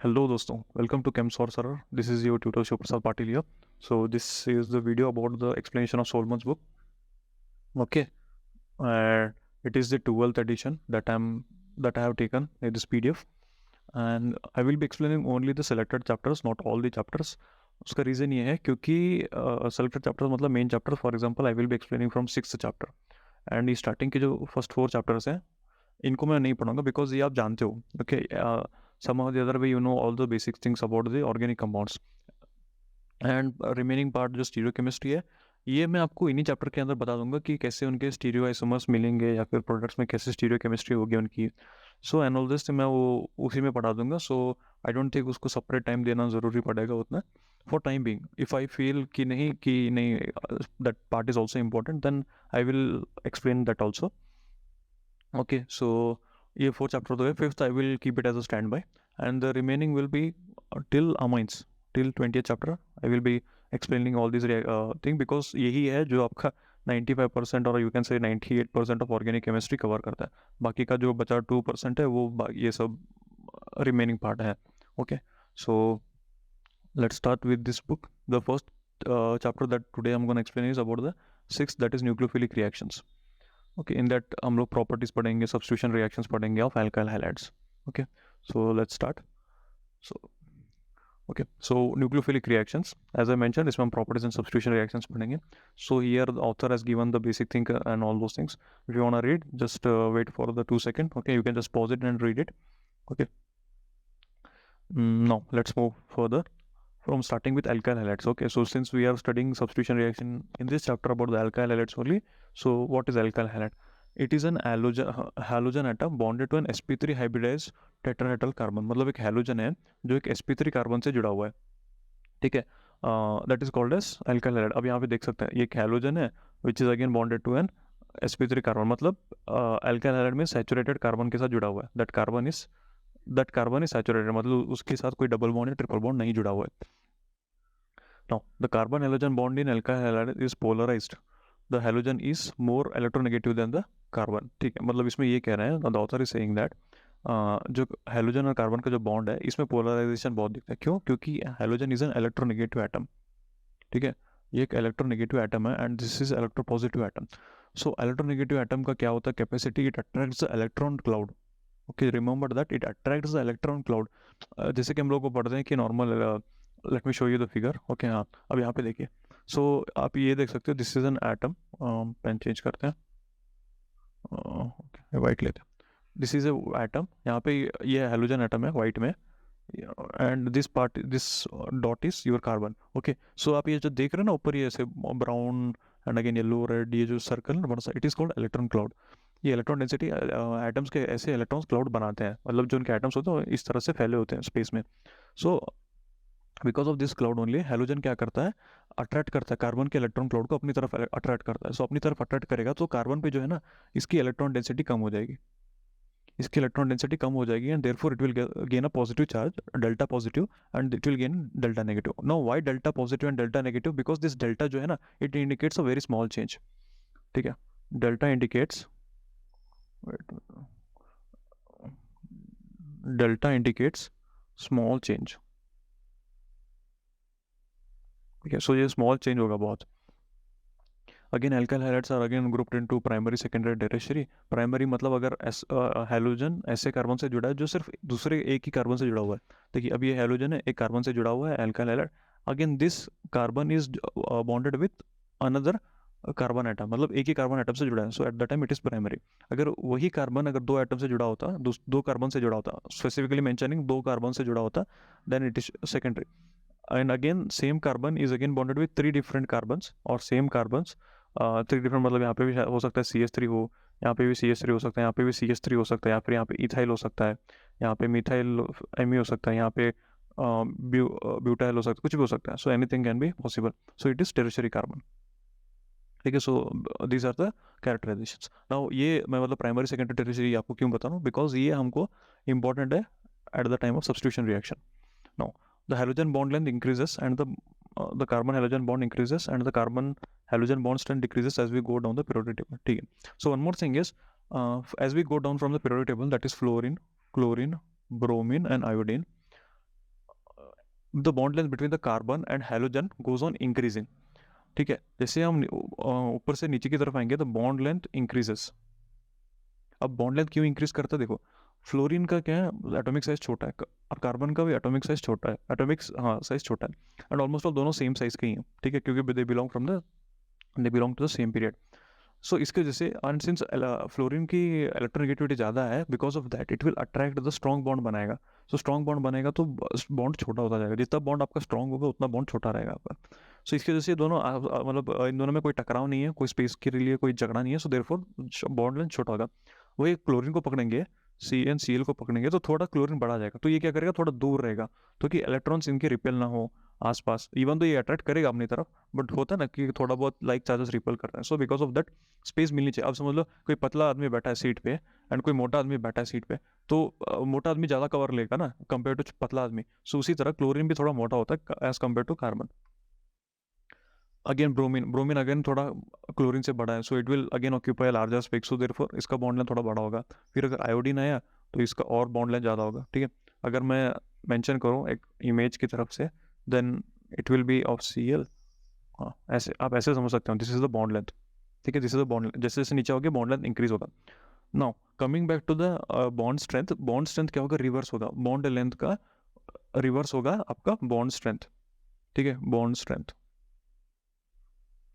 Hello दोस्तों, welcome to Chem Sorcerer. This is your tutor Shiv Patil here. So this is the video about the explanation of Solomons book. Okay, and it is the 12th edition that I have taken in this PDF, and I will be explaining only the selected chapters, not all the chapters. उसका reason ये है क्योंकि selected chapters मतलब main chapter. For example I will be explaining from 6th chapter and ये starting के जो first 4 chapters हैं इनको मैं नहीं पढ़ूंगा बिकॉज ये आप जानते हो. Okay, somehow the other way you know all the basic things about the organic compounds and remaining part जो स्टीरियोकेमिस्ट्री है ये मैं आपको इन्हीं चैप्टर के अंदर बता दूंगा कि कैसे उनके स्टीरियो आइसोमर्स मिलेंगे या फिर प्रोडक्ट्स में कैसे स्टीरियोकेमिस्ट्री होगी उनकी. सो एंड ऑल दिस मैं वो उसी में पढ़ा दूंगा. सो आई डोंट थिंक उसको सेपरेट टाइम देना ज़रूरी पड़ेगा उतना for time being. If I feel कि नहीं that part is also important then I will explain that also. Okay, so ये 4 चैप्टर तो है. 5th I will keep it as a standby and the remaining will be till amines till 20th chapter I will be explaining all this thing because यही है जो आपका 95% और you can से 98% of organic chemistry cover करता है. बाकी का जो बचा 2% है वो ये सब रिमेनिंग पार्ट है. Okay, so let's start with this book. The first chapter that today I'm going to explain is about the 6th, that is nucleophilic reactions. Okay, in that हम लोग properties पढ़ेंगे, substitution reactions पढ़ेंगे of alkyl halides. Okay, so let's start. So nucleophilic reactions, as I mentioned, इसमें हम properties and substitution reactions पढ़ेंगे. So here the author has given the basic thing and all those things. If you want to read, just wait for the 2 seconds. Okay, you can just pause it and read it. Okay, now let's move further from starting with alkyl halides. Okay, so since we are studying substitution reaction in this chapter about the alkyl halides only, so what is alkyl halide? It is an halogen atom bonded to an sp3 hybridized tetrahedral carbon. मतलब एक halogen है जो एक sp3 carbon से जुड़ा हुआ है. ठीक है, that is called as alkyl halide. अब यहाँ पे देख सकते हैं ये एक halogen है which is again bonded to an sp3 carbon. मतलब alkyl halide में saturated कार्बन के साथ जुड़ा हुआ है. that carbon is saturated, मतलब उसके साथ कोई डबल बॉन्ड या ट्रिपल बॉन्ड नहीं जुड़ा हुआ है. Now the carbon halogen bond in alkyl halide is polarized. The halogen is more electronegative than the carbon. ठीक है, मतलब इसमें ये कह रहे हैं, the author is saying that जो हेलोजन और कार्बन का जो बॉन्ड है इसमें पोलराइजेशन बहुत दिखता है. क्यों? क्योंकि halogen is an electronegative atom. ठीक है, ये एक इलेक्ट्रोनेगेटिव एटम है and this is electropositive atom. So electronegative atom का क्या होता है capacity? It attracts the electron cloud. Okay, remember that it attracts the electron cloud. जैसे कि हम लोग को पढ़ते हैं कि normal, let me show you the figure. Okay, हाँ, अब यहाँ पे देखिए. सो आप ये देख सकते हो this is an atom. Pen change करते हैं. ओके, वाइट लेते हैं. This is a atom. यहाँ पे ये हेलोजन एटम है वाइट में and this dot is your carbon. Okay, so आप ये जो देख रहे हैं ना ऊपर ये ऐसे brown and again yellow red, ये जो सर्कल ना बड़ा सा, it is called electron cloud. ये इलेक्ट्रॉन डेंसिटी एटम्स के ऐसे इलेक्ट्रॉन्स क्लाउड बनाते हैं, मतलब जो उनके एटम्स होते हैं इस तरह से फैले होते हैं स्पेस में. सो because of this cloud only halogen क्या करता है, अट्रैक्ट करता है कार्बन के इलेक्ट्रॉन क्लाउड को अपनी तरफ अट्रैक्ट करता है. सो अपनी तरफ अट्रैक्ट करेगा तो कार्बन पे जो है ना इसकी इलेक्ट्रॉन डेंसिटी कम हो जाएगी. इसकी इलेक्ट्रॉन डेंसिटी कम हो जाएगी and therefore it will gain a positive charge, delta positive, and it will gain delta negative. Now why delta positive and delta negative? Because this delta जो है ना it indicates a very small change. ठीक है, delta indicates small change. ठीक है, सो ये small change होगा बहुत. Again alkyl hydrides are again grouped into primary, secondary, tertiary. Primary मतलब अगर हेलोजन ऐसे कार्बन से जुड़ा है जो सिर्फ दूसरे एक ही कार्बन से जुड़ा हुआ है. देखिए अब ये हेलोजन है, एक कार्बन से जुड़ा हुआ है alkyl hydride. Again this carbon is bonded with another carbon atom, मतलब एक ही कार्बन एटम से जुड़ा है. So at the time it is primary. अगर वही कार्बन अगर 2 एटम से जुड़ा होता, दो कार्बन से जुड़ा होता, स्पेसिफिकली मेंशनिंग 2 कार्बन से जुड़ा होता, then it is secondary. And again same carbon is again bonded with 3 different carbons और सेम कार्बन्स 3 डिफरेंट, मतलब यहाँ पे भी हो सकता है CH3 हो, यहाँ पे भी CH3 हो सकता है, यहाँ पे भी CH3 हो सकता है, या फिर यहाँ पे इथाइल हो सकता है, यहाँ पे मिथाइल ME हो सकता है, यहाँ पे ब्यूटाइल हो सकता है, कुछ भी हो सकता है. So anything can be possible. So it is tertiary carbon. ठीक है, so these are the characterisations. Now ये मैं मतलब प्राइमरी, सेकेंडरी, टेरेशरी आपको क्यों बता रहा हूँ? बिकॉज ये हमको इंपॉर्टेंट है at the time of substitution reaction. Now the halogen bond length increases and the carbon halogen bond increases and the carbon halogen bond strength decreases as we go down the periodic table. ठीक है, so one more thing is as we go down from the periodic table, that is fluorine, chlorine, bromine and iodine, the bond length between the carbon and halogen goes on increasing. ठीक है, जैसे हम ऊपर से नीचे की तरफ आएंगे तो बॉन्ड लेंथ इंक्रीजेस। अब बॉन्ड लेंथ क्यों इंक्रीज करता है, देखो फ्लोरीन का क्या है, एटॉमिक साइज छोटा है, और कार्बन का भी एटॉमिक साइज छोटा है, एटॉमिक हाँ साइज छोटा है, एंड ऑलमोस्ट ऑल दोनों सेम साइज के ही हैं, ठीक है, क्योंकि they belong to the same period. So इसके वजह से, एंड सिंस फ्लोरीन की इलेक्ट्रोनेगेटिविटी ज़्यादा है, because of that it will attract the strong bond बनाएगा। सो स्ट्रॉन्ग बॉन्ड बनेगा तो बॉन्ड छोटा होता जाएगा, जितना बॉन्ड आपका स्ट्रॉन्ग होगा उतना बॉन्ड छोटा रहेगा आपका। सो इसकी वजह से दोनों मतलब इन दोनों में कोई टकराव नहीं है, कोई स्पेस के लिए कोई झगड़ा नहीं है, सो देयरफॉर बॉन्ड लेंथ छोटा होगा। वही क्लोरीन को पकड़ेंगे, CnCl को पकड़ेंगे तो थोड़ा क्लोरीन बढ़ा जाएगा, तो ये क्या करेगा, थोड़ा दूर रहेगा, तो कि इलेक्ट्रॉन्स इनके रिपेल ना हो आसपास, इवन तो ये अट्रैक्ट करेगा अपनी तरफ, बट होता है ना कि थोड़ा बहुत लाइक चार्जेस रिपेल करता है। So because of that space मिलनी चाहिए। अब समझ लो कोई पतला आदमी बैठा है सीट पे एंड कोई मोटा आदमी बैठा है सीट पे, तो मोटा आदमी ज़्यादा कवर लेगा ना कंपेयर टू पतला आदमी। सो उसी तरह क्लोरीन भी थोड़ा मोटा होता है as compare to carbon. Again bromine again थोड़ा क्लोरीन से बड़ा है, so it will again occupy larger space, so therefore इसका बॉन्ड लेंथ थोड़ा बड़ा होगा। फिर अगर आयोडीन आया तो इसका और बॉन्ड लेंथ ज़्यादा होगा, ठीक है। अगर मैं मेंशन करूँ एक इमेज की तरफ से, then it will be of Cl। हाँ, ऐसे आप ऐसे समझ सकते हो, this is the bond length, ठीक है, दिस इज द बॉन्ड, जैसे जैसे नीचे होगी बॉन्ड लेंथ इंक्रीज होगा। Now coming back to the bond strength क्या होगा, रिवर्स होगा, बॉन्ड लेंथ का रिवर्स होगा आपका बॉन्ड स्ट्रेंथ, ठीक है, बॉन्ड स्ट्रेंथ।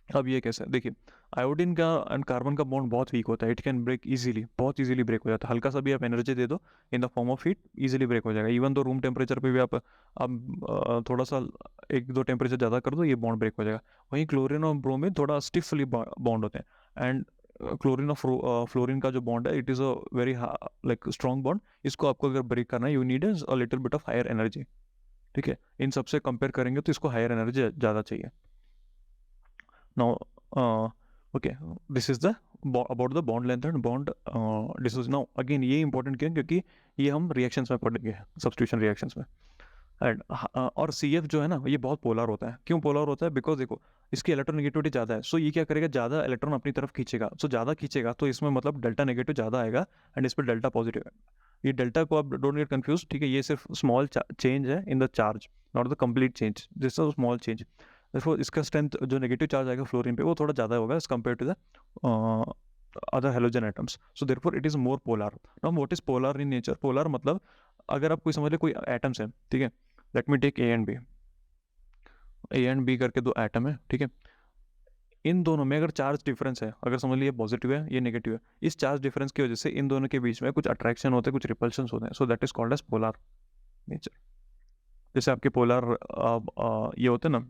अब ये कैसे है, देखिए आयोडीन का एंड कार्बन का बॉन्ड बहुत वीक होता है, इट कैन ब्रेक इजीली, बहुत इजीली ब्रेक हो जाता है, हल्का सा भी आप एनर्जी दे दो in the form of heat, easily break हो जाएगा। इवन तो रूम टेम्परेचर पे भी आप थोड़ा सा 1-2 टेम्परेचर ज़्यादा कर दो, ये बॉन्ड ब्रेक हो जाएगा। वहीं क्लोरीन और ब्रोमीन थोड़ा स्टिफली बॉन्ड होते हैं, एंड क्लोरीन और फ्लोरीन का जो बॉन्ड है it is a very like strong bond, इसको आपको अगर ब्रेक करना है you need a little bit of higher energy, ठीक है, इन सबसे कंपेयर करेंगे तो इसको हायर एनर्जी ज़्यादा चाहिए। Now, okay, this is the about the bond length and bond dissociation. Now again ये important क्यों, क्योंकि ये हम reactions में पढ़ेंगे, substitution reactions में। एंड और CF जो है ना ये बहुत पोलर होता है, क्यों पोलर होता है, बिकॉज देखो इसकी इलेक्ट्रोनेगेटिविटी ज़्यादा है, सो ये क्या करेगा, ज़्यादा इलेक्ट्रॉन अपनी तरफ खींचेगा, सो ज़्यादा खींचेगा तो इसमें मतलब डेल्टा नेगेटिव ज़्यादा आएगा, एंड इस पर डेल्टा पॉजिटिव है। ये डेल्टा को आप डोंट गेट कंफ्यूज, ठीक है, ये सिर्फ स्मॉल चेंज है in the charge, not the complete change, this is small change. देखो इसका स्ट्रेंथ जो नेगेटिव चार्ज आएगा फ्लोरीन पे वो थोड़ा ज़्यादा होगा as compare to the other halogen atoms, so therefore it is more polar. Now what is polar in nature, polar मतलब अगर आप कोई समझ ले कोई एटम्स है, ठीक है, let me take A and B करके 2 एटम है, ठीक है, इन दोनों में अगर चार्ज डिफरेंस है, अगर समझ लीजिए पॉजिटिव है ये नेगेटिव है, इस चार्ज डिफरेंस की वजह से इन दोनों के बीच में कुछ अट्रैक्शन होते हैं, कुछ रिपल्शन होते हैं, so that is called as polar nature. जैसे आपके पोलर ये होते हैं ना,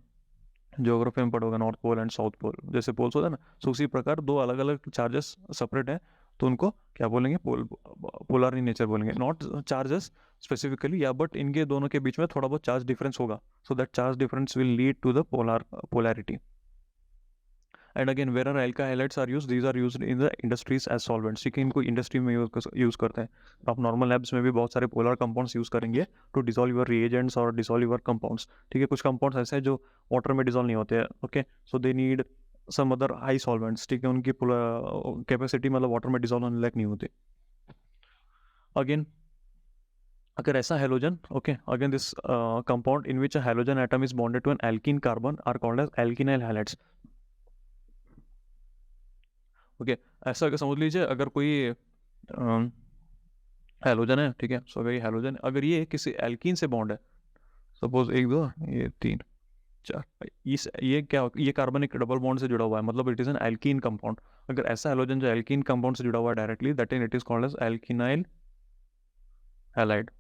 ज्योग्राफी में पढ़ोगे north pole and south pole, जैसे पोल्स होता है ना, सो उसी प्रकार 2 अलग अलग चार्जेस सेपरेट हैं, तो उनको क्या बोलेंगे, पोलर इन नेचर बोलेंगे, नॉट चार्जेस स्पेसिफिकली या, बट इनके दोनों के बीच में थोड़ा बहुत चार्ज डिफरेंस होगा, so that charge difference will lead to the polarity. And again where are एल्का halides are use, these are use in the industries as solvents, ठीक है, इनको इंडस्ट्री में यूज करते हैं। आप नॉर्मल लैब्स में भी बहुत सारे पोलर कंपाउंड्स यूज करेंगे टू डिसॉल्व योर रिएजेंट्स और डिसॉल्व योर कंपाउंड्स, ठीक है, कुछ कंपाउंड्स ऐसे हैं जो वाटर में डिसॉल्व नहीं होते हैं, okay, so they need some other high solvents, ठीक है, उनकी कैपेसिटी मतलब वाटर में डिसॉल्व होने लायक नहीं होती। अगेन अगर ऐसा halogen, okay, again this compound in which a halogen atom is bonded to an alkene carbon are called as alkenyl halides. Okay, ऐसा अगर समझ लीजिए अगर कोई हेलोजन है, ठीक है, सो अगर ये हेलोजन अगर ये किसी एल्कीन से बॉन्ड है, सपोज 1 2 ये 3 4, इस ये क्या, ये कार्बन एक डबल बॉन्ड से जुड़ा हुआ है, मतलब it is an alkene compound. अगर ऐसा हेलोजन जो एल्कीन कंपाउंड से जुड़ा हुआ है directly, that is it is called as alkenyl halide.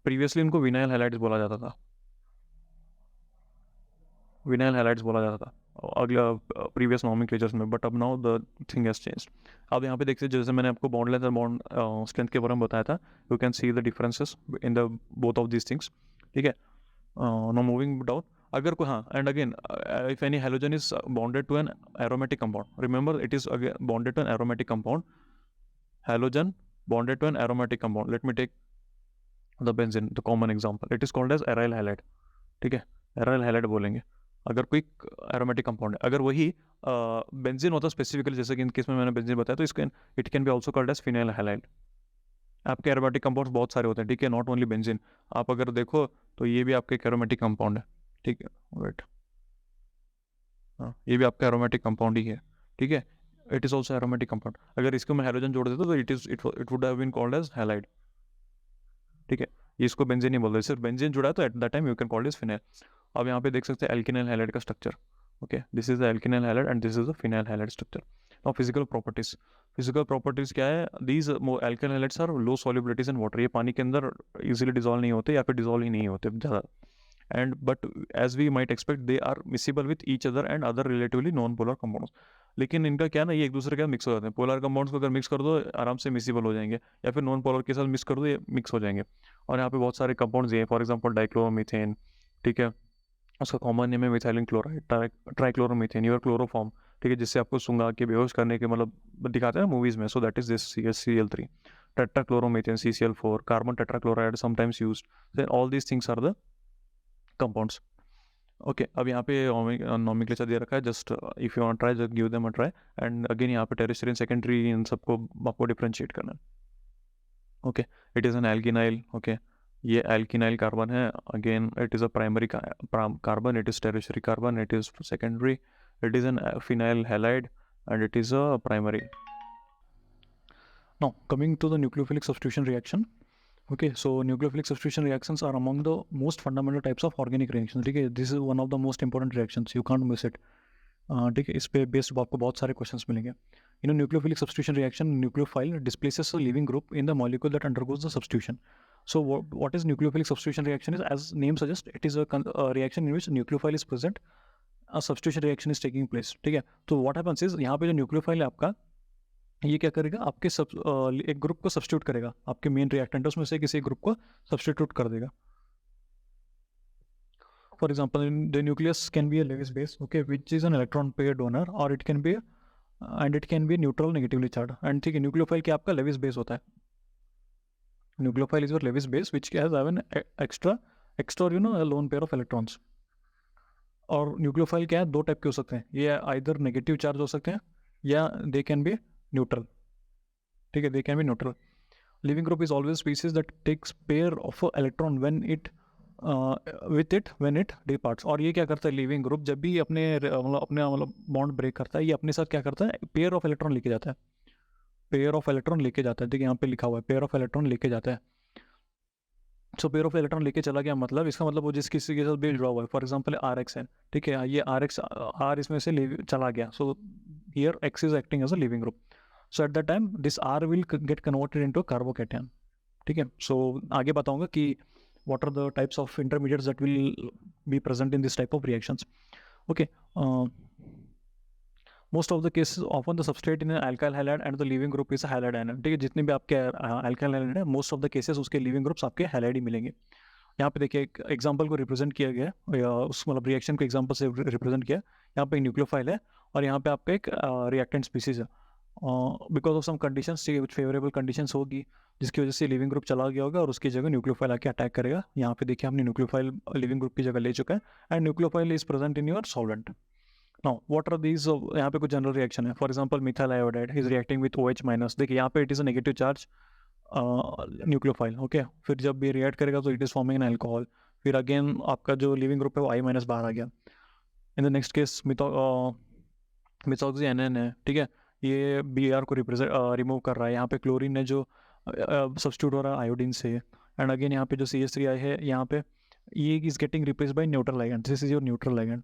Previously इनको विनाइल हैलाइड्स बोला जाता था, विनाइल हैलाइड्स बोला जाता था अगला प्रीवियस नॉमेनक्लेचर्स में, बट अब now the thing has changed. अब यहाँ पे देखते हैं जैसे मैंने आपको बॉन्ड लेंथ और बॉन्ड स्ट्रेंथ के बारे में बताया था, you can see the differences in the both of this things, ठीक है। नाउ मूविंग डाउन, अगर कोई, हाँ, and again if any halogen is bonded to an aromatic compound, remember it is again bonded to an aromatic compound, halogen bonded to an aromatic compound, let me take the benzene, the common example, it is called as aryl halide, ठीक है, aryl halide बोलेंगे अगर कोई aromatic compound है। अगर वही benzene होता specifically, जैसे कि इन केस में मैंने बेंजीन बताया, तो इसके it can be also called as phenyl halide, आपके एरोमेटिक कंपाउंड्स बहुत सारे होते हैं, ठीक है, नॉट ओनली बेंजीन। आप अगर देखो तो ये भी आपके एरोमेटिक कंपाउंड है, ठीक है, वेट, हाँ ये भी आपका एरोमेटिक कंपाउंड ही है, ठीक है, it is also aromatic compound. अगर इसको मैं हाइड्रोजन जोड़ देता तो it would have been called as halide, ठीक है, ये इसको बेंजीन नहीं बोलते, सिर्फ बेंजीन जुड़ा है तो at that time you can called is phenyl. अब यहाँ पे देख सकते हैं एल्किनाइल हैलाइड का structure, okay, this is the alkenyl halide and this is the phenyl halide structure. Now physical properties, physical properties क्या है, these alkenyl halides are low solubilities in water, ये पानी के अंदर इजीली डिजोल्व नहीं होते या फिर डिजोल्व ही नहीं होते ज़्यादा, and but as we might expect they are miscible with each other and other relatively non polar compounds। लेकिन इनका क्या ना, ये एक दूसरे के साथ मिक्स हो जाते हैं, पोलर कंपाउंड्स को अगर मिक्स कर दो आराम से मिसिबल हो जाएंगे, या फिर नॉन पोलर के साथ मिक्स कर दो ये मिक्स हो जाएंगे। और यहाँ पे बहुत सारे कंपाउंड्स हैं, फॉर एग्जांपल डाइक्लोरोमीथेन, ठीक है, उसका कॉमन नेम है मिथाइलिन क्लोराइड, ट्राइक्लोरोमीथेन, योर क्लोरोफॉर्म, ठीक है, जिससे आपको सुंगा के बेहोश करने के मतलब दिखाते हैं मूवीज में, so that is this CaCl3, tetrachloromethane CCl4, carbon tetrachloride sometimes used, then all these things are the compounds. Okay, अब यहाँ पे नॉमेनक्लेचर दे रखा है, just if you want try just give them a try, and again यहाँ पे टेरेस्ट्रियन secondary in सबको आपको डिफ्रेंशिएट करना है। Okay, it is an alkenyl, okay, ये एल्किनाइल कार्बन है, again it is a primary carbon, it is tertiary carbon, it is secondary, it is an phenyl halide and it is a primary. Now coming to the nucleophilic substitution reaction. Okay, so nucleophilic substitution reactions are among the most fundamental types of organic reactions, ठीक है, this is one of the most important reactions, you can't miss it, ठीक है, इस पे based आपको बहुत सारे questions मिलेंगे। इन nucleophilic substitution reaction nucleophile displaces a living group in the molecule that undergoes the substitution। So what is nucleophilic substitution reaction is, as name suggests, it is a reaction in which nucleophile is present, a substitution reaction is taking place, ठीक है। तो what happens is, यहाँ पे जो nucleophile है आपका, ये क्या करेगा, आपके एक ग्रुप को सब्स्टिट्यूट करेगा, आपके मेन रिएक्टेंट उसमें से किसी ग्रुप को सब्स्टिट्यूट कर देगा। For example the nucleus can be a Lewis base, okay, which is an electron pair donor, और it can be neutral negatively charge, and ठीक है, न्यूक्लियोफाइल क्या आपका लेविस बेस होता है, nucleophile is your Lewis base which has an extra you know lone pair of electrons. और nucleophile क्या है, दो टाइप के हो सकते हैं, ये आइदर नेगेटिव चार्ज हो सकते हैं या दे कैन बी न्यूट्रल, ठीक है, they can be neutral. Leaving group is always species that takes pair of electron when it with it when it departs. और ये क्या करता है, लिविंग ग्रुप जब भी अपने बॉन्ड ब्रेक करता है, ये अपने साथ क्या करता है, पेयर ऑफ इलेक्ट्रॉन लेके जाता है, पेयर ऑफ इलेक्ट्रॉन लेके जाता है, देखिए यहाँ पे लिखा हुआ है पेयर ऑफ इलेक्ट्रॉन लेके जाता है। सो पेयर ऑफ इलेक्ट्रॉन लेके चला गया, मतलब इसका मतलब वो जिस किसी के साथ भी जुड़ा हुआ है, फॉर एग्जाम्पल RX है, ठीक है, ये R इसमें से चला गया, so here X is acting as a leaving group, so at the time this R will get converted into carbocation, ठीक है। सो आगे बताऊंगा कि what are the types of intermediates that will be present in this type of reactions, okay। most of the cases often the substrate in an alkyl halide and the leaving group is a halide ion, ठीक है, जितने भी आपके alkyl halide है, most of the cases उसके leaving groups आपके halide ही मिलेंगे। यहाँ पे देखिए एक एग्जाम्पल को रिप्रेजेंट किया गया, या उस मतलब रिएक्शन को एग्जाम्पल से रिप्रेजेंट किया, यहाँ पे एक न्यूक्लियोफाइल है और यहाँ पे आपका एक रिएक्टेंट स्पीसीज है, because of some conditions, favourable conditions होगी जिसकी वजह से लिविंग ग्रुप चला गया होगा और उसकी जगह न्यूक्लियोफाइल आके अटैक करेगा। यहाँ पे देखिए हमने न्यूक्लियोफाइल लिविंग ग्रुप की जगह ले चुका है, and nucleophile is present in your solvent. Now what are these, यहाँ पे कुछ जनरल रिएक्शन है, for example methyl iodide is reacting with OH minus, देखिए यहाँ पे it is a negative charge nucleophile, okay, फिर जब भी रिएक्ट करेगा तो it is forming an alcohol, फिर अगेन आपका जो लिविंग ग्रुप है वो I माइनस बाहर आ गया। In the next case methoxy NN है, ठीक है, ये Br को रिमूव कर रहा है, यहाँ पे क्लोरीन है जो सब्स्टिट्यूट हो रहा है आयोडीन से, एंड अगेन यहाँ पे जो CH3 है यहाँ पे ये is getting replace by neutral ligand, this is your neutral ligand,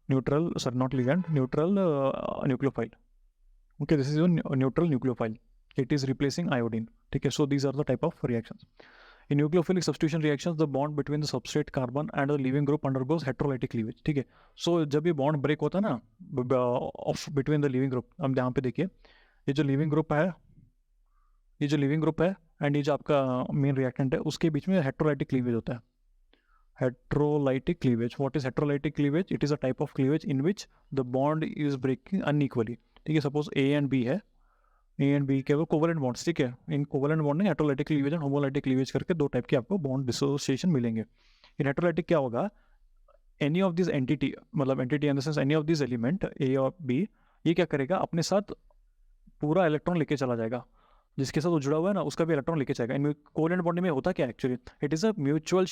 neutral sorry not ligand, neutral nucleophile, okay, this is your neutral nucleophile, it is replacing iodine, ठीक है। So these are the type of reactions. In nucleophilic substitution reactions the bond between the substrate carbon and the leaving group undergoes heterolytic cleavage, ठीक है। So जब ये bond break होता है ना of between the leaving group, हम यहाँ पे देखिए ये जो लिविंग ग्रुप है, ये जो लिविंग ग्रुप है एंड ये जो आपका मेन रिएक्टेंट है, उसके बीच में हेटेरोलाइटिक क्लीवेज होता है। Heterolytic cleavage, what is heterolytic cleavage, it is a type of cleavage in which the bond is breaking unequally, ठीक है। सपोज A एंड B है, A एंड B के वो कोवलेंट बॉन्ड्स, ठीक है, इन कोवलेंट बॉन्ड में हेटेरोलाइटिक क्लीवेज एंड होमोलाइटिक क्लीवेज करके दो टाइप के आपको बॉन्ड डिसोसिएशन मिलेंगे। इन हेटेरोलाइटिक क्या होगा, एनी ऑफ दिस एंटिटी, मतलब entity in the sense any of this element A और B, ये क्या करेगा, अपने साथ पूरा इलेक्ट्रॉन लेके चला जाएगा, जिसके साथ वो जुड़ा हुआ है ना उसका भी इलेक्ट्रॉन लेके जाएगा। इन कोवेलेंट बॉन्डिंग में होता क्या actually, it is a mutual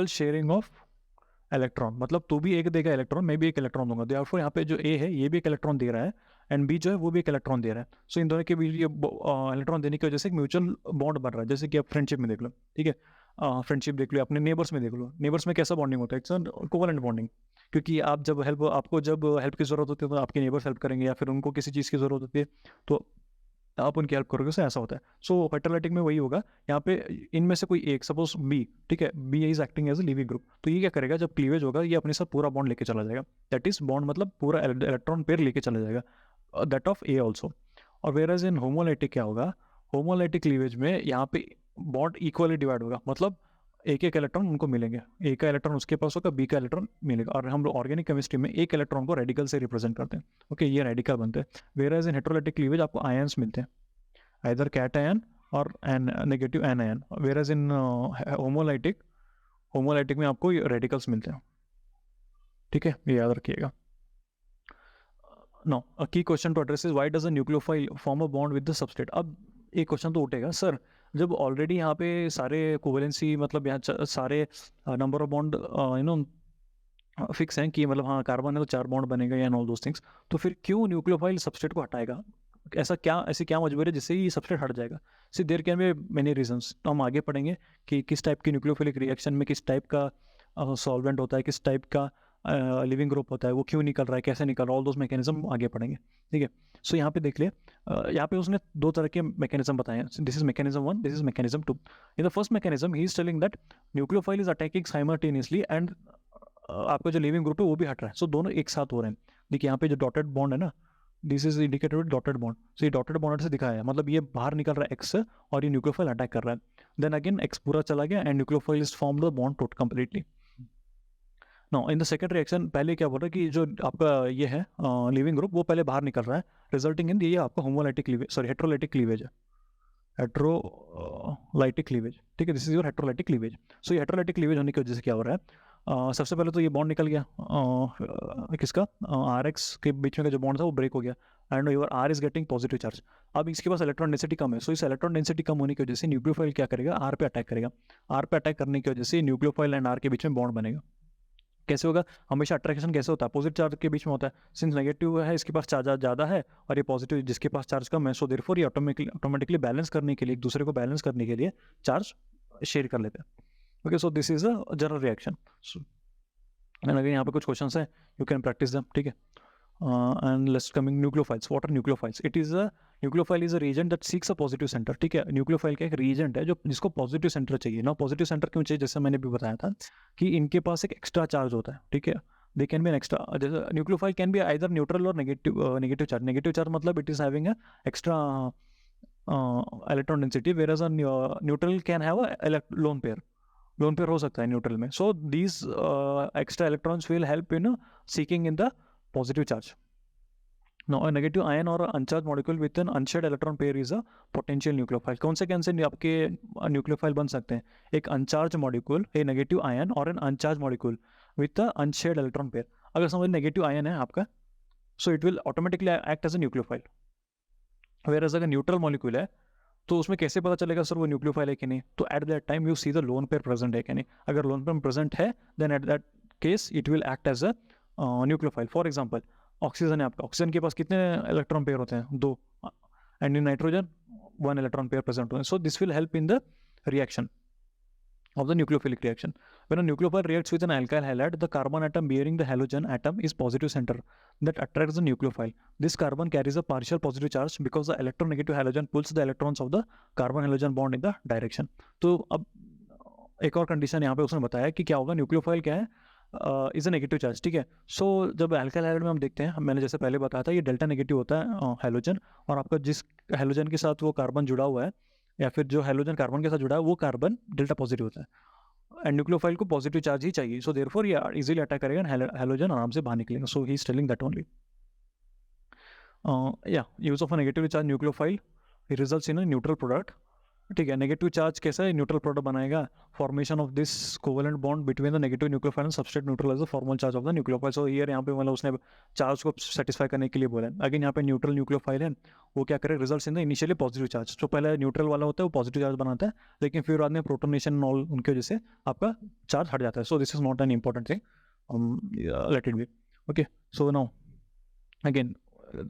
sharing of electron, मतलब तू भी एक देगा इलेक्ट्रॉन, मैं भी एक इलेक्ट्रॉन दूंगा। देयरफॉर यहाँ पे जो ए है ये भी एक इलेक्ट्रॉन दे रहा है एंड बी जो है वो भी एक इलेक्ट्रॉन दे रहा है। सो इन दोनों के बीच ये इलेक्ट्रॉन देने की वजह से एक म्यूचुअल बॉन्ड बन रहा है। जैसे कि आप फ्रेंडशिप में देख लो, ठीक है, फ्रेंडशिप देख लो, अपने नेबर्स में देख लो, नेबर्स में कैसा बॉन्डिंग होता है, इट्स कोवेलेंट बॉन्डिंग। क्योंकि आप जब आपको जब हेल्प की जरूरत होती है तो आपके नेबर्स हेल्प करेंगे, या फिर उनको किसी चीज़ की जरूरत होती है तो आप उनकी हेल्प करोगे, उससे ऐसा होता है। सो हेटेरोलाइटिक में वही होगा। यहाँ पे इनमें से कोई एक, सपोज बी, ठीक है, B is acting as a leaving group, तो ये क्या करेगा, जब क्लीवेज होगा ये अपने साथ पूरा बॉन्ड लेके चला जाएगा। दैट इज बॉन्ड मतलब पूरा इलेक्ट्रॉन पेयर लेके चला जाएगा, दैट ऑफ ए ऑल्सो। और वेराज इन होमोलाइटिक क्या होगा, होमोलाइटिक क्लीवेज में यहाँ पे बॉन्ड इक्वली डिवाइड होगा, मतलब एक एक इलेक्ट्रॉन उनको मिलेंगे, ए का इलेक्ट्रॉन उसके पास होगा, बी का इलेक्ट्रॉन मिलेगा। और हम लोग ऑर्गेनिक केमिस्ट्री में एक इलेक्ट्रॉन को रेडिकल से रिप्रेजेंट करते हैं, ओके, ये रेडिकल बनते हैं। वेराज इन हेटेरोलाइटिक क्लीवेज आपको आयंस मिलते हैं, either cation or an negative anion, whereas in homolytic में आपको रेडिकल्स मिलते हैं, ठीक है, ये याद रखिएगा। No, a key question to address is why does a nucleophile form a bond with the substrate. अब एक क्वेश्चन तो उठेगा, सर जब ऑलरेडी यहाँ पे सारे कोवेलेंसी मतलब यहाँ सारे नंबर ऑफ बॉन्ड फिक्स हैं कि मतलब हाँ कार्बन है तो 4 बॉन्ड बनेगा या ऑल दोस थिंग्स, तो फिर क्यों न्यूक्लियोफाइल सबस्ट्रेट को हटाएगा, ऐसी क्या मजबूरी है जिससे ये सबस्ट्रेट हट जाएगा। See there can be many reasons, तो हम आगे पढ़ेंगे कि किस टाइप की न्यूक्लियोफिलिक रिएक्शन में किस टाइप का सॉल्वेंट होता है, किस टाइप का लिविंग ग्रुप होता है, वो क्यों निकल रहा है, कैसे निकल रहा है, ऑल दोस मैकेनिज्म आगे पढ़ेंगे, ठीक है। सो यहाँ पे देख लिए, यहाँ पे उसने 2 तरह के मैकेनिज्म बताए हैं, this is mechanism 1, this is mechanism 2। In the first mechanism he is telling that nucleophile is attacking simultaneously and आपका जो लिविंग ग्रुप है वो भी हट रहा है। सो दोनों एक साथ हो रहे हैं। देखिए यहाँ पे जो डॉटेड बॉन्ड है ना, this is indicated with dotted bond, so ये डॉटेड बॉन्ड से दिखाया है, मतलब ये बाहर निकल रहा है एक्स से और ये न्यूक्लियोफाइल अटैक कर रहा है। देन अगेन एक्स पूरा चला गया and nucleophile is form the bond टोट completely. Now in the second reaction पहले क्या बोल रहा है कि जो आपका ये है लिविंग ग्रुप वो पहले बाहर निकल रहा है, रिजल्टिंग इन ये आपका होमोलाइटिक क्लीवेज, सॉरी हेटेरोलाइटिक क्लीवेज है, हेटेरोलाइटिक क्लीवेज, ठीक है, दिस इज योर हेटेरोलाइटिक क्लीवेज। सो ये हेटेरोलाइटिक क्लीवेज होने की वजह से क्या हो रहा है, सबसे पहले तो ये बॉन्ड निकल गया, किसका, आर एक्स के बीच में का जो बॉन्ड था वो ब्रेक हो गया and your R is getting positive charge. अब इसके पास इलेक्ट्रॉन डेंसिटी कम है, सो इस इलेक्ट्रॉन डेंसिटी कम होने की वजह से न्यूक्लियोफाइल क्या करेगा, आर पे अटैक करेगा। आर पे अटैक करने की वजह से न्यूक्लियोफाइल एंड आर के बीच में बॉन्ड बनेगा। कैसे होगा, हमेशा अट्रैक्शन कैसे होता है, अपोजिट चार्ज के बीच में होता है। सिंस नेगेटिव है इसके पास चार्ज ज़्यादा है और ये पॉजिटिव जिसके पास चार्ज कम है, सो देयरफॉर ये ऑटोमेटिकली बैलेंस करने के लिए, एक दूसरे को बैलेंस करने के लिए चार्ज शेयर कर लेते हैं। Okay, so this is a general reaction. And अगर यहाँ पे कुछ क्वेश्चंस हैं, यू कैन प्रैक्टिस देम, ठीक है। And let's coming nucleophiles, what are nucleophiles, it is a nucleophile is a reason that seeks a positive centre, ठीक है। Nucleophile का एक रीजेंट है जो जिसको पॉजिटिव सेंटर चाहिए ना। पॉजिटिव सेंटर क्यों चाहिए, जैसे मैंने भी बताया था कि इनके पास एक एक्स्ट्रा चार्ज होता है, ठीक है, they can be an extra, जैसे nucleophile can be either neutral और नेगेटिव चार्ज। नेगेटिव चार्ज मतलब it is having a extra electron density, whereas a neutral can have a lone pair हो सकता है न्यूट्रल में। So these extra electrons will help in seeking in the positive charge. Now, a negative ion or uncharged molecule with an unshared electron pair is a potential nucleophile. कौन से आपके nucleophile बन सकते हैं, एक uncharged molecule, a negative ion और an uncharged molecule with a unshared electron pair. अगर समझ नेगेटिव आयन है आपका, so it will automatically act as a nucleophile. Whereas अगर न्यूट्रल मॉलिक्यूल है तो उसमें कैसे पता चलेगा सर वो न्यूक्लियोफाइल है कि नहीं, तो at that time you see the lone pair present है कि नहीं। अगर लोन पेयर प्रेजेंट है then at that case it will act as a nucleophile. For example oxygen है आपका, ऑक्सीजन के पास कितने इलेक्ट्रॉन पेयर होते हैं, 2, and in nitrogen 1 electron pair present होते हैं। So this will help in the reaction of the nucleophilic reaction. When a nucleophile reacts with an alkyl halide, the carbon atom bearing the halogen atom is positive center that attracts the nucleophile. This carbon carries a partial positive charge because the electronegative halogen pulls the electrons of the carbon halogen bond in the direction. तो अब एक और condition यहाँ पे उसने बताया कि क्या होगा, न्यूक्लियोफाइल क्या है, इज अ नेगेटिव चार्ज, ठीक है। सो जब अल्काइल हाइड्राइड में हम देखते हैं, मैंने जैसे पहले बताया था, ये डेल्टा नेगेटिव होता है हेलोजन, और आपका जिस हेलोजन के साथ वो कार्बन जुड़ा हुआ है या फिर जो हेलोजन कार्बन के साथ जुड़ा है वो कार्बन डेल्टा पॉजिटिव होता है एंड न्यूक्लियोफाइल को पॉजिटिव चार्ज ही चाहिए। सो देयरफॉर ये इजीली अटैक करेगा, हेलोजन आराम से बाहर निकलेगा। So he is telling that only. या use of a negatively charge nucleophile results in a neutral product ठीक है, नेगेटिव चार्ज कैसा है, न्यूट्रल प्रोडक्ट बनाएगा, formation of this covalent bond between the negative nucleophile and substrate neutral as the formal charge of the nucleophile. So here यहाँ पे मतलब उसने charge को सेटिस्फाई करने के लिए बोला है। अगेन यहाँ पे न्यूट्रल न्यूक्लियोफाइल है, वो क्या करे, results in the initially positive charge. जो पहले न्यूट्रल वाला होता है वो पॉजिटिव चार्ज बनाता है, लेकिन फिर बाद में प्रोटोनेशन ऑल उनकी वजह से आपका चार्ज हट जाता है। So this is not an important thing, let it be. Okay, so now again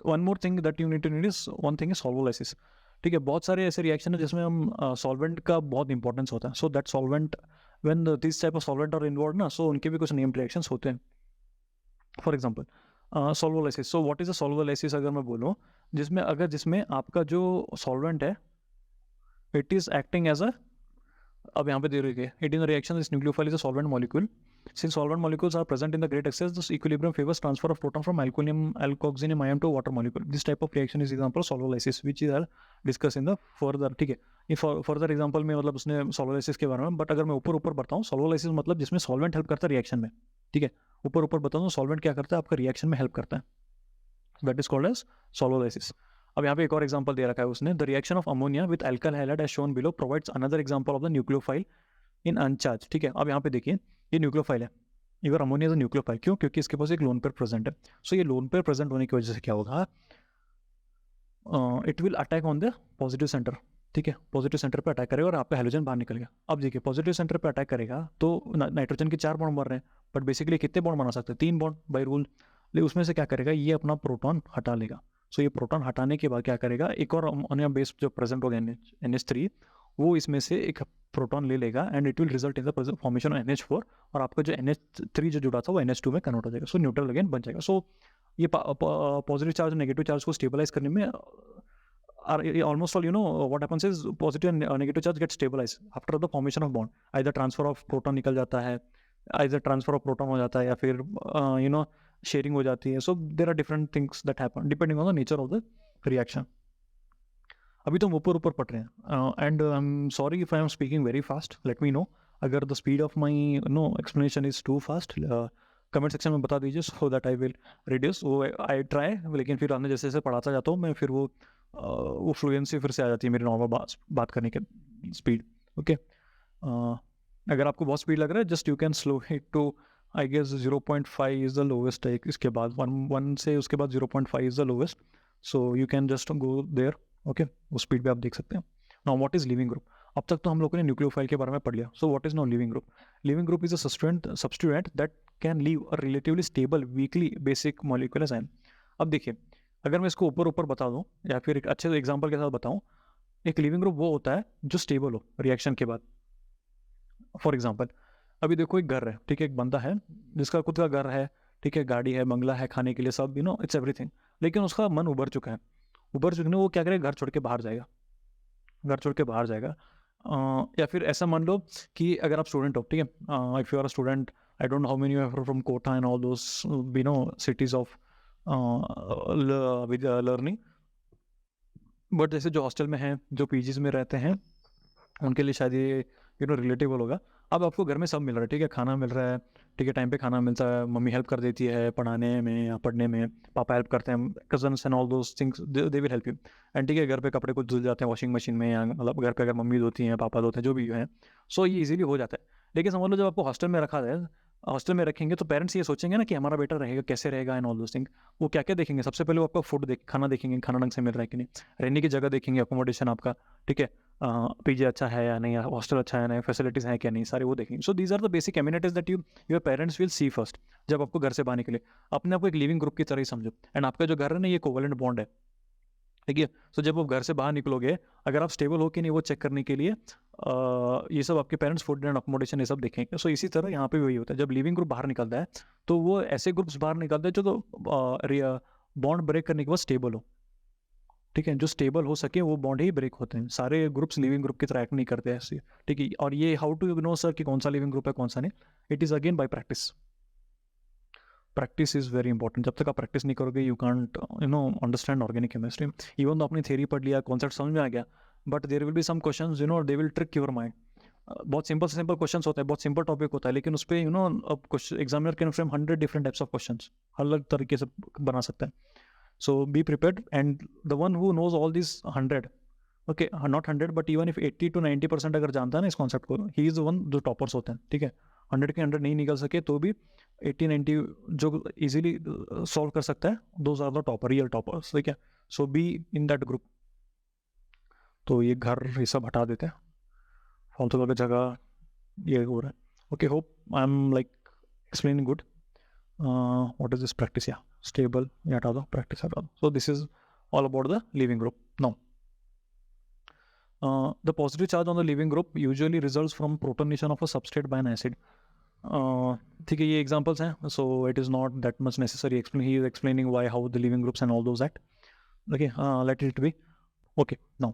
one more thing that you need to need is one thing is solvolysis. ठीक है, बहुत सारे ऐसे रिएक्शन है जिसमें हम सॉल्वेंट का बहुत इंपॉर्टेंस होता है। So that solvent when this type of solvent are involve ना, सो उनके भी कुछ नेम्ड रिएक्शंस होते हैं। For example solvolysis. So what is a solvolysis अगर मैं बोलूँ, जिसमें आपका जो सॉल्वेंट है it is acting as a, अब यहाँ पे दे रही है, it in reaction this nucleophile is a solvent molecule. Since solvent molecules are present in the great excess, this equilibrium favors transfer of proton from alkoxynium ion to water molecule. This type of reaction is example of solvolysis, which is discussed in the further. ठीक है, ये further example में मतलब उसने solvolysis के बारे में, but अगर मैं ऊपर बढ़ता हूँ, solvolysis मतलब जिसमें solvent हेल्प करता है रिएक्शन में। ठीक है, ऊपर बताता हूँ solvent क्या करता है, आपका रिएक्शन में हेल्प करता है, that is called as solvolysis. अब यहाँ पे एक और एग्जाम्पल दे रखा है उसने, the reaction of ammonia with alkyl halide as shown below provides another example of the nucleophile in uncharged. ठीक है, अब यहाँ पे देखिए ये न्यूक्लियोफाइल है, इवर अमोनिया इज अ न्यूक्लियोफाइल। क्यों? क्योंकि इसके पास एक लोन पेयर प्रेजेंट है। सो ये लोन पेयर प्रेजेंट होने की वजह से क्या होगा, it will attack on the positive centre. ठीक है, पॉजिटिव सेंटर पे अटैक करेगा और आपका हेलोजन बाहर निकल गया। अब देखिए पॉजिटिव सेंटर पे अटैक करेगा तो नाइट्रोजन के 4 बॉन्ड बन रहे हैं, बट बेसिकली कितने बॉन्ड बना सकते हैं, 3 बॉन्ड बाई रूल। लेकिन उसमें से क्या करेगा, ये अपना प्रोटॉन हटा लेगा। सो ये प्रोटॉन हटाने के बाद क्या करेगा, एक और अमोनिया बेस जो प्रेजेंट होगा NH3, वो इसमें से एक प्रोटॉन ले लेगा and it will result in the formation of NH4, और आपका जो NH3 जो जुड़ा था वो NH2 में कन्वर्ट हो जाएगा। सो न्यूट्रल अगेन बन जाएगा। सो ये पॉजिटिव चार्ज और नेगेटिव चार्ज को स्टेबलाइज करने में almost all, what happens is positive and negative charge get stabilized after the formation of bond. either transfer of proton निकल जाता है, either transfer of proton हो जाता है, या फिर sharing हो जाती है। so there are different things that happen depending on the nature of the reaction. अभी तो हम ऊपर पढ़ रहे हैं, and I'm sorry if I am speaking very fast. let me know अगर the speed of my explanation is too fast. Comment section में बता दीजिए, so that I will reduce. वो I try, लेकिन फिर आपने जैसे पढ़ाता जाता हूँ मैं, फिर वो फ्लुएंसी फिर से आ जाती है मेरी नॉर्मल बात करने के स्पीड। ओके, अगर आपको बहुत स्पीड लग रहा है, just you can slow it to, I guess 0.5 is the lowest है, इसके बाद 1 से उसके बाद 0.5 is the lowest. So you can just go there. Okay, वो स्पीड पे आप देख सकते हैं। Now what is leaving group? अब तक तो हम लोगों ने न्यूक्लियोफाइल के बारे में पढ़ लिया। So what is now leaving group? Leaving group is a substituent that can leave a relatively stable weakly basic molecular sign. अब देखिए, अगर मैं इसको ऊपर बता दूं या फिर एक अच्छे एग्जांपल के साथ बताऊं, एक लिविंग ग्रुप वो होता है जो स्टेबल हो रिएक्शन के बाद। फॉर एग्जांपल, अभी देखो एक घर है, ठीक है, एक बंदा है जिसका खुद का घर है, ठीक है, गाड़ी है, बंगला है, खाने के लिए सब, इट्स एवरीथिंग, लेकिन उसका मन उबर चुका है। उबर चुकने वो क्या करेगा, घर छोड़ के बाहर जाएगा। या फिर ऐसा मान लो कि अगर आप स्टूडेंट हो, ठीक है, if you are a student, I don't know how many you are from Kota and all those cities of with learning, but जैसे जो हॉस्टल में हैं, जो पीजीज में रहते हैं, उनके लिए शायद ये रिलेटेबल होगा। अब आपको घर में सब मिल रहा है, ठीक है, खाना मिल रहा है, ठीक है, टाइम पे खाना मिलता है, मम्मी हेल्प कर देती है पढ़ाने में या पढ़ने में, पापा हेल्प करते हैं, cousins and all those things they will help you. And ठीक है, घर पे कपड़े कुछ धुल जाते हैं वॉशिंग मशीन में, या मतलब घर पे अगर मम्मी धोती हैं, पापा धोते हैं, जो भी है, सो ये इजीली हो जाता है। लेकिन समझ लो जब आपको हॉस्टल में रखा जाए, हॉस्टल में रखेंगे तो पेरेंट्स ये सोचेंगे ना कि हमारा बेटा रहेगा कैसे रहेगा एंड ऑल दोस थिंग। वो क्या क्या देखेंगे, सबसे पहले वो आपका खाना देखेंगे, खाना ढंग से मिल रहा है कि नहीं, रहने की जगह देखेंगे, अकोमोडेशन आपका, ठीक है, पीजी अच्छा है या नहीं, हॉस्टल अच्छा है नहीं, फैसिलिटीज़ हैं क्या नहीं, सारे वो देखेंगे। So these are the basic amenities that your parents will see first जब आपको घर से बाहर निकले। अपने आपको एक लिविंग ग्रुप की तरह ही समझो, एंड आपका जो घर है ना, ये कोवेलेंट बॉन्ड है, ठीक है। सो जब आप घर से बाहर निकलोगे, अगर आप स्टेबल हो कि नहीं वो चेक करने के लिए ये सब आपके पेरेंट्स फूड एंड अकोमोडेशन ये सब देखेंगे। सो इसी तरह यहाँ पे वही होता है, जब लिविंग ग्रुप बाहर निकलता है तो वो ऐसे ग्रुप्स बाहर निकलते हैं जो बॉन्ड ब्रेक करने के बाद स्टेबल हो, ठीक है, जो स्टेबल हो सके वो बॉन्ड ही ब्रेक होते हैं। सारे ग्रुप्स लिविंग ग्रुप की तरह एक्ट नहीं करते ऐसे, ठीक है। और ये हाउ टू नो सर कि कौन सा लिविंग ग्रुप है कौन सा नहीं, it is again bye practice. Practice is very important. जब तक आप प्रैक्टिस नहीं करोगे you can't understand organic chemistry. Even तो अपनी थ्योरी पढ़ लिया, कॉन्सेप्ट समझ में आ गया, but there will be some questions they will trick your mind. बहुत सिंपल क्वेश्चंस होते हैं, बहुत सिंपल टॉपिक होता है, लेकिन उस पर अब examiner can frame 100 different types of questions, अलग तरीके से बना सकता है। So be prepared, and the one who knows all this 100 okay, not 100 but even if 80 to 90% अगर जानता है ना इस कॉन्सेप्ट को, ही इज वन जो टॉपर्स होते हैं, ठीक है। 100 के 100 नहीं निकल सके तो भी 80-90 जो इजीली सॉल्व कर सकता है, those are the topper, real toppers, ठीक है। So be in that group. तो ये घर ये सब हटा देते हैं, फालतू का जगह ये हो रहा है। Okay, hope I am like explaining good. What is this practice, या स्टेबल ये हटा दो, प्रैक्टिस हटा दो। सो this is all about the leaving group. Now, the positive charge on the leaving group usually results from protonation of a substrate by an acid. ठीक है, ये examples हैं, so it is not that much necessary. He is explaining why, how the leaving groups and all those act. Okay, let it be. Okay, now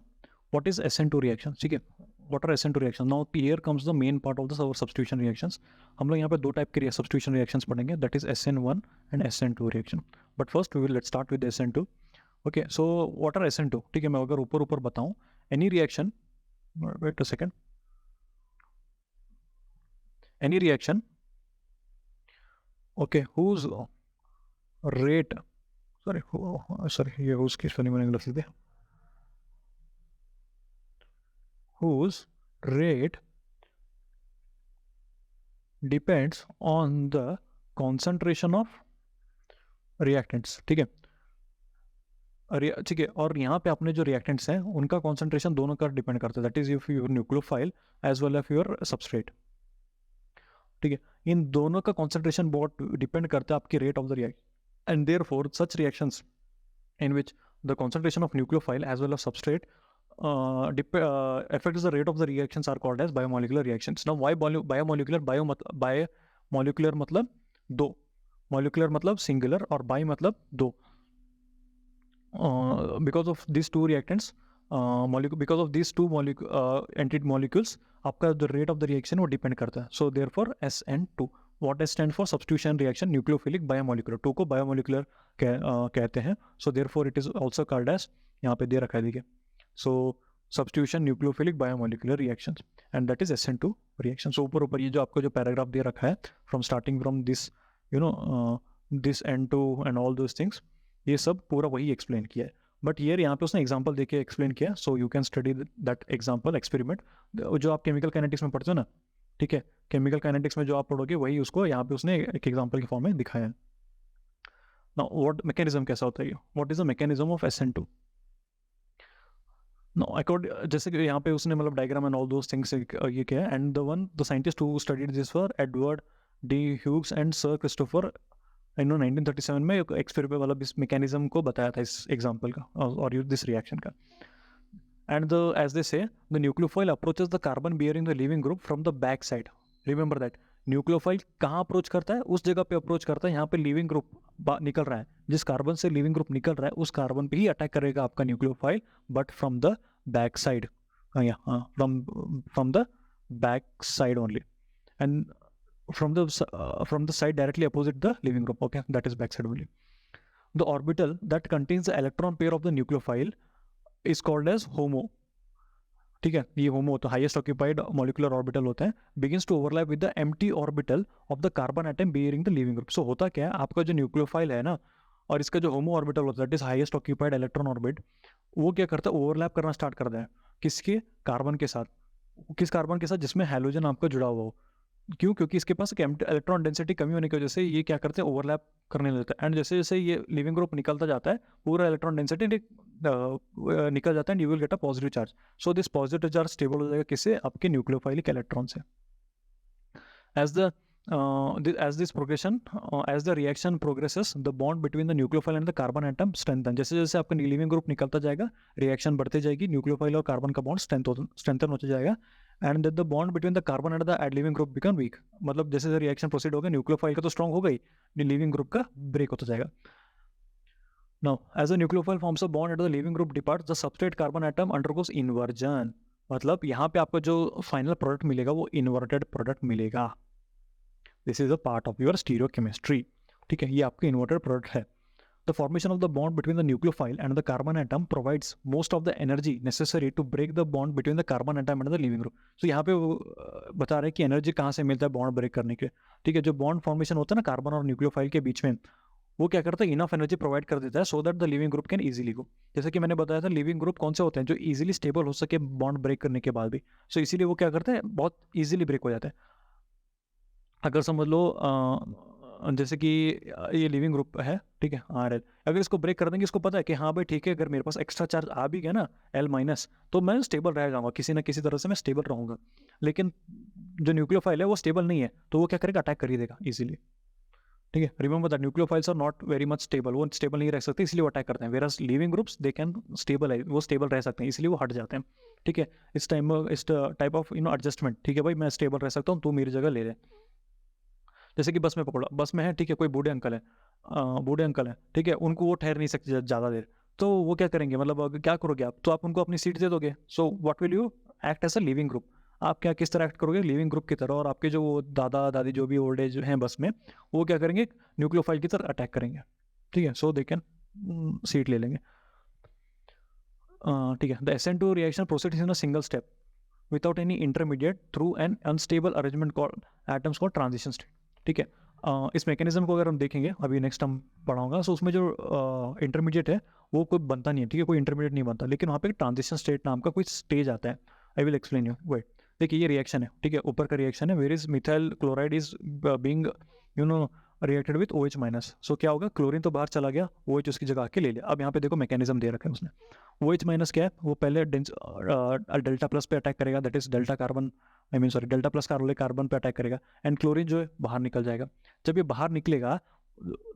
what is SN2 reactions? ठीक है, what are SN2 reactions? Now here comes the main part of the our substitution reactions. हम लोग यहाँ पे दो type के substitution reactions पढ़ेंगे, that is SN1 and SN2 reaction. But first let's start with SN2. Okay, so what are SN2? ठीक है, मैं अगर ऊपर बताऊं, any reaction, wait a second, any reaction, okay, whose rate, sorry ये whose की spelling मैंने गलत लिख दिया, whose rate depends on the concentration of reactants, ठीक है। ठीक है, और यहाँ पे अपने जो रिएक्टेंट्स हैं उनका कॉन्सेंट्रेशन दोनों का डिपेंड करता है, that is if your nucleophile as well of your substrate, ठीक है। इन दोनों का कॉन्सेंट्रेशन बहुत डिपेंड करता है आपकी rate of the reaction, and therefore such reactions in which the concentration of nucleophile as well as substrate affects the rate of the reactions are called as biomolecular reactions. Now why biomolecular? Biomolecular मतलब दो, molecular मतलब singular और bi मतलब दो. Because of these two reactants, because of these two entity molecules, आपका the rate of the reaction वो depend करता है. So therefore SN2. What S stands for? Substitution reaction, nucleophilic biomolecular. 2 को biomolecular कहते हैं. So therefore it is also called as, यहाँ पे दे रखा है देखिए. So substitution nucleophilic biomolecular reactions, and that is SN2 reaction. So ऊपर ये जो आपको जो paragraph दे रखा है from starting from this, you know, this N2 and all those things, ये सब पूरा वही explain किया है. बट ये यहाँ पे उसने एग्जाम्पल देके एक्सप्लेन किया. सो you can study that example experiment, जो आप केमिकल काइनेटिक्स में पढ़ते हो ना, ठीक है, केमिकल काइनेटिक्स में जो आप पढ़ोगे वही उसको यहाँ पे उसने एक एग्जाम्पल के फॉर्म में दिखाया है. नाउ व्हाट मैकेनिज्म कैसा होता है, what is the mechanism of SN2? No accord, जैसे कि यहाँ पे उसने मतलब diagram and all those things ये किया है. And the scientist who studied this for Edward D Hughes and sir Christopher, 1937 में एक एक्सपेरिमेंट मतलब इस मैकेनिज्म को बताया था, इस एग्जांपल का और दिस रिएक्शन का. And as they say, the nucleophile approaches the carbon bearing the leaving group from the back side. Remember that. nucleophile कहाँ अप्रोच करता है? उस जगह पे अप्रोच करता है यहाँ पे लीविंग ग्रुप निकल रहा है, जिस कार्बन से लीविंग ग्रुप निकल रहा है उस कार्बन पे ही अटैक करेगा आपका nucleophile, but from the back side, from the back side only, and from the side directly opposite the leaving group. Okay, that is backside only. The orbital that contains the electron pair of the nucleophile is called as HOMO. ठीक है, ये HOMO तो highest occupied molecular orbital होता है, begins to overlap with the empty orbital of the carbon atom bearing the leaving group. So होता क्या है, आपका जो nucleophile है ना और इसका जो HOMO orbital होता है, that is highest occupied electron orbit, वो क्या करता है, ओवरलैप करना स्टार्ट करता है किसके, कार्बन के साथ. किस कार्बन के साथ? जिसमें हैलोजन आपका जुड़ा हुआ हो. क्यों? क्योंकि इसके पास इलेक्ट्रॉन डेंसिटी कमी होने की वजह से ये क्या करते हैं, ओवरलैप करने लगता है. एंड जैसे जैसे ये लिविंग ग्रुप निकलता जाता है, पूरा इलेक्ट्रॉन डेंसिटी निकल जाता है, you will get a positive charge. So this positive charge stable हो जाएगा किससे, आपके न्यूक्लियोफाइलिक इलेक्ट्रॉन से. as this progression, as the reaction progresses, the bond between the nucleophile and the carbon atom strengthen. जैसे जैसे आपका लीविंग ग्रुप निकलता जाएगा, रिएक्शन बढ़ते जाएगी, न्यूक्लियोफाइल और कार्बन का बॉन्ड स्ट्रेंथन होता जाएगा, and the bond between the carbon and the leaving group become weak. मतलब जैसे जैसे रिएक्शन प्रोसीड होगा, न्यूक्लियोफाइल का तो स्ट्रॉन्ग हो गई, लीविंग ग्रुप का ब्रेक होता जाएगा. Now, as the nucleophile forms a bond and the leaving group departs, the substrate carbon atom undergoes inversion. मतलब यहाँ पे आपको जो फाइनल प्रोडक्ट मिलेगा वो इन्वर्टेड प्रोडक्ट मिलेगा. This is a part of your stereochemistry. ठीक है, ये आपका इन्वर्टेड प्रोडक्ट है. The formation of the bond between the nucleophile and the carbon atom provides most of the energy necessary to break the bond between the carbon atom and the leaving group. So यहाँ पे वो बता रहे हैं कि energy कहाँ से मिलता है बॉन्ड ब्रेक करने के. ठीक है, जो बॉन्ड फॉर्मेशन होता है ना कार्बन और न्यूक्लियोफाइल के बीच में, वो क्या करता है, इनफ एनर्जी प्रोवाइड कर देता है so that the leaving group can easily गो। जैसे कि मैंने बताया था, लिविंग ग्रुप कौन से होते हैं, जो इजीली स्टेबल हो सके बॉन्ड ब्रेक करने के बाद भी। सो इसीलिए वो क्या करते हैं, बहुत इजीली ब्रेक हो जाते हैं। अगर समझ लो जैसे कि ये लिविंग ग्रुप है, ठीक है, RL, अगर इसको ब्रेक कर देंगे, इसको पता है कि हाँ भाई ठीक है, अगर मेरे पास एक्स्ट्रा चार्ज आ भी गया ना L-, तो मैं स्टेबल रह जाऊंगा, किसी ना किसी तरह से मैं स्टेबल रहूंगा। लेकिन जो न्यूक्लियोफाइल है वो स्टेबल नहीं है, तो वो क्या करेगा, अटैक कर ही देगा इजीली। ठीक है, remember that nucleophiles are not very much stable, वो स्टेबल नहीं रह सकते, इसलिए वो अटैक करते हैं। Whereas leaving groups they can stable है, वो स्टेबल रह सकते हैं, इसलिए वो हट जाते हैं। ठीक है, इस टाइप ऑफ एडजस्टमेंट, ठीक है भाई, मैं स्टेबल रह सकता हूँ, तू मेरी जगह ले ले। जैसे कि बस में पकड़ो, बस में है, ठीक है, कोई बूढ़े अंकल है, बूढ़े अंकल है, ठीक है, उनको वो ठहर नहीं सकते ज़्यादा देर, तो वो क्या करेंगे, मतलब क्या करोगे आप, तो आप उनको अपनी सीट दे दोगे। So what will you act as a leaving group, आप क्या किस तरह एक्ट करोगे, लिविंग ग्रुप की तरह। और आपके जो वो दादा दादी जो भी ओल्ड एज हैं बस में, वो क्या करेंगे, न्यूक्लियोफाइल की तरह अटैक करेंगे। ठीक है, सो दे कैन सीट ले लेंगे। ठीक है, the SN2 reaction proceeds in a single step without any intermediate through an unstable arrangement called atoms called transition state. ठीक है, इस मैकेनिज्म को अगर हम देखेंगे, अभी नेक्स्ट हम पढ़ाऊंगा, सो उसमें जो इंटरमीडिएट है वो कोई बनता नहीं है, ठीक है, कोई इंटरमीडिएट नहीं बनता, लेकिन वहाँ पे ट्रांजिशन स्टेट नाम का कोई स्टेज आता है। I will explain you, wait. देखिए, ये रिएक्शन है, ठीक है, ऊपर का रिएक्शन है, where is methyl chloride is being reacted with OH-। सो क्या होगा, क्लोरीन तो बाहर चला गया, OH उसकी जगह आके ले लिया। अब यहाँ पे देखो मैकेनिज्म दे रखा है उसने। OH- क्या है, वो पहले डेल्टा प्लस पे अटैक करेगा, that is delta carbon, delta plus carbon पे अटैक करेगा, एंड क्लोरीन जो है बाहर निकल जाएगा। जब ये बाहर निकलेगा,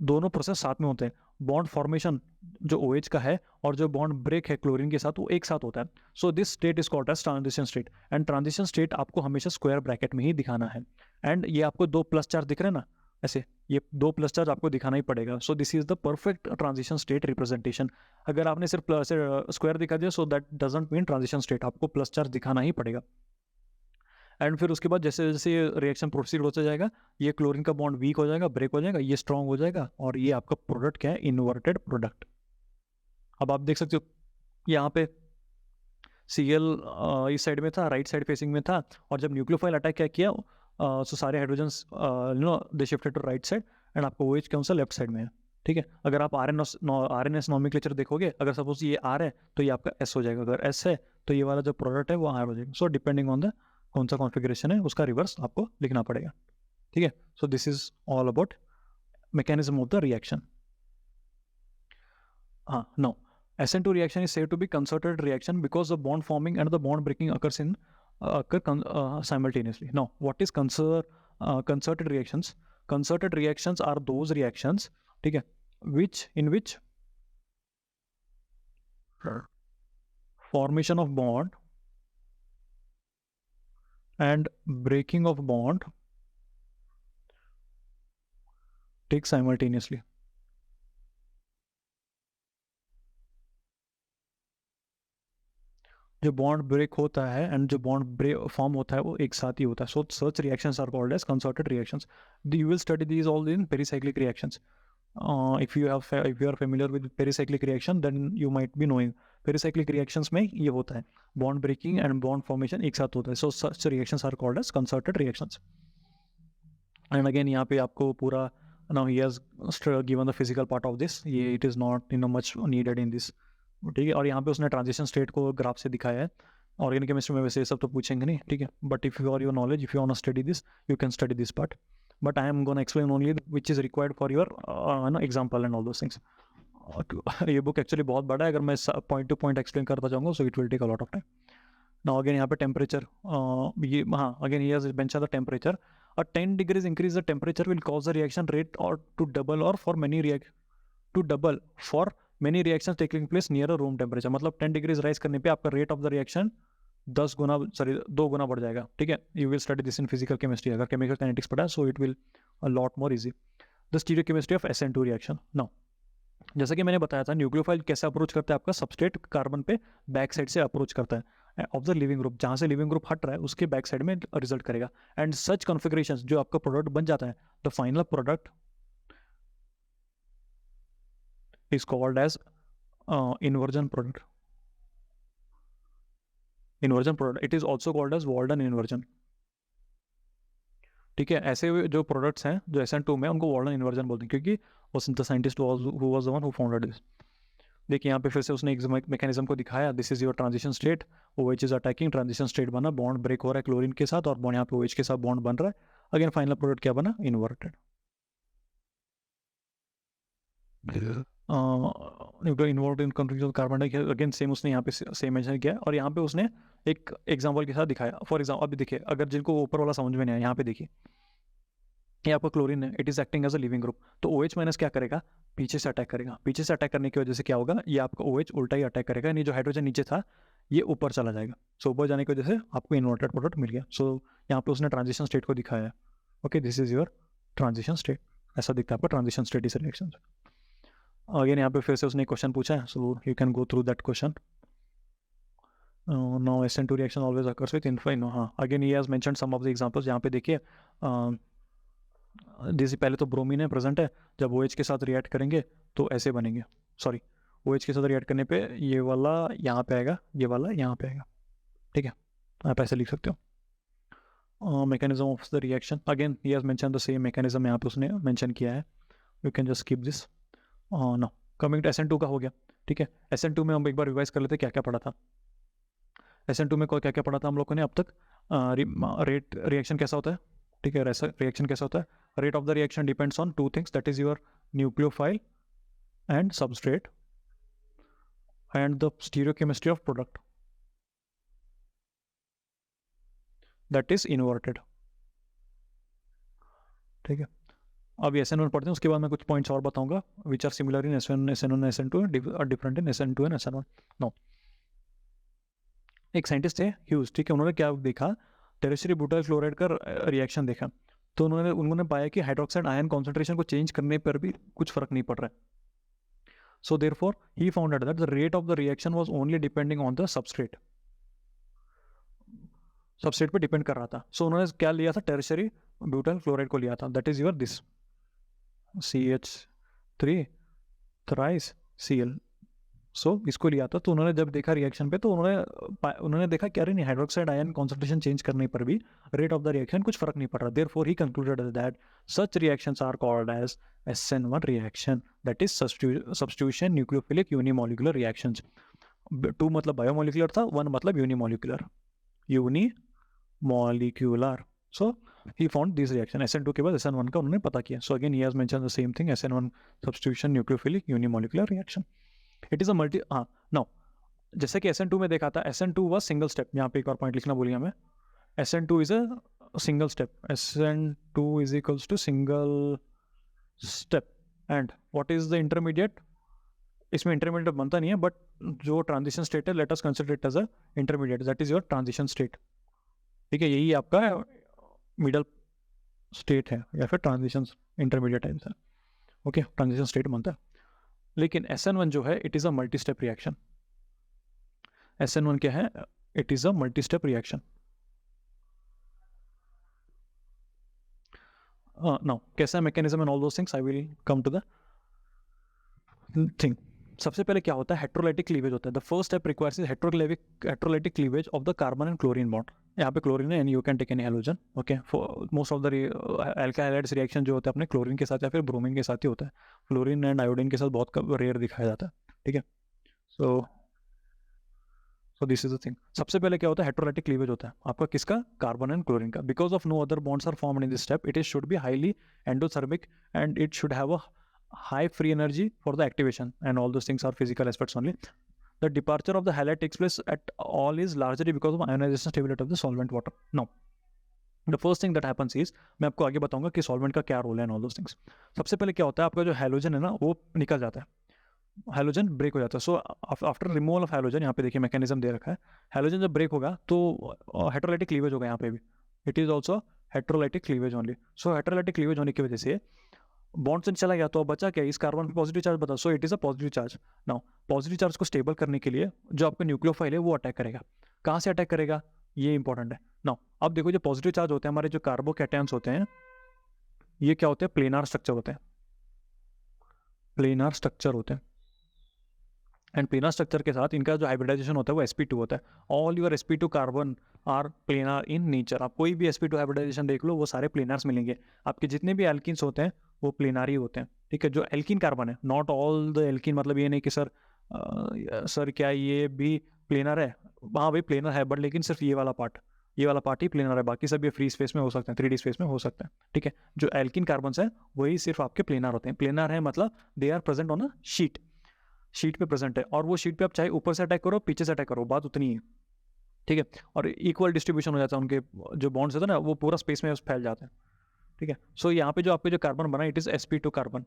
दोनों प्रोसेस साथ में होते हैं। बॉन्ड फॉर्मेशन जो OH का है और जो बॉन्ड ब्रेक है क्लोरीन के साथ, वो एक साथ होता है। So this state is called as transition state, and transition state आपको हमेशा स्क्वायर ब्रैकेट में ही दिखाना है। एंड ये आपको 2+4 दिख रहे हैं ना, ऐसे ये 2+4 आपको दिखाना ही पड़ेगा। सो this is the perfect transition state representation. अगर आपने सिर्फ स्क्वायर दिखा दिया, so that doesn't mean transition state, आपको +4 दिखाना ही पड़ेगा। एंड फिर उसके बाद जैसे जैसे ये रिएक्शन प्रोसीड होता जाएगा, ये क्लोरीन का बॉन्ड वीक हो जाएगा, ब्रेक हो जाएगा, ये स्ट्रांग हो जाएगा, और ये आपका प्रोडक्ट क्या है, इन्वर्टेड प्रोडक्ट। अब आप देख सकते हो यहाँ पे Cl इस साइड में था, राइट साइड फेसिंग में था, और जब न्यूक्लियोफाइल अटैक क्या किया, सो सारे hydrogens they shifted to right side, and आपको OH कौन सा, लेफ्ट साइड में है। ठीक है, अगर आप RNS नॉमेनक्लेचर देखोगे, अगर सपोज ये R है तो ये आपका S हो जाएगा, अगर S है तो ये वाला जो प्रोडक्ट है वो R हो जाएगा। सो डिपेंडिंग ऑन द कौन सा कॉन्फ़िगरेशन है, उसका रिवर्स आपको लिखना पड़ेगा। ठीक है, so this is all about mechanism of the reaction. हाँ, no, SN2 reaction is said to be concerted reaction because the bond forming and the bond breaking occur simultaneously. Now, what is concerted reactions? Concerted reactions are those reactions, ठीक है, in which formation of bond and breaking of bond take simultaneously. जो bond break होता है and जो bond break form होता है वो एक साथ ही होता है. So such reactions are called as concerted reactions. You will study these all in pericyclic reactions. If you are familiar with pericyclic reaction, then you might be knowing pericyclic reactions में ये होता है, bond breaking and bond formation एक साथ होता है. So such reactions are called as concerted reactions. And again यहाँ पे आपको पूरा now he has given the physical part of this. ये it is not much needed in this. ठीक है, और यहाँ पे उसने ट्रांजिशन स्टेट को ग्राफ से दिखाया है. ऑर्गेनिक केमिस्ट्री में वैसे ये सब तो पूछेंगे नहीं, ठीक है, but if you are your knowledge, if you want to study this, you can study this part, but I am gonna explain only which is required for your example and all those things. ये book actually बहुत बड़ा है, अगर मैं point two point explain करता जाऊँगा, so it will take a lot of time. Now again यहाँ पे टेम्परेचर, ये हाँ, again he has mention the temperature. A 10 degrees increase the temperature will cause the reaction rate or to double or for many many reactions taking place near a room temperature. मतलब 10 degrees rise करने पे आपका rate of the reaction 2 गुना बढ़ जाएगा. ठीक है, you will study this in physical chemistry, अगर chemical kinetics पढ़ा है, so it will a lot more easy. The stereochemistry of SN2 reaction. Now जैसा कि मैंने बताया था, न्यूक्लियोफाइल कैसे अप्रोच करता है, आपका सबस्ट्रेट कार्बन पे बैक साइड से अप्रोच करता है ऑफ द लिविंग ग्रुप. जहाँ से लिविंग ग्रुप हट रहा है उसके बैक साइड में रिजल्ट करेगा. एंड सच कॉन्फिगरेशन जो आपका प्रोडक्ट बन जाता है, the final product is called as inversion product. Inversion product. It is also called as Walden inversion. ठीक है, ऐसे जो प्रोडक्ट्स हैं जो SN2 में, उनको वॉर्डन इन्वर्जन बोलते हैं, क्योंकि वो the scientist who was the one who founded this. देखिए यहाँ पे फिर से उसने एक मैकेनिज्म को दिखाया, this is your transition state, OH is attacking, transition state बना, बॉन्ड ब्रेक हो रहा है क्लोरीन के साथ और बॉन्ड यहाँ पे OH के साथ बॉन्ड बन रहा है, अगेन फाइनल प्रोडक्ट क्या बना, inverted. Nuclear involve in countries of carbon dioxide, again same उसने यहाँ पे सेम मेंशन किया और यहाँ पे उसने एक एग्जांपल के साथ दिखाया। फॉर एग्जांपल अभी देखिए, अगर जिनको ऊपर वाला समझ में नहीं आया, यहाँ पे देखिए ये आपका क्लोरीन है, it is acting as a leaving group, तो OH माइनस क्या करेगा, पीछे से अटैक करेगा, पीछे से अटैक करने की वजह से क्या होगा, ये आपका OH उल्टा ही अटैक करेगा, यानी जो हाइड्रोजन नीचे था ये ऊपर चला जाएगा, सो ऊपर जाने की वजह से आपको इन्वर्टेड प्रोडक्ट मिल गया। सो यहाँ पे उसने ट्रांजिशन स्टेट को दिखाया है, okay this is your transition state, ऐसा दिखता है आपका ट्रांजिशन स्टेट इस रिएक्शन से। अगेन यहाँ पे फिर से उसने क्वेश्चन पूछा है, सो you can go through that question. now SN2 reaction always occurs with info, हाँ again he has mentioned some of the examples। यहाँ पे देखिए जैसे पहले तो ब्रोमीन है प्रेजेंट है, जब OH के साथ रिएक्ट करेंगे तो ऐसे बनेंगे, सॉरी OH के साथ रिएक्ट करने पे ये वाला यहाँ पे आएगा, ये वाला यहाँ पे आएगा, ठीक है, आप ऐसे लिख सकते हो। Mechanism of the reaction, again he has mention the same mechanism, यहाँ पे उसने मेंशन किया है, you can just skip this. No coming to SN2 का हो गया, ठीक है। SN2 में हम एक बार रिवाइज कर लेते क्या क्या पढ़ा था। SN2 में क्या क्या पढ़ा था हम लोगों ने अब तक, रेट रिएक्शन कैसा होता है, ठीक है, रिएक्शन कैसा होता है, rate of the reaction depends on two things, that is your nucleophile and substrate and the stereochemistry of product, that is inverted, ठीक है। अब SN1 पढ़ते हैं, उसके बाद मैं कुछ पॉइंट्स और बताऊंगा which are similar in SN1 SN2 different in SN2 and SN1। No एक साइंटिस्ट थे ह्यूज, ठीक है, उन्होंने क्या देखा, टेरेशियरी ब्यूटाइल क्लोराइड का रिएक्शन देखा, तो उन्होंने पाया कि हाइड्रोक्साइड आयन कॉन्सेंट्रेशन को चेंज करने पर भी कुछ फर्क नहीं पड़ रहा है। So therefore he founded that the rate of the reaction was only depending on the substrate पे डिपेंड कर रहा था। सो उन्होंने क्या लिया था, टेरेशियरी ब्यूटाइल क्लोराइड को लिया था, that is your this CH3 thrice Cl। सो इसको लिया था, तो उन्होंने जब देखा रिएक्शन पे, तो उन्होंने देखा क्या नहीं, हाइड्रोक्साइड आयन कॉन्सेंट्रेशन चेंज करने पर भी रेट ऑफ द रिएक्शन कुछ फर्क नहीं पड़ रहा। Therefore he concluded that such reactions are called as SN1 reaction, that is substitution nucleophilic unimolecular reactions. 2 मतलब बायोमोलिकुलर था, 1 मतलब unimolecular, so he found this reaction. SN2 के बाद SN1 का उन्होंने पता किया। So again he has mention the same thing, SN1 substitution nucleophilic unimolecular reaction, it is a multi, हाँ नाउ जैसे कि SN2 में देखा था, SN2 वाज सिंगल स्टेप, यहाँ पे एक और पॉइंट लिखना भूलिया मैं, SN2 is a single step, SN2 is equals to single step, and what is the intermediate, इसमें इंटरमीडिएट बनता नहीं है, बट जो ट्रांजिशन स्टेट है, let us consider it as a intermediate, that is your transition state, ठीक है, यही आपका मिडल स्टेट है या फिर ट्रांजिशन इंटरमीडिएट टाइप है, ओके, ट्रांजिशन स्टेट बनता है। लेकिन SN1 जो है, it is a multi step reaction. SN1 क्या है, it is a multi step reaction. Now कैसा mechanism and all those things, I will come to the thing. सबसे पहले क्या होता है, हेट्रोलाइटिक क्लीवेज होता है। The first step requires is heterolytic cleavage of the carbon and chlorine bond. यहाँ पे क्लोरीन है and you can take any halogen, okay. Most of the alkyl halides reaction जो होता है अपने क्लोरीन के साथ या फिर ब्रोमीन के साथ ही होता है, फ्लोरीन एंड आयोडीन के साथ बहुत रेयर दिखाया जाता है, ठीक है। So this is the thing. सबसे पहले क्या होता है, हेट्रोलाइटिक क्लीवेज होता है आपका किसका, कार्बन एंड क्लोरीन का। Because of no other bonds are formed in this step, it is should be highly endothermic and it should have a high free energy for the activation, and all those things are physical aspects only. The departure of the halide takes place at all is largely because of ionization stability of the solvent water. Now the first thing that happens is, मैं आपको आगे बताऊंगा कि solvent का क्या role है and all those things. सबसे पहले क्या होता है, आपका जो हैलोजन है ना वो निकल जाता है, हैलोजन ब्रेक हो जाता है। So after removal of halogen, यहाँ पे देखिए मैकेनिज्म दे रखा है, हैलोजन जब ब्रेक होगा तो हेट्रोलाइटिक क्लीवेज होगा यहाँ पे भी, it is also heterolytic cleavage only. So heterolytic cleavage होने की वजह से बॉन्ड से चला गया, तो अब बचा क्या, इस कार्बन पे पॉजिटिव चार्ज बता, सो it is a positive charge. Now positive charge को स्टेबल करने के लिए जो आपका न्यूक्लियोफाइल है वो अटैक करेगा। कहाँ से अटैक करेगा, ये इंपॉर्टेंट है। नाउ अब देखो, जो पॉजिटिव चार्ज होते हैं हमारे, जो कार्बोकैटायंस होते हैं, ये क्या होते हैं, प्लेनार स्ट्रक्चर होते हैं, प्लेनार स्ट्रक्चर होते हैं, एंड प्लेनर स्ट्रक्चर के साथ इनका जो हाइब्रिडाइजेशन होता है वो sp2 होता है. All your sp2 carbon are planar in nature. आप कोई भी sp2 हाइब्रिडाइजेशन देख लो, वो सारे प्लेनर्स मिलेंगे. आपके जितने भी एल्किन्स होते हैं वो प्लेनर ही होते हैं. ठीक है, जो एल्किन कार्बन है, नॉट ऑल द एल्किन, मतलब ये नहीं कि सर क्या ये भी प्लेनर है. हाँ भाई प्लेनर है, बट लेकिन सिर्फ ये वाला पार्ट ही प्लेनर है. बाकी सब ये फ्री स्पेस में हो सकते हैं, 3D स्पेस में हो सकते हैं. ठीक है, जो एल्किन कार्बन्स हैं वही सिर्फ आपके प्लेनर होते हैं. प्लेनर है मतलब they are present on a sheet पे प्रेजेंट है, और वो शीट पे आप चाहे ऊपर से अटैक करो पीछे से अटैक करो, बात उतनी ही है. ठीक है, और इक्वल डिस्ट्रीब्यूशन हो जाता है उनके, जो बॉन्ड्स होते हैं ना वो पूरा स्पेस में फैल जाते हैं. ठीक है, सो यहाँ पे जो आपके जो कार्बन बना it is sp2 carbon,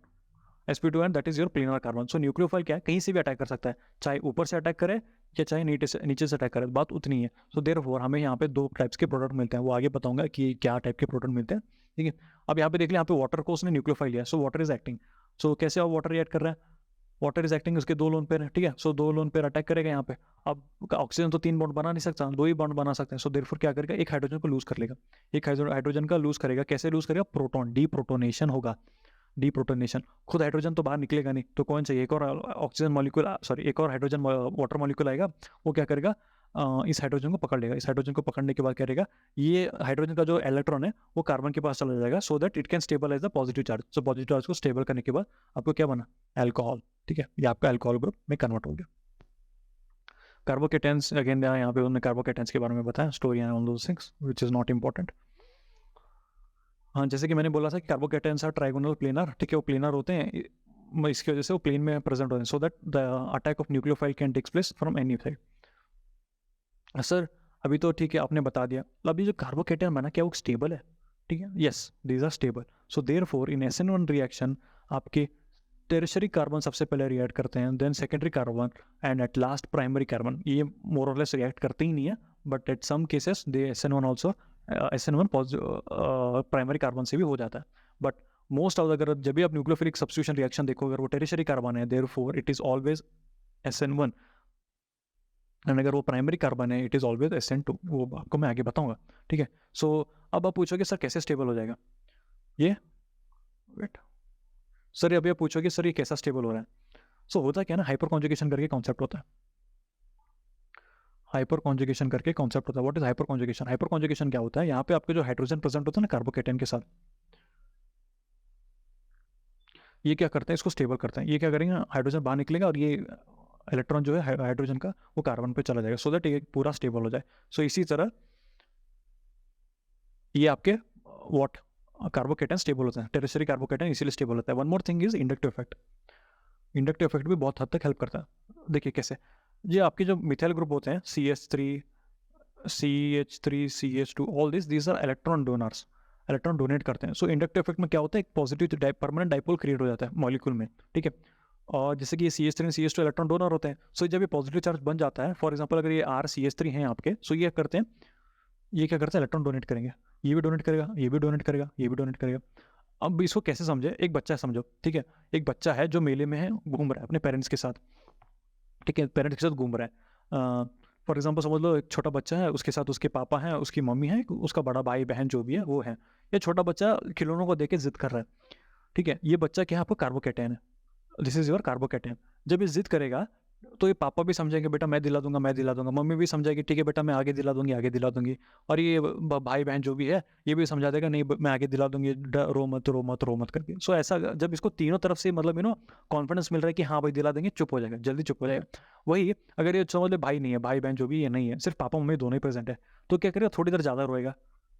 sp2 and that is your planar carbon. So nucleophile क्या है, कहीं से भी अटैक कर सकता है, चाहे ऊपर से अटैक करे या चाहे नीचे से अटैक करे, बात उतनी है. सो देयरफॉर हमें यहाँ पे 2 टाइप्स के प्रोडक्ट मिलते हैं, वो आगे बताऊंगा कि क्या टाइप के प्रोडक्ट मिलते हैं. ठीक है, अब यहाँ पे देख लिया, यहाँ पे वाटर को उसने न्यूक्लियोफाइल लिया, सो वाटर इज एक्टिंग. सो कैसे आप वाटर रिएक्ट कर रहा है, वाटर इज एक्टिंग उसके 2 लोन पेयर है. ठीक है, सो 2 लोन पेयर अटैक करेगा यहाँ पे. अब ऑक्सीजन तो 3 बॉन्ड बना नहीं सकता, 2 ही बॉन्ड बना सकते हैं. सो देयरफॉर क्या करेगा, एक हाइड्रोजन को लूज कर लेगा, एक हाइड्रोजन का लूज करेगा. कैसे लूज करेगा, प्रोटॉन डीप्रोटोनेशन होगा. डीप्रोटोनेशन, खुद हाइड्रोजन तो बाहर निकलेगा नहीं, तो कौन चाहिए, एक और ऑक्सीजन मॉलिक्यूल, सॉरी एक और हाइड्रोजन वाटर मॉलिक्यूल आएगा. वो क्या करेगा, इस हाइड्रोजन को पकड़ लेगा. इस हाइड्रोजन को पकड़ने के बाद क्या करेगा, ये हाइड्रोजन का जो इलेक्ट्रॉन है वो कार्बन के पास चला जाएगा, so that it can stabilise the positive charge. So positive charge को स्टेबल करने के बाद आपको क्या बना, अल्कोहल. ठीक है, ये आपका अल्कोहल ग्रुप में कन्वर्ट हो गया. कार्बोकेटेंस अगेन यहाँ पे उन्होंने कार्बोकेटेंस के बारे में बताया, story and all those things which is not important. हाँ, जैसे कि मैंने बोला था कि कार्बोकेटेंस आर ट्राइगोनल प्लेनर. ठीक है, वो प्लेनर होते हैं, इसकी वजह से वो प्लेन में प्रेजेंट होते हैं, so that the attack of nucleophile can takes place from any side. Sir अभी तो ठीक है आपने बता दिया, अभी जो कार्बोकेटन बना क्या वो स्टेबल है. ठीक है, yes these are stable. So therefore in SN1 reaction आपके टेरिशरी कार्बन सबसे पहले रिएक्ट करते हैं, then secondary carbon and at last primary carbon. ये मोर और लेस रिएक्ट करते ही नहीं है, but at some cases they SN1 also, SN1 primary carbon से भी हो जाता है. बट मोस्ट ऑफ अगर जब भी आप न्यूक्लियोफिलिक सब्स्टिट्यूशन रिएक्शन देखो, अगर वो टेरिशरी कार्बन है therefore it is always SN1, and अगर वो प्राइमरी कार्बन है इट इज ऑलवेज SN2. वो आपको मैं आगे बताऊंगा. ठीक है, सो अब आप पूछोगे सर कैसे स्टेबल हो जाएगा ये, वेट सर अभी आप पूछोगे सर ये कैसा स्टेबल हो रहा है. सो होता क्या है ना, हाइपर कॉन्जुगेशन करके कॉन्सेप्ट होता है. हाइपर कॉन्जुगेशन करके कॉन्सेप्ट होता है. What is hyper conjugation, hyper conjugation क्या होता है, यहाँ पे आपके जो हाइड्रोजन प्रेजेंट होता है ना कार्बोकेटन के साथ, ये क्या करते हैं, इसको स्टेबल करते हैं. ये क्या करेंगे, हाइड्रोजन बाहर निकलेगा और ये इलेक्ट्रॉन जो है हाइड्रोजन का वो कार्बन पे चला जाएगा, सो दैट ये पूरा स्टेबल हो जाए. सो इसी तरह ये आपके व्हाट कार्बोकेटन स्टेबल होते हैं, टेरिशरी कार्बोकेटन इसीलिए स्टेबल होता है. One more thing is inductive effect. Inductive effect भी बहुत हद तक हेल्प करता है. देखिए कैसे, ये आपके जो मिथाइल ग्रुप होते हैं CH3 CH2 all these are electron donors, electron donate करते हैं. सो इंडक्टिव इफेक्ट में क्या होता है, एक पॉजिटिव परमानेंट डाइपोल क्रिएट हो जाता है मॉलिक्यूल में. ठीक है, और जैसे कि ये CH3 CH2 इलेक्ट्रॉन डोनर होते हैं. सो जब ये पॉजिटिव चार्ज बन जाता है, फॉर एग्जांपल अगर ये R CH3 हैं आपके, सो ये करते हैं, ये क्या करते हैं, इलेक्ट्रॉन डोनेट करेंगे, ये भी डोनेट करेगा, ये भी डोनेट करेगा, ये भी डोनेट करेगा. अब इसको कैसे समझे, एक बच्चा समझो. ठीक है, एक बच्चा है जो मेले में है, घूम रहा है अपने पेरेंट्स के साथ. ठीक है, पेरेंट्स के साथ घूम रहा है. फॉर एग्जाम्पल समझ लो एक छोटा बच्चा है, उसके साथ उसके पापा हैं, उसकी मम्मी है, उसका बड़ा भाई बहन जो भी है वो है. ये छोटा बच्चा खिलौनों को देख के जिद कर रहा है. ठीक है, ये बच्चा क्या है, आपको कार्बोकेटन है, दिस इज योर कार्बोकेटन. जब ये जिद करेगा तो ये पापा भी समझेंगे बेटा मैं दिला दूंगा, मैं दिला दूंगा. मम्मी भी समझेगी ठीक है बेटा मैं आगे दिला दूंगी, आगे दिला दूंगी. और ये भाई बहन जो भी है ये भी समझा देगा नहीं मैं आगे दिला दूंगी, रो मत रो मत रो मत करके. सो ऐसा जब इसको तीनों तरफ से मतलब कॉन्फिडेंस मिल रहा है कि हाँ भाई दिला देंगे, चुप हो जाएगा, जल्दी चुप हो जाएगा. वही अगर ये समझ लो भाई नहीं है, भाई बहन जो भी ये नहीं है, सिर्फ पापा मम्मी दोनों ही प्रेजेंट है, तो क्या करेगा, थोड़ी देर ज़्यादा रोएगा.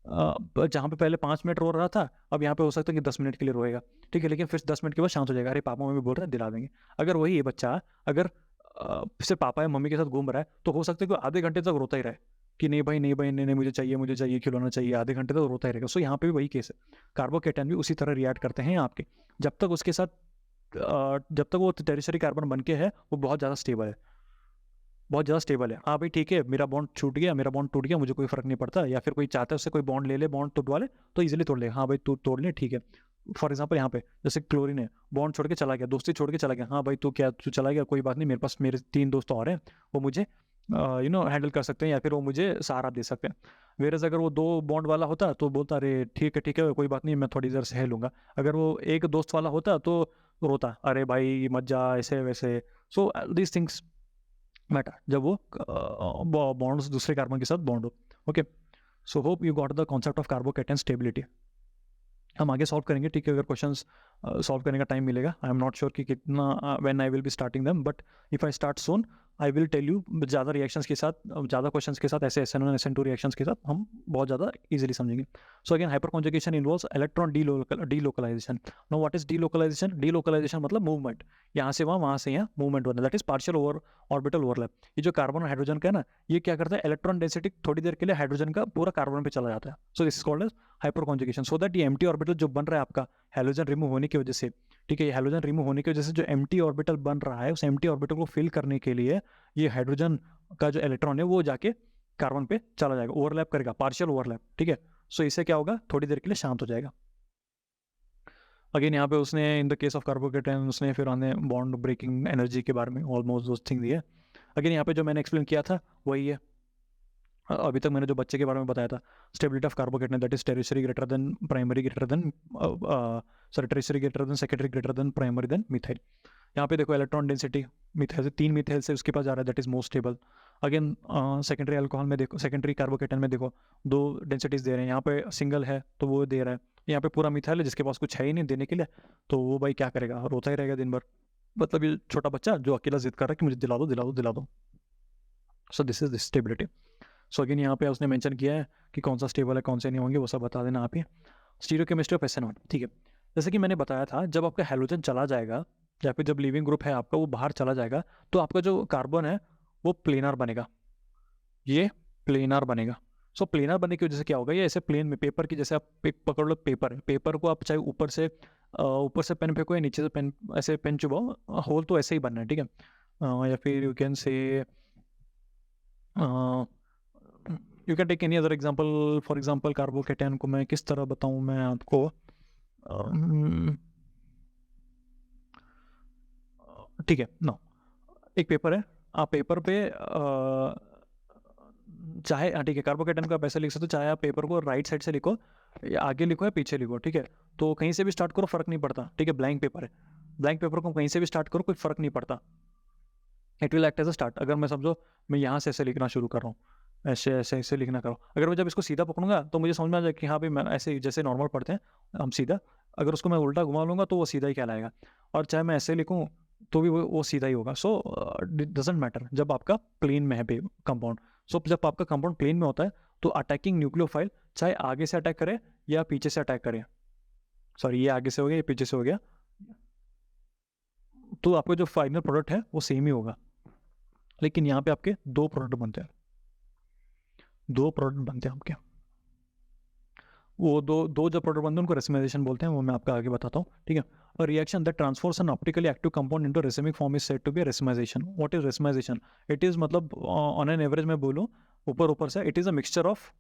जहाँ पे पहले 5 मिनट रो रहा था, अब यहाँ पे हो सकता है कि 10 मिनट के लिए रोएगा. ठीक है, लेकिन फिर 10 मिनट के बाद शांत हो जाएगा, अरे पापा मम्मी बोल रहे हैं दिला देंगे. अगर वही ये बच्चा अगर सिर्फ पापा या मम्मी के साथ घूम रहा है, तो हो सकता है कि आधे घंटे तक रोता ही रहे कि नहीं भाई नहीं भाई नहीं नहीं मुझे चाहिए खिलौना चाहिए, आधे घंटे तक रोता ही रहेगा. सो यहाँ पे भी वही केस है, कार्बोकेटन भी उसी तरह रिएक्ट करते हैं आपके, जब तक उसके साथ जब तक वो टेरिशरी कार्बन बन के है वो बहुत ज़्यादा स्टेबल है, बहुत ज़्यादा स्टेबल है. हाँ भाई ठीक है, मेरा बॉन्ड छूट गया, मेरा बॉन्ड टूट गया, मुझे कोई फर्क नहीं पड़ता, या फिर कोई चाहता है उससे कोई बॉन्ड ले ले, बॉन्ड तोड़वा ले तो इजीली तोड़ ले, हाँ भाई तू तोड़ ले ठीक है. फॉर एग्जाम्पल यहाँ पे जैसे क्लोरीन है, बॉन्ड छोड़ के चला गया, दोस्ती छोड़ के चला गया, हाँ भाई तू चला गया कोई बात नहीं, मेरे पास मेरे 3 दोस्त और हैं, वो मुझे हैंडल कर सकते हैं या फिर वो मुझे सहारा दे सकते हैं. वेरस अगर वो 2 बॉन्ड वाला होता तो बोलता अरे ठीक है कोई बात नहीं मैं थोड़ी देर सह लूँगा. अगर वो एक दोस्त वाला होता तो रोता अरे भाई मत जा ऐसे वैसे. सो दिस थिंग्स मैटर, जब वो बॉन्ड्स दूसरे कार्बन के साथ बॉन्ड हो। Okay, so hope you got the concept of carbocation stability. हम आगे सॉल्व करेंगे, ठीक है, अगर क्वेश्चंस सॉल्व करने का टाइम मिलेगा। आई एम नॉट श्योर कि कितना when I will be starting them, but if I start soon I will tell you. ज़्यादा रिएक्शंस के साथ, ज़्यादा क्वेश्चंस के साथ, ऐसे SN1 SN2 रिएक्शंस के साथ हम बहुत ज़्यादा इजीली समझेंगे। So again, hyperconjugation involves electron delocalisation. No, what is delocalisation? Delocalisation मतलब मूवमेंट, यहाँ से वहाँ से यहाँ मूवमेंट होना, that is partial orbital overlap. ये जो कार्बन और हाइड्रोजन का है ना, ये क्या करता है, इलेक्ट्रॉन डेंसिटी थोड़ी देर के लिए हाइड्रोजन का पूरा कार्बन पे चला जाता है। So this is called as hyperconjugation. So that ये एम्प्टी ऑर्बिटल जो बन रहा है आपका हैलोजन रिमूव होने की वजह से, ठीक है, ये हैलोजन रिमूव होने की वजह से जो एम्प्टी ऑर्बिटल बन रहा है, उस एम्प्टी ऑर्बिटल को फिल करने के लिए ये हाइड्रोजन का जो इलेक्ट्रॉन है वो जाके कार्बन पे चला जाएगा, ओवरलैप करेगा, पार्शियल ओवरलैप, ठीक है। सो इससे क्या होगा, थोड़ी देर के लिए शांत हो जाएगा। अगेन यहाँ पे उसने in the case of carbocation उसने फिर हमें बॉन्ड ब्रेकिंग एनर्जी के बारे में ऑलमोस्ट दोस्त थिंग दी है। अगेन यहाँ पे जो मैंने एक्सप्लेन किया था वही है अभी तक मैंने जो बच्चे के बारे में बताया था। Stability of carbocation, that is tertiary greater than primary greater than tertiary greater than secondary greater than primary than methyl. यहाँ पे देखो इलेक्ट्रॉन डेंसिटी मिथाइल से 3 मिथाइल से उसके पास जा रहा है, that is most stable. Again secondary alcohol में देखो, सेकेंडरी कार्बोकेटायन में देखो 2 डेंसिटीज दे रहे हैं, यहाँ पे सिंगल है तो वो दे रहा है, यहाँ पे पूरा मिथाइल है जिसके पास कुछ है ही नहीं देने के लिए, तो वो भाई क्या करेगा, रोता ही रहेगा दिन भर। मतलब ये छोटा बच्चा जो अकेला जिद कर रहा है कि मुझे दिला दो दिला दो दिला दो। सो this is this stability. So again यहाँ पे उसने मेंशन किया है कि कौन सा स्टेबल है कौन से नहीं होंगे, वो सब बता देना आप ही। स्टीरियोकेमिस्ट्री ऑफ SN1, ठीक है, जैसे कि मैंने बताया था, जब आपका हैलोजन चला जाएगा या फिर जब लिविंग ग्रुप है आपका वो बाहर चला जाएगा, तो आपका जो कार्बन है वो प्लेनर बनेगा, ये प्लेनर बनेगा। सो प्लेनर बनने की वजह से क्या होगा, ये ऐसे प्लेन में पेपर की जैसे आप पकड़ लो, पेपर है, पेपर को आप चाहे ऊपर से पेन फेंको या नीचे से पेन ऐसे पेन चुबाओ, होल तो ऐसे ही बनना है, ठीक है। या फिर you can say you can take any other example. For example carbocation को मैं किस तरह बताऊं मैं आपको, ठीक है, नो, एक पेपर है, आप पेपर पे चाहे, हाँ ठीक है, कार्बोकेटायन को आप ऐसे लिख सकते हो, चाहे आप पेपर को राइट साइड से लिखो या आगे लिखो या पीछे लिखो, ठीक है, तो कहीं से भी स्टार्ट करो फर्क नहीं पड़ता, ठीक है, ब्लैंक पेपर है, ब्लैंक पेपर को कहीं से भी स्टार्ट करो कोई फर्क नहीं पड़ता, it will act as a start. अगर मैं समझो मैं यहाँ से ऐसे लिखना शुरू कर रहा हूँ, ऐसे ऐसे ऐसे लिखना करो, अगर मैं जब इसको सीधा पकड़ूंगा तो मुझे समझ में आ जाए कि हाँ भाई मैं ऐसे जैसे नॉर्मल पढ़ते हैं हम सीधा, अगर उसको मैं उल्टा घुमा लूँगा तो वो सीधा ही कहलाएगा, और चाहे मैं ऐसे लिखूँ तो भी वो सीधा ही होगा। सो डजेंट मैटर जब आपका प्लेन में है कंपाउंड। सो जब आपका कंपाउंड प्लेन में होता है तो अटैकिंग न्यूक्लियोफाइल चाहे आगे से अटैक करे या पीछे से अटैक करे, सॉरी ये आगे से हो गया ये पीछे से हो गया, तो आपका जो फाइनल प्रोडक्ट है वो सेम ही होगा, लेकिन यहाँ पे आपके 2 प्रोडक्ट बनते हैं, 2 प्रोडक्ट बनते हैं आपके, वो दो जो प्रोडक्ट बनते हैं उनको रेसिमाइजेशन बोलते हैं, वो मैं आपका आगे बताता हूँ, ठीक है। और reaction that transfers an optically active compound into racemic form is said to be racemisation. What is racemisation? It is मतलब ऑन एन एवरेज में बोलूँ ऊपर से, it is a mixture of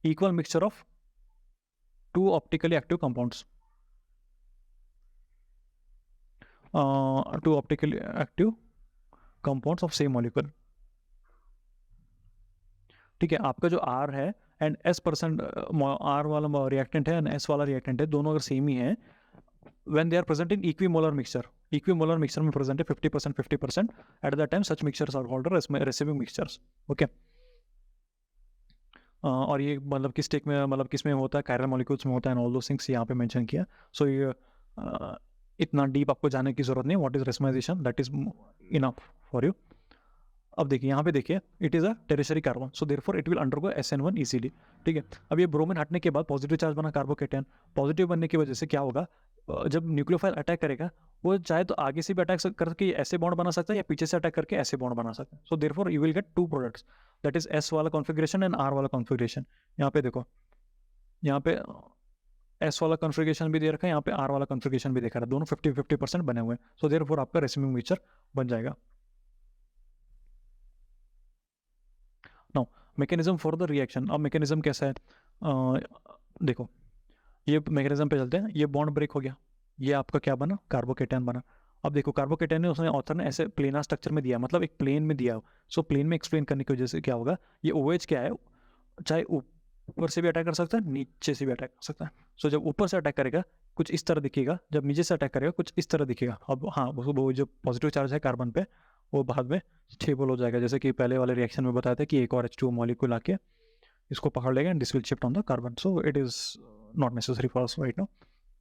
equal mixture of 2 optically active compounds, 2 optically active compounds of same molecule, ठीक है। आपका जो R है एंड S% R वाला रिएक्टेंट है एंड S वाला रिएक्टेंट है, दोनों अगर सेम ही है, when they are present in equimolar mixture में present है 50% 50%, at that time such mixtures are called receiving mixtures, okay। और ये मतलब किस टेक में, मतलब किस में होता है, कायरल मॉलिक्यूल्स में होता है, एंड ऑल दोस थिंग्स यहाँ पे मेंशन किया। सो ये इतना डीप आपको जाने की जरूरत नहीं, what is racemisation, that is enough for you. अब देखिए यहाँ पे देखिए, it is a tertiary carbon, so therefore it will undergo SN1 easily, ठीक है। अब ये ब्रोमीन हटने के बाद पॉजिटिव चार्ज बना कार्बोकेटायन, पॉजिटिव बनने की वजह से क्या होगा, जब न्यूक्लियोफाइल अटैक करेगा वो चाहे तो आगे से भी अटैक करके ऐसे बॉन्ड बना सकता है या पीछे से अटैक करके ऐसे बॉन्ड बना सकता है। So therefore you will get 2 products, that is S वाला कॉन्फिग्रेशन एंड R वाला कॉन्फिग्रेशन। यहाँ पे देखो, यहाँ पे S वाला कॉन्फिग्रेशन भी दे रखा है, यहाँ पे R वाला कॉन्फिग्रेशन भी देखा रहा है, दोनों 50-50% बने हुए हैं। सो देयरफॉर आपका रेसिमिक मिक्सचर बन जाएगा। Now mechanism for the reaction, अब मैकेनिज्म कैसा है, देखो ये मैकेनिज्म पे चलते हैं। ये बॉन्ड ब्रेक हो गया, ये आपका क्या बना, कार्बोकेटायन बना। अब देखो कार्बोकेटायन ने उसने ऑथर ने ऐसे प्लेनर स्ट्रक्चर में दिया, मतलब एक प्लेन में दिया, सो प्लेन में एक्सप्लेन करने की वजह से क्या होगा, ये OH क्या है, चाहे ऊपर से भी अटैक कर सकता है नीचे से भी अटैक कर सकता है। सो जब ऊपर से अटैक करेगा कुछ इस तरह दिखेगा, जब नीचे से अटैक करेगा कुछ इस तरह दिखेगा। अब हाँ, वो जो पॉजिटिव चार्ज है कार्बन पे वो बाद में स्टेबल हो जाएगा। जैसे कि पहले वाले रिएक्शन में बताया था कि एक और H2O मॉलिक्यूल आके इसको पकड़ लेगा and this will shift on the carbon, so it is not necessary for us right now.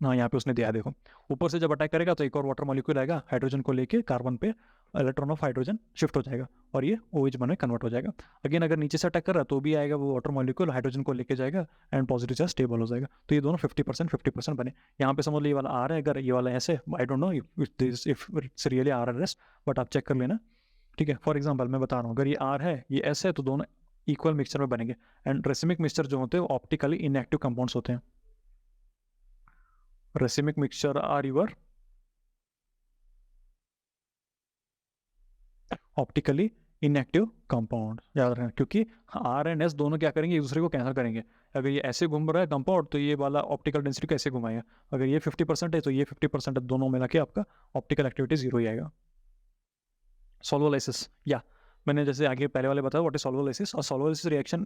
हाँ, यहाँ पे उसने दिया, देखो ऊपर से जब अटैक करेगा तो एक और वाटर मॉलिक्यूल आएगा, हाइड्रोजन को लेके कार्बन पे इलेक्ट्रॉन ऑफ हाइड्रोजन शिफ्ट हो जाएगा और ये OH में कन्वर्ट हो जाएगा। अगेन अगर नीचे से अटैक कर रहा है तो भी आएगा वो वाटर मॉलिक्यूल, हाइड्रोजन को लेके जाएगा एंड पॉजिटिव चार्ज स्टेबल हो जाएगा। तो ये दोनों 50% बने। यहाँ पे समझ लो ये वाला आर है, अगर ये वाला ऐसे, I don't know if it's really R R S, but आप चेक कर लेना, ठीक है। फॉर एग्जाम्पल मैं बता रहा हूँ, अगर ये आर है ये एस है तो दोनों इक्वल मिक्सचर में बनेंगे। एंड रेसिमिक मिक्सचर जो होते हैं वो ऑप्टिकली इनएक्टिव कंपाउंड्स होते हैं। Racemic mixture are your optically inactive compound, याद रखना, क्योंकि आर एंड एस दोनों क्या करेंगे, एक दूसरे को कैंसिल करेंगे। अगर ये ऐसे घूम रहा है कंपाउंड तो ये वाला ऑप्टिकल डेंसिटी कैसे घुमाएगा, अगर ये 50% है तो ये 50% है, दोनों मिला के आपका ऑप्टिकल एक्टिविटी जीरो ही आएगा। सॉल्वोलाइसिस, या मैंने जैसे आगे पहले वाले बताया व्हाट इज सॉल्वोलाइसिस। और solvolysis reaction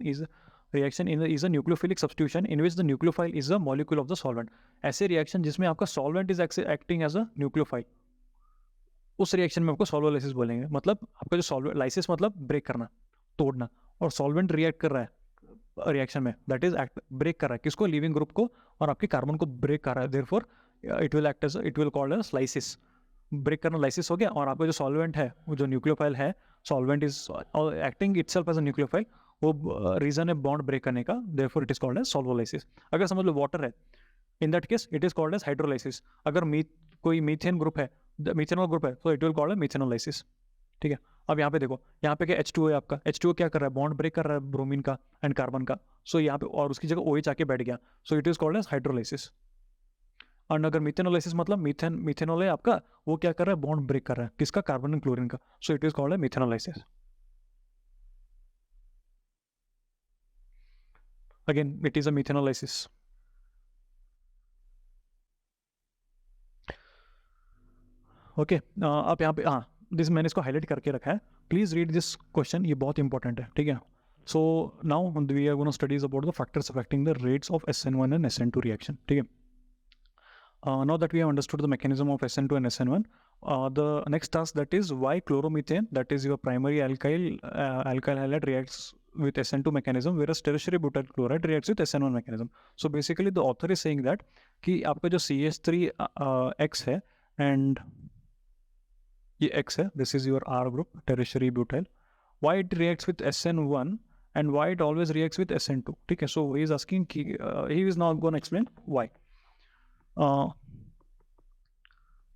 is a nucleophilic substitution in which the nucleophile is a molecule of the solvent. ऐसे रिएक्शन जिसमें आपका solvent is acting as a nucleophile, उस रिएक्शन में आपको सॉल्वोलाइसिस बोलेंगे। मतलब आपका जो सॉल्वोलाइसिस मतलब ब्रेक करना, तोड़ना, और सॉल्वेंट रिएक्ट कर रहा है रिएक्शन में, दैट इज ब्रेक कर रहा है किसको, लिविंग ग्रुप को, और आपके कार्बन को ब्रेक कर रहा है। Therefore it will called as lysis. Break करना लाइसिस हो गया। और आपका जो सॉल्वेंट है, वो जो न्यूक्लियोफाइल है, solvent is acting itself as a nucleophile, वो रीजन है बॉन्ड ब्रेक करने का, therefore it is called as solvolysis. अगर समझ लो वाटर है, in that case it is called as hydrolysis. अगर कोई मीथेन ग्रुप है, मीथेनॉल ग्रुप है, तो it will called as methanolysis, ठीक है। अब यहाँ पे देखो, यहाँ पे क्या H2O है आपका, H2O क्या कर रहा है, बॉन्ड ब्रेक कर रहा है ब्रोमीन का एंड कार्बन का, सो यहाँ पे, और उसकी जगह OH आके बैठ गया, so it is called as hydrolysis. और अगर मीथेनोलाइसिस मतलब मीथेनॉल है आपका, वो क्या कर रहा है, बॉन्ड ब्रेक कर रहा है किसका, कार्बन एंड क्लोरीन का, सो इट इज कॉल्ड है methanolysis. Again it is a methanolysis. Okay, आप यहाँ पे, हाँ दिस मैंने इसको हाईलाइट करके रखा है, प्लीज रीड दिस क्वेश्चन, ये बहुत इंपॉर्टेंट है, ठीक है। So now we are gonna studies about the factors affecting the rates of SN1 and SN2 reaction, ठीक है। Now that we have understood the mechanism of SN2 and SN1, the next task, that is why chloromethane, that is your primary alkyl halide, reacts with SN2 mechanism, whereas tertiary butyl chloride reacts with SN1 mechanism. So basically the author is saying that कि आपका जो CH3X है and ये X है, this is your R group, tertiary butyl, why it reacts with SN1 and why it always reacts with SN2, ठीक है। So he is asking, he is now going to explain why.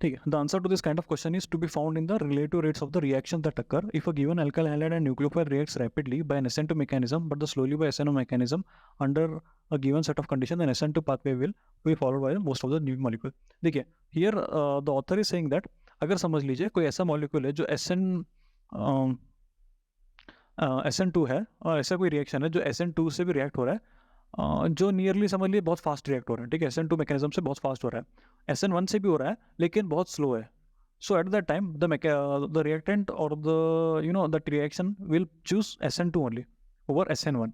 ठीक है, the answer to this kind of question is to be found in the relative rates of the reactions that occur if a given alkyl halide and nucleophile reacts rapidly by an SN2 mechanism but the slowly by SN1 mechanism under a given set of conditions, then SN2 pathway will be followed by most of the new molecule. देखिए, here the author is saying that अगर समझ लीजिए कोई ऐसा molecule है जो SN2 है, और ऐसा कोई रिएक्शन है जो SN2 से भी रिएक्ट हो रहा है, जो नियरली समझ लिए बहुत फास्ट रिएक्ट हो रहा है, ठीक है, SN2 मैकेनिज्म से बहुत फास्ट हो रहा है, SN1 से भी हो रहा है लेकिन बहुत स्लो है। So at that time the reactant और that reaction will choose SN2 only over SN1,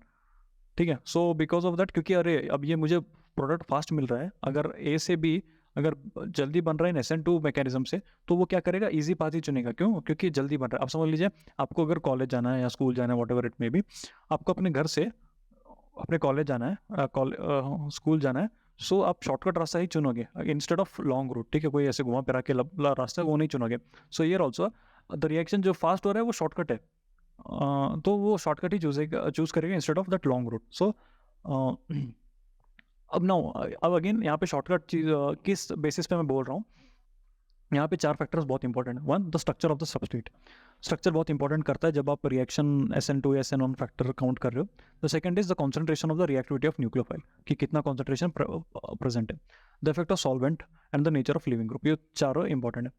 ठीक है। सो बिकॉज ऑफ दैट, क्योंकि अरे अब ये मुझे प्रोडक्ट फास्ट मिल रहा है, अगर A से B अगर जल्दी बन रहा है SN2 मैकेनिज्म से, तो वो क्या करेगा, इजी पाथ ही चुनेगा। क्यों? क्योंकि जल्दी बन रहा है। अब समझ लीजिए आपको अगर कॉलेज जाना है या स्कूल जाना है, what ever it may be, आपको अपने घर से अपने कॉलेज जाना है, स्कूल जाना है, सो आप शॉर्टकट रास्ता ही चुनोगे इंस्टेड ऑफ लॉन्ग रूट, ठीक है, कोई ऐसे घुमा फिरा के रास्ता वो नहीं चुनोगे। So here also the reaction जो फास्ट हो रहा है वो शॉर्टकट है, तो वो शॉर्टकट ही चूज करेगा instead of that long route. So अब अगेन यहाँ पे शॉर्टकट चीज किस बेसिस पे मैं बोल रहा हूँ, यहाँ पे 4 फैक्टर्स बहुत इंपॉर्टेंट है। 1, the structure of the substrate, structure बहुत इंपॉर्टेंट करता है जब आप रिएक्शन SN2 या SN1 फैक्टर काउंट कर रहे हो। The second is the concentration of the reactivity of nucleophile, कि कितना कॉन्सेंट्रेशन प्रेजेंट है। The effect of solvent and the nature of leaving group, ये चारों इंपॉर्टेंट है।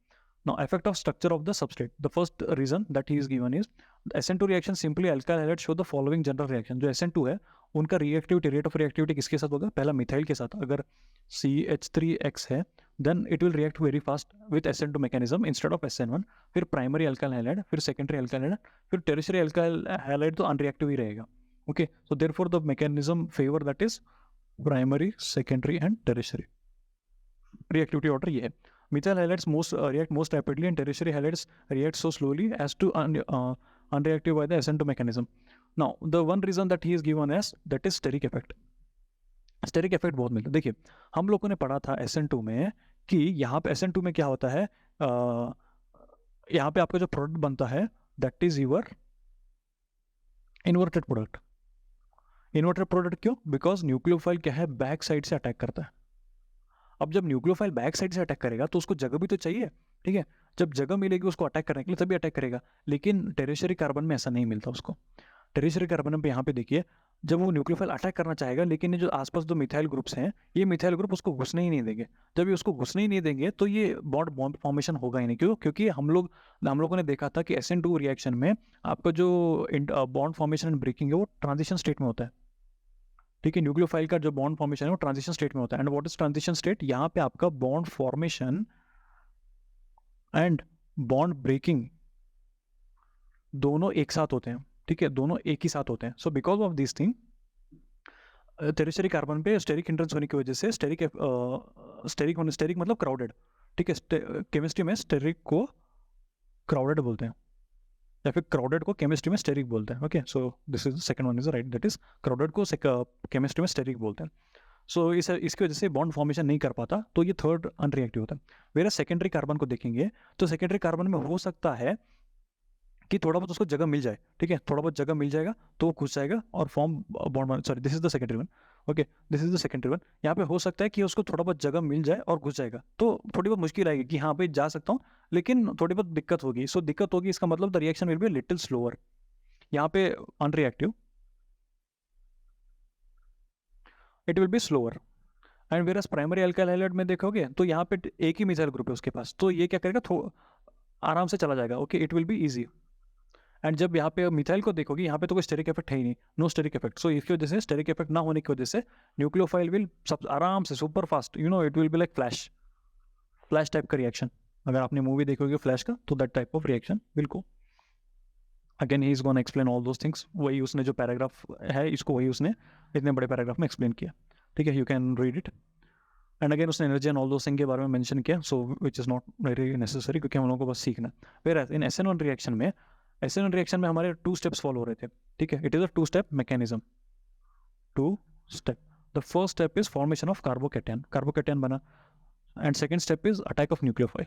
Now, effect of structure of the substrate. The first reason that he is given is SN2 reaction simply alkyl halide show the following general reaction. जो SN2 है उनका reactivity, rate of reactivity किसके साथ होगा, पहला methyl के साथ। अगर CH3X है then it will react very fast with SN2 mechanism instead of SN1, फिर प्राइमरी अल्काइल हैलाइड, फिर सेकेंडरी अल्काइल हैलाइड, फिर टेरिशरी अल्काइल हैलाइड तो अनरिएक्टिव ही रहेगा। Okay, so therefore the mechanism favour that is primary, secondary and tertiary. Reactivity order ये है। Methyl halides react most rapidly and tertiary halides react so slowly as to unreactive by the SN2 mechanism. Now the one reason that he is given as that is steric effect. Steric effect बहुत मिलता है। देखिए हम लोगों ने पढ़ा था SN2 में कि यहाँ पे SN2 में क्या होता है, यहाँ पे आपका जो प्रोडक्ट बनता है that is your inverted product. Inverted product क्यों? बिकॉज न्यूक्लियोफाइल क्या है, बैक साइड से अटैक करता है। अब जब न्यूक्लियोफाइल बैक साइड से अटैक करेगा तो उसको जगह भी तो चाहिए, ठीक है। जब जगह मिलेगी उसको अटैक करने के लिए तभी अटैक करेगा, लेकिन टेरेशरी कार्बन में ऐसा नहीं मिलता उसको। टेरेशरी कार्बन पे यहाँ पे देखिए जब वो न्यूक्लियोफाइल अटैक करना चाहेगा, लेकिन ये जो आसपास दो मिथाइल ग्रुप्स हैं, ये मिथाइल ग्रुप उसको घुसने ही नहीं देंगे। जब ये उसको घुसने ही नहीं देंगे तो ये बॉन्ड फॉर्मेशन होगा ही नहीं। क्यों? क्योंकि हम लोगों ने देखा था कि SN2 रिएक्शन में आपका जो बॉन्ड फॉर्मेशन एंड ब्रेकिंग है वो ट्रांजिशन स्टेट में होता है, ठीक है। न्यूक्लियोफाइल का जो बॉन्ड फॉर्मेशन है वो ट्रांजिशन स्टेट में होता है। And what is transition state? यहाँ पे आपका bond formation and bond breaking दोनों एक साथ होते हैं, ठीक है, दोनों एक ही साथ होते हैं। So because of this thing tertiary carbon पे स्टेरिक हिंड्रेंस होने की वजह से स्टेरिक मतलब क्राउडेड, ठीक है। केमिस्ट्री में स्टेरिक को क्राउडेड बोलते हैं या फिर क्राउडेड को केमिस्ट्री में स्टेरिक बोलते हैं। Okay, so this is second one is right, that is crowded को केमिस्ट्री में स्टेरिक बोलते हैं। सो इसकी वजह से बॉन्ड फॉर्मेशन नहीं कर पाता, तो ये थर्ड अनरिएक्टिव होता है। वेरा सेकेंडरी कार्बन को देखेंगे तो सेकेंडरी कार्बन में हो सकता है कि थोड़ा बहुत उसको जगह मिल जाए, ठीक है, थोड़ा बहुत जगह मिल जाएगा तो वो घुस जाएगा और form bond, sorry this is the secondary one, okay this is the secondary one. यहाँ पे हो सकता है कि उसको थोड़ा बहुत जगह मिल जाए और घुस जाएगा, तो थोड़ी बहुत मुश्किल आएगी कि हाँ पे जा सकता हूँ, लेकिन थोड़ी बहुत दिक्कत होगी। सो दिक्कत होगी इसका मतलब the reaction will be little slower. यहाँ पे unreactive it will be slower. And whereas primary alkyl halide में देखोगे तो यहाँ पे एक ही मिथाइल ग्रुप है उसके पास, तो ये क्या करेगा, आराम से चला जाएगा, okay it will be easy. And जब यहाँ पे मिथाइल को देखोगे यहाँ पे तो कोई स्टेरिक इफेक्ट है ही नहीं, नो स्टेरिक इफेक्ट। सो इसकी वजह से स्टेरिक इफेक्ट ना होने की वजह से न्यूक्लियोफाइल विल सब आराम से super fast, you know it will be like flash type का रिएक्शन। अगर आपने मूवी देखोगे फ्लैश का तो that type of reaction will go. Again he is gonna explain all those things, वही उसने जो पैराग्राफ है इसको वही उसने इतने बड़े पैराग्राफ में एक्सप्लेन किया, ठीक है, you can read it. And again उसने energy and all those thing के बारे में मेंशन किया, so which is not very necessary क्योंकि हम लोगों को बस सीखना है। फिर इन SN1 रिएक्शन में हमारे 2 स्टेप्स फॉलो हो रहे थे, ठीक है। It is a 2 step mechanism, 2 step. The first step is formation of carbocation बना, and second step is attack of nucleophile.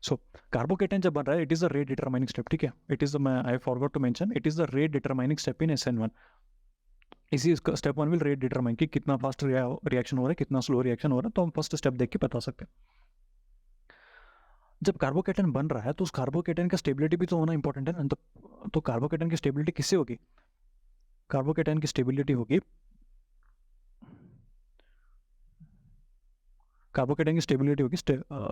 So carbocation जब बन रहा है it is the rate determining step, ठीक है। It is I forgot to mention it is the rate determining step in SN1। इसी step 1 will rate determine कि कितना fast reaction हो रहा है, कितना स्लो रिएक्शन हो रहा है, तो हम फर्स्ट स्टेप देख के बता सकते हैं। जब कार्बोकैटायन बन रहा है तो उस कार्बोकैटायन का स्टेबिलिटी भी तो होना इंपॉर्टेंट है ना। तो कार्बोकैटायन की स्टेबिलिटी किससे होगी? कार्बोकैटायन की स्टेबिलिटी होगी, कार्बोकैटायन की स्टेबिलिटी होगी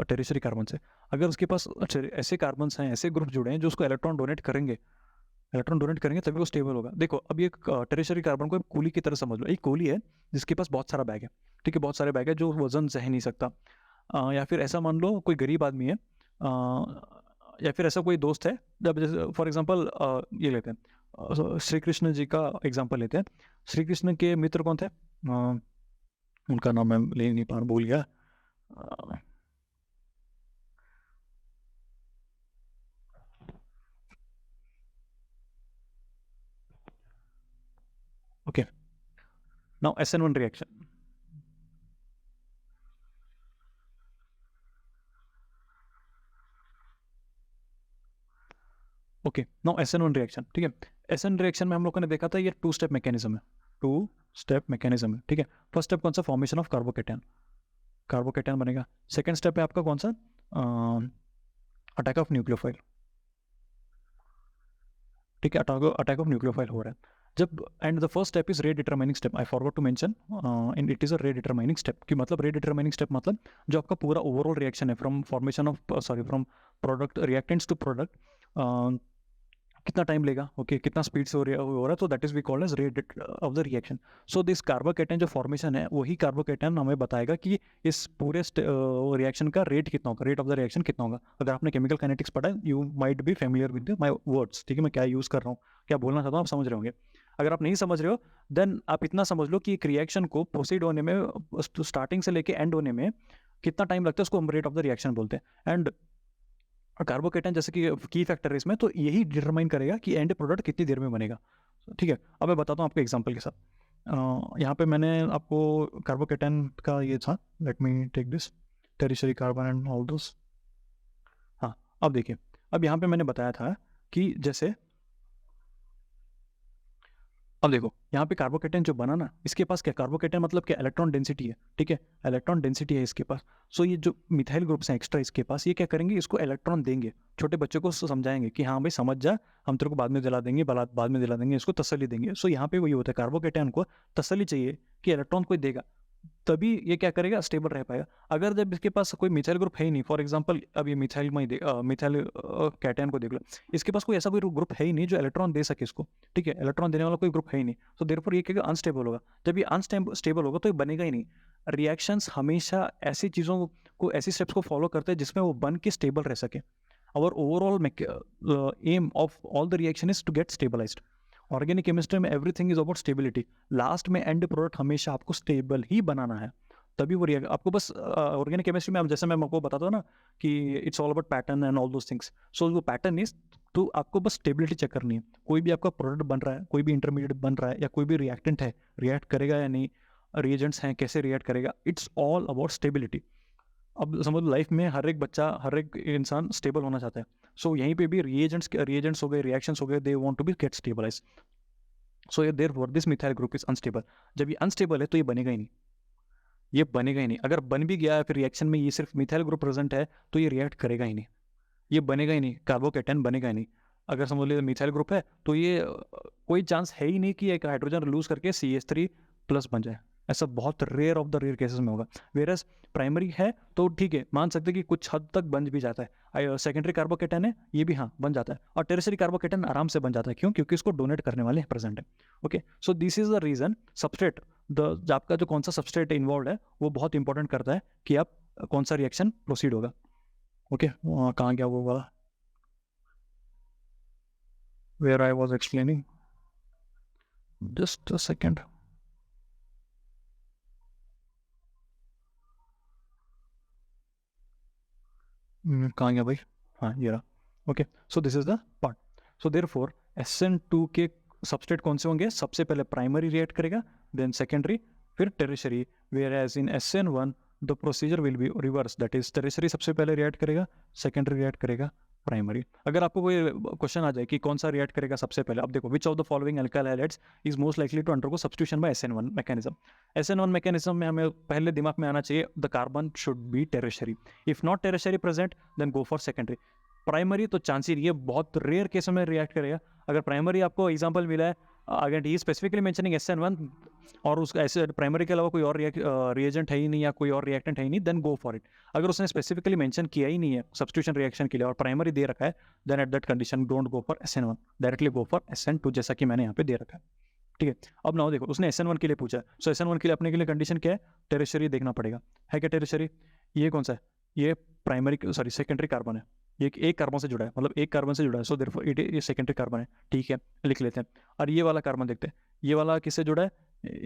टेरेशरी कार्बन से। अगर उसके पास ऐसे कार्बन्स हैं, ऐसे ग्रुप जुड़े हैं जो उसको इलेक्ट्रॉन डोनेट करेंगे तभी वो स्टेबल होगा। देखो अब ये टेरेशरी कार्बन को कोली की तरह समझ लो, एक कोली है जिसके पास बहुत सारा बैग है, ठीक है, बहुत सारे बैग है जो वजन सह नहीं सकता। या फिर ऐसा मान लो कोई गरीब आदमी है, या फिर ऐसा कोई दोस्त है, जब जैसे फॉर एग्जांपल ये लेते हैं श्री कृष्ण जी का एग्जांपल लेते हैं। श्री कृष्ण के मित्र कौन थे? उनका नाम मैं ले नहीं पा रहा, भूल गया। Okay, now SN1 reaction. Okay, now SN1 reaction, ठीक है। SN रिएक्शन में हम लोगों ने देखा था ये 2 स्टेप मैकेनिज्म है, 2 स्टेप मैकेनिज्म है, ठीक है। फर्स्ट स्टेप कौन सा? फॉर्मेशन ऑफ कार्बोकैटायन बनेगा। सेकंड स्टेप है आपका कौन सा? अटैक ऑफ न्यूक्लियोफाइल, ठीक है, अटैक ऑफ न्यूक्लियोफाइल हो रहा है जब। And the first step is rate determining step, I forgot to mention and it is a rate determining step. कि मतलब रेट डिटरमाइनिंग स्टेप मतलब जो आपका पूरा ओवरऑल रिएक्शन है from formation of from product reactants to product, कितना time लेगा, okay कितना स्पीड से हो रहा है, तो that is we called as rate of the reaction. So this carbocation जो फॉर्मेशन है वही कार्बोकैटायन हमें बताएगा कि इस पूरे रिएक्शन का रेट कितना होगा, रेट ऑफ द रिएक्शन कितना होगा। अगर आपने केमिकल काइनेटिक्स पढ़ा है you might be familiar with my words, ठीक है, मैं क्या यूज़ कर रहा हूँ, क्या बोलना चाहता हूँ आप समझ रहे होंगे। अगर आप नहीं समझ रहे हो देन आप इतना समझ लो कि एक रिएक्शन को प्रोसीड होने में, स्टार्टिंग से लेके एंड होने में कितना टाइम लगता है, उसको हम रेट ऑफ द रिएक्शन बोलते हैं। एंड कार्बोकेटन जैसे कि की फैक्टर है इसमें, तो यही डिटरमाइन करेगा कि एंड प्रोडक्ट कितनी देर में बनेगा। ठीक है, अब मैं बताता हूँ आपको एग्जांपल के साथ। यहाँ पे मैंने आपको कार्बोकेटन का ये था, let me take this tertiary carbon and all those. हाँ, अब देखिए, अब यहाँ पे मैंने बताया था कि जैसे अब देखो यहाँ पे कार्बोकेटन जो बना ना, इसके पास क्या, कार्बोकेटन मतलब क्या, इलेक्ट्रॉन डेंसिटी है। ठीक है, इलेक्ट्रॉन डेंसिटी है इसके पास। सो ये जो मिथाइल ग्रुप्स हैं एक्स्ट्रा इसके पास, ये क्या करेंगे, इसको इलेक्ट्रॉन देंगे, छोटे बच्चों को समझाएंगे कि हाँ भाई समझ जा, हम तेरे को बाद में दिला देंगे, बाद में दिला देंगे, इसको तसल्ली देंगे। सो यहाँ पे वही होता है, कार्बोकेटन को तसल्ली चाहिए कि इलेक्ट्रॉन कोई देगा, तभी ये क्या करेगा, स्टेबल रह पाएगा। अगर जब इसके पास कोई मिथाइल ग्रुप है ही नहीं, फॉर एग्जांपल अब ये मिथाइल में मिथाइल कैटन को देख लो, इसके पास कोई ऐसा कोई ग्रुप है ही नहीं जो इलेक्ट्रॉन दे सके इसको। ठीक है, इलेक्ट्रॉन देने वाला कोई ग्रुप है ही नहीं, तो देयरफॉर ये क्या अनस्टेबल होगा। जब ये अनस्टेबल होगा तो ये बनेगा ही नहीं। रिएक्शंस हमेशा ऐसी चीज़ों को, ऐसी स्टेप्स को फॉलो करते हैं जिसमें वो बन के स्टेबल रह सके। और overall aim of all the reaction is to get stabilised. Organic chemistry में everything is about stability. Last में एंड प्रोडक्ट हमेशा आपको स्टेबल ही बनाना है, तभी वो रिएक्ट आपको बस ऑर्गेनिक केमिस्ट्री में, अब जैसे मैं आपको बताता हूँ ना कि it's all about pattern and all those things. So वो पैटर्न इज, तो आपको बस स्टेबिलिटी चेक करनी है। कोई भी आपका प्रोडक्ट बन रहा है, कोई भी इंटरमीडिएट बन रहा है, या कोई भी रिएक्टेंट है, रिएक्ट करेगा या नहीं, रिएजेंट्स हैं कैसे रिएक्ट करेगा, इट्स ऑल अबाउट स्टेबिलिटी। अब समझ लो लाइफ में हर एक बच्चा, हर एक इंसान स्टेबल होना चाहता है। सो यहीं पे भी रिएजेंट्स हो गए, रिएक्शंस हो गए, they want to be get stabilise. So ये therefore this methyl group is unstable. जब ये अनस्टेबल है तो ये बनेगा ही नहीं, ये बनेगा ही नहीं। अगर बन भी गया है फिर रिएक्शन में ये सिर्फ मिथाइल ग्रुप प्रेजेंट है तो ये रिएक्ट करेगा ही नहीं, ये बनेगा ही नहीं, कार्बोकेटन बनेगा ही नहीं। अगर समझ लीजिए मिथाइल ग्रुप है तो ये कोई चांस है ही नहीं कि एक हाइड्रोजन लूज करके CH3+ बन जाए। ऐसा बहुत rare of the rare cases में होगा। वेरस प्राइमरी है तो ठीक है, मान सकते कि कुछ हद तक बन भी जाता है। सेकेंडरी कार्बोकेटन है, ये भी हाँ बन जाता है। और टेरिशरी कार्बोकेटन आराम से बन जाता है, क्यों, क्योंकि इसको डोनेट करने वाले प्रेजेंट है। Okay, so this is the reason substrate, आपका जो कौन सा सबस्ट्रेट इन्वॉल्व है वो बहुत इंपॉर्टेंट करता है कि आप कौन सा रिएक्शन प्रोसीड होगा। ओके, कहाँ गया वो वाला, where I was explaining, just a second. कहाँ गया भाई, हाँ ये रहा। Okay, so this is the part. So therefore SN2 के सबस्ट्रेट कौन से होंगे, सबसे पहले प्राइमरी रिएक्ट करेगा, देन सेकेंडरी, फिर tertiary. Whereas in SN1 the procedure will be reverse, that is tertiary सबसे पहले रिएक्ट करेगा, सेकेंडरी रिएक्ट करेगा प्राइमरी। अगर आपको कोई क्वेश्चन आ जाए कि कौन सा रिएक्ट करेगा सबसे पहले, अब देखो which of the following alkyl halides is most likely to undergo substitution by SN1 mechanism. SN1 mechanism में हमें पहले दिमाग में आना चाहिए the carbon should be tertiary, if not tertiary present then go for secondary. Primary तो chance ही नहीं है, बहुत रेयर केस में रिएक्ट करेगा। अगर प्राइमरी आपको एग्जांपल मिला है, अगर ही स्पेसिफिकली मेंशनिंग SN1 और उसका ऐसे प्राइमरी के अलावा कोई और रिएजेंट है ही नहीं या कोई और रिएक्टेंट है ही नहीं, देन गो फॉर इट। अगर उसने स्पेसिफिकली मेंशन किया ही नहीं है सब्स्टिट्यूशन रिएक्शन के लिए और प्राइमरी दे रखा है, then at that condition don't go for SN1, directly go for SN2, जैसा कि मैंने यहाँ पे दे रखा है। ठीक है, अब ना देखो उसने SN1 के लिए पूछा है, सो SN1 के लिए अपने के लिए कंडीशन क्या है, टेरिशरी देखना पड़ेगा। है क्या टेरिशरी, ये कौन सा है, ये प्राइमरी सॉरी सेकेंडरी कार्बन है, ये एक कार्बन से जुड़ा है, मतलब एक कार्बन से जुड़ा है, सो देयरफॉर इट ये सेकेंडरी कार्बन है। ठीक है, लिख लेते हैं। और ये वाला कार्बन देखते हैं, ये वाला किससे जुड़ा है,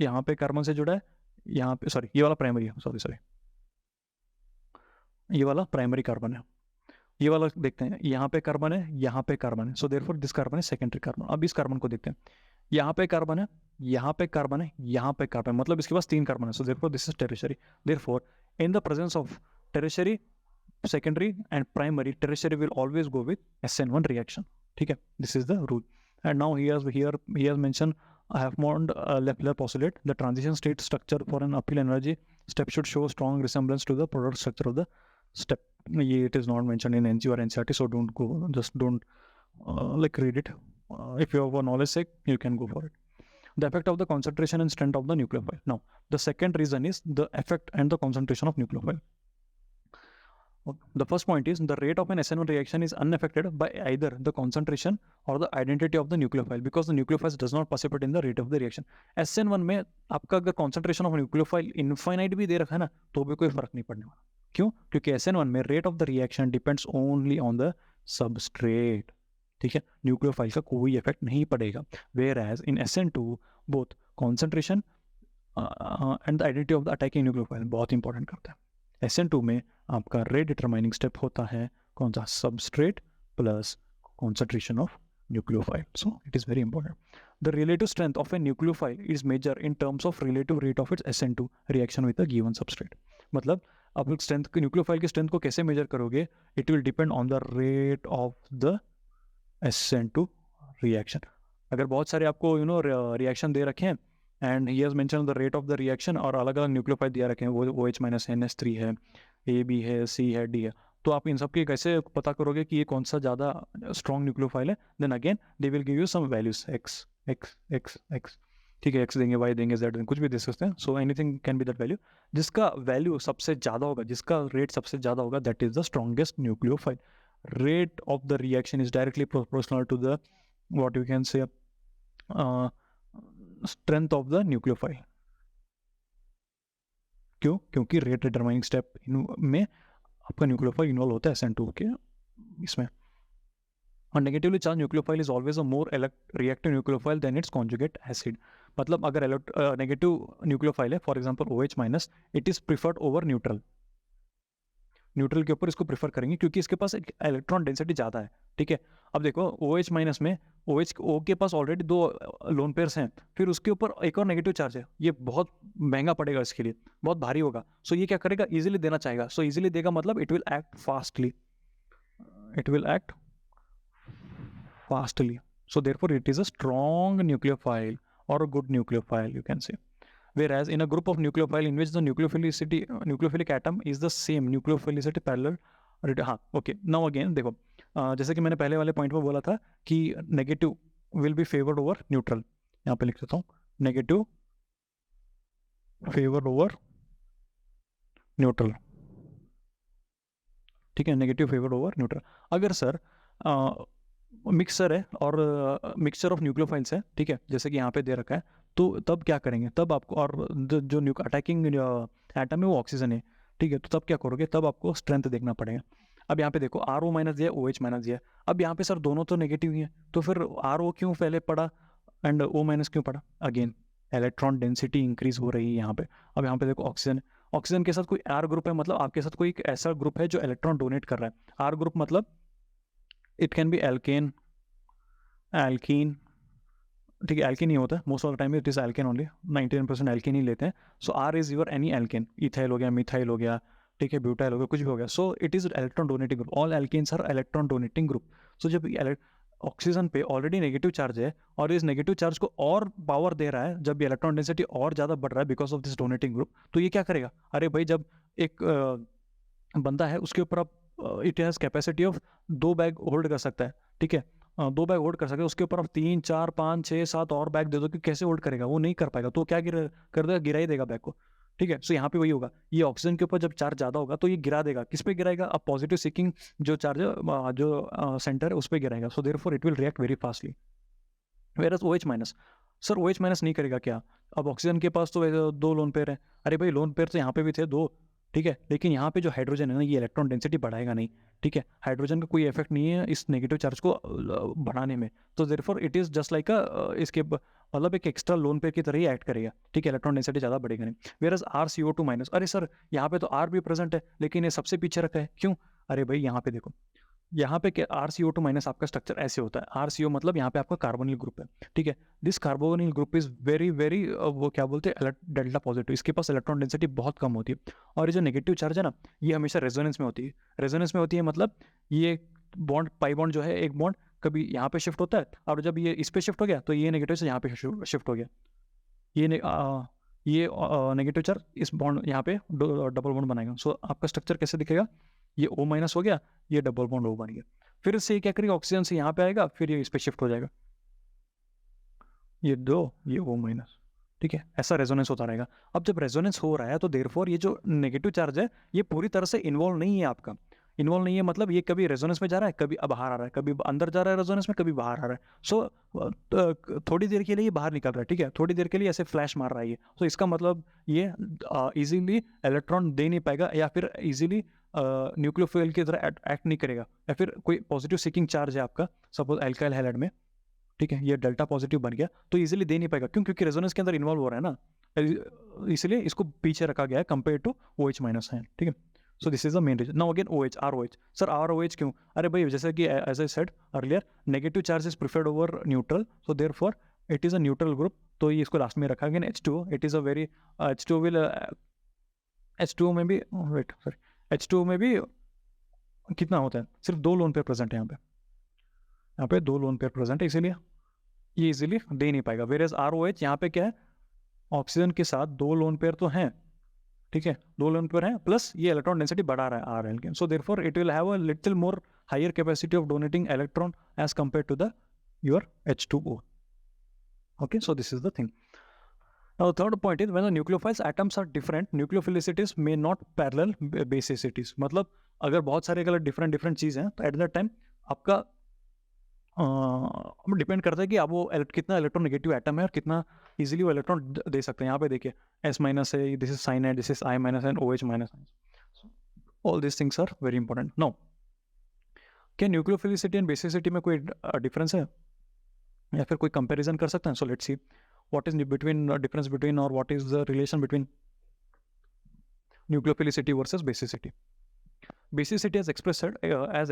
यहाँ पे कार्बन से जुड़ा है, यहाँ पे सॉरी ये वाला प्राइमरी है, सॉरी ये वाला प्राइमरी कार्बन है। ये वाला देखते हैं, यहाँ पे कार्बन है, यहाँ पे कार्बन है, सो देयरफॉर दिस कार्बन है सेकेंडरी कार्बन। अब इस कार्बन को देखते हैं, यहाँ पे कार्बन है, यहाँ पे कार्बन है, यहाँ पे कार्बन, मतलब इसके पास 3 कार्बन है, so therefore this is tertiary. Therefore in the presence of tertiary, secondary and primary, tertiary will always go with SN1 reaction. ठीक है, this is the rule. And now he has mentioned I have found Leffler postulate the transition state structure for an uphill energy step should show strong resemblance to the product structure of the step. It is not mentioned in NG or NCERT, so don't like read it. If you have a knowledge sake, you can go for it. The effect of the concentration and strength of the nucleophile. Now, the second reason is the effect and the concentration of nucleophile. The first point is the rate of an SN1 reaction is unaffected by either the concentration or the identity of the nucleophile because the nucleophile does not participate in the rate of the reaction. SN1 में आपका अगर concentration of nucleophile infinite भी दे रखा है ना तो भी कोई फर्क नहीं पड़ने वाला। क्यों? क्योंकि SN1 में rate of the reaction depends only on the substrate. ठीक है, न्यूक्लियोफाइल का कोई इफेक्ट नहीं पड़ेगा। Whereas in SN2 both concentration and the identity of the attacking nucleophile बहुत इंपॉर्टेंट करता है। SN2 में आपका रेट डिटरमाइनिंग स्टेप होता है कौन सा, substrate plus concentration of nucleophile. So it is very important. The relative strength of a nucleophile is measured in terms of relative rate of its SN2 reaction with a given substrate. मतलब आप strength nucleophile की strength को कैसे major करोगे, it will depend on the rate of the SN2 reaction. अगर बहुत सारे आपको रिएक्शन दे रखे हैं and he has mention the rate of the reaction और अलग अलग न्यूक्लियोफाइल दिया रखे हैं, वो OH - NH3 है, AB है, C है, D है, तो आप इन सब के कैसे पता करोगे कि ये कौन सा ज़्यादा स्ट्रॉन्ग न्यूक्लियोफाइल है? Then again they will give you some values x x x x, ठीक है, x देंगे, y देंगे, z देंगे, कुछ भी दे सकते हैं। सो anything can B that value. जिसका वैल्यू सबसे ज़्यादा होगा, जिसका रेट सबसे ज़्यादा होगा, that is the strongest nucleophile. Rate of the reaction is directly proportional to the what you can say strength of the nucleophile. क्यों? क्योंकि रेट डिटरमाइनिंग स्टेप में आपका न्यूक्लियोफाइल इन्वॉल्व होता है SN2 के इसमें। और negatively charge nucleophile is always a more reactive nucleophile than its conjugate acid. मतलब अगर नेगेटिव न्यूक्लियोफाइल है, for example OH-, it is preferred over neutral. Neutral के ऊपर इसको प्रीफर करेंगे क्योंकि इसके पास एक इलेक्ट्रॉन डेंसिटी ज़्यादा है, ठीक है। अब देखो OH- में O के पास ऑलरेडी 2 लोन पेयर्स हैं, फिर उसके ऊपर एक और नेगेटिव चार्ज है, ये बहुत महंगा पड़ेगा इसके लिए, बहुत भारी होगा। सो ये क्या करेगा, इजीली देना चाहेगा। सो इजीली देगा मतलब it will act fastly, it will act fastly. So therefore it is a strong nucleophile और a good nucleophile, you can say. Whereas in a group of nucleophile in which the nucleophilic atom is the same nucleophilicity parallel, हाँ okay, now again देखो, जैसे कि मैंने पहले वाले point में बोला था कि negative will be favoured over neutral, यहाँ पे लिख देता हूँ, नेगेटिव फेवर ओवर न्यूट्रल, ठीक है, नेगेटिव फेवर ओवर न्यूट्रल। अगर सर मिक्सर है और मिक्सचर ऑफ न्यूक्लियोफाइल्स है, ठीक है, जैसे कि यहाँ पे दे रखा है, तो तब क्या करेंगे, तब आपको, और जो अटैकिंग एटम है वो ऑक्सीजन है, ठीक है, तो तब क्या करोगे, तब आपको स्ट्रेंथ देखना पड़ेगा। अब यहाँ पे देखो RO- दिया, OH- दिया, अब यहाँ पे सर दोनों तो नेगेटिव ही है, तो फिर RO क्यों पहले पड़ा एंड O- क्यों पड़ा? अगेन इलेक्ट्रॉन डेंसिटी इंक्रीज हो रही है यहाँ पे। अब यहाँ पे देखो ऑक्सीजन, ऑक्सीजन के साथ कोई R ग्रुप है, मतलब आपके साथ कोई एक ऐसा ग्रुप है जो इलेक्ट्रॉन डोनेट कर रहा है। R ग्रुप मतलब it can be alkane, alkene, ठीक है, एल्केन ही होता है most of the time, it is alkane only, 99% alkane ही लेते हैं। So R is your any alkane, ethyl हो गया, मिथाइल हो गया, ठीक है, ब्यूटाइल हो गया, कुछ भी हो गया। So it is electron donating group, all alkanes are electron donating group. So जब ऑक्सीजन पे ऑलरेडी नेगेटिव चार्ज है और इस नेगेटिव चार्ज को और पावर दे रहा है, जब इलेक्ट्रॉन डेंसिटी और ज़्यादा बढ़ रहा है because of this donating group, तो ये क्या करेगा, अरे भाई जब एक बंदा है उसके ऊपर आप it has capacity of 2 bag hold कर सकता है, ठीक है, 2 बैग होल्ड कर सकते हैं, उसके ऊपर आप 3 4 5 6 7 और बैग दे दो कि कैसे होल्ड करेगा, वो नहीं कर पाएगा, तो क्या कर देगा, गिरा ही देगा बैग को, ठीक है। सो यहाँ पे वही होगा, ये ऑक्सीजन के ऊपर जब चार्ज ज़्यादा होगा तो ये गिरा देगा, किस पे गिराएगा, अब पॉजिटिव सीकिंग जो चार्ज है, जो सेंटर है उस पर गिराएगा। So therefore it will react very fastly. Whereas OH- sir OH- नहीं करेगा क्या? अब ऑक्सीजन के पास तो 2 लोन पेयर है, अरे भाई लोन पेयर तो यहाँ पे भी थे 2, ठीक है, लेकिन यहाँ पे जो हाइड्रोजन है ना, ये इलेक्ट्रॉन डेंसिटी बढ़ाएगा नहीं, ठीक है, हाइड्रोजन का कोई इफेक्ट नहीं है इस नेगेटिव चार्ज को बढ़ाने में। तो therefore it is just like इसके मतलब एक एक्स्ट्रा लोन पेयर की तरह ही एक्ट करेगा, ठीक है, इलेक्ट्रॉन डेंसिटी ज़्यादा बढ़ेगा नहीं। वेरस RCO2-, अरे सर यहाँ पे तो R भी प्रेजेंट है लेकिन ये सबसे पीछे रखा है, क्यों? अरे भाई यहाँ पे देखो, यहाँ पे RCO2- आपका स्ट्रक्चर ऐसे होता है, RCO मतलब यहाँ पे आपका कार्बोनिल ग्रुप है, ठीक है, this carbonyl group is very very वो क्या बोलते हैं, डेल्टा पॉजिटिव, इसके पास इलेक्ट्रॉन डेंसिटी बहुत कम होती है, और ये जो नेगेटिव चार्ज है ना, ये हमेशा रेजोनेंस में होती है। रेजोनेंस में होती है मतलब ये बॉन्ड, पाई बॉन्ड जो है, एक बॉन्ड कभी यहाँ पे शिफ्ट होता है, और जब ये इस पे शिफ्ट हो गया तो ये नेगेटिव से यहाँ पे शिफ्ट हो गया, ये नेगेटिव चार्ज इस बॉन्ड यहाँ पे डबल बॉन्ड बनाएगा। सो आपका स्ट्रक्चर कैसे दिखेगा, ये O- हो गया, ये डबल बॉन्ड O बन गया, फिर से क्या करेगा, ऑक्सीजन से यहाँ पे आएगा, फिर ये इस पे शिफ्ट हो जाएगा, ये 2, ये O-, ठीक है, ऐसा रेजोनेंस होता रहेगा। अब जब रेजोनेंस हो रहा है तो देयरफॉर ये जो नेगेटिव चार्ज है ये पूरी तरह से इन्वॉल्व नहीं है आपका, इन्वॉल्व नहीं है मतलब ये कभी रेजोनेंस में जा रहा है, कभी बाहर आ रहा है, कभी अंदर जा रहा है रेजोनेंस में, कभी बाहर आ रहा है. सो थोड़ी देर के लिए ये बाहर निकल रहा है, ठीक है, थोड़ी देर के लिए ऐसे फ्लैश मार रहा है ये. सो इसका मतलब ये इजीली इलेक्ट्रॉन दे नहीं पाएगा, या फिर इजीली न्यूक्लियोफिल की तरह एक्ट नहीं करेगा, या फिर कोई पॉजिटिव सीकिंग चार्ज है आपका सपोज एल्काइल हैलाइड में, ठीक है, ये डेल्टा पॉजिटिव बन गया, तो इजीली दे नहीं पाएगा. क्यों? क्योंकि रेजोनेंस के अंदर इन्वॉल्व हो रहा है ना, इसलिए इसको पीछे रखा गया है कंपेयर टू OH माइनस है, ठीक है. So this is the main reason. Now again OH, ROH. Sir ROH क्यों? अरे भाई जैसे कि as I said earlier, negative charge is preferred over neutral, so therefore it is a neutral group, तो ये इसको लास्ट में रखा गया. H2O, it is a very H2O विल H2O में भी वेट सॉरी H2O में भी कितना होता है? सिर्फ 2 लोन पेयर प्रेजेंट है यहाँ पे 2 लोन पेयर प्रेजेंट है, इसीलिए ये इजीली दे नहीं पाएगा. वेयर एज ROH यहाँ पे क्या है, ऑक्सीजन के साथ 2 लोन पेयर तो हैं, ठीक है, 2 लोन पेयर हैं, प्लस ये इलेक्ट्रॉन डेंसिटी बढ़ा रहा है RL के. So therefore it will have a little more higher capacity of donating electron as compare to the your H2O. Okay, so this is the thing. Now the third point is when the nucleophiles atoms are different, nucleophilicity may not parallel basicities. मतलब अगर बहुत सारे अगर different चीज़ हैं तो at that time आपका depend करता है कि आप वो कितना इलेक्ट्रॉन नेगेटिव एटम है और कितना इजीली वो इलेक्ट्रॉन दे सकते हैं. यहाँ पे देखिए S माइनस है, this is cyanide, this is I minus and OH minus. All this things are very important. Now क्या न्यूक्लियोफिलिसिटी एंड बेसिसिटी में कोई डिफरेंस है या फिर कोई कंपैरिजन कर सकते हैं? So let's see what is between difference between or what is the relation between nucleophilicity versus basicity. Basicity as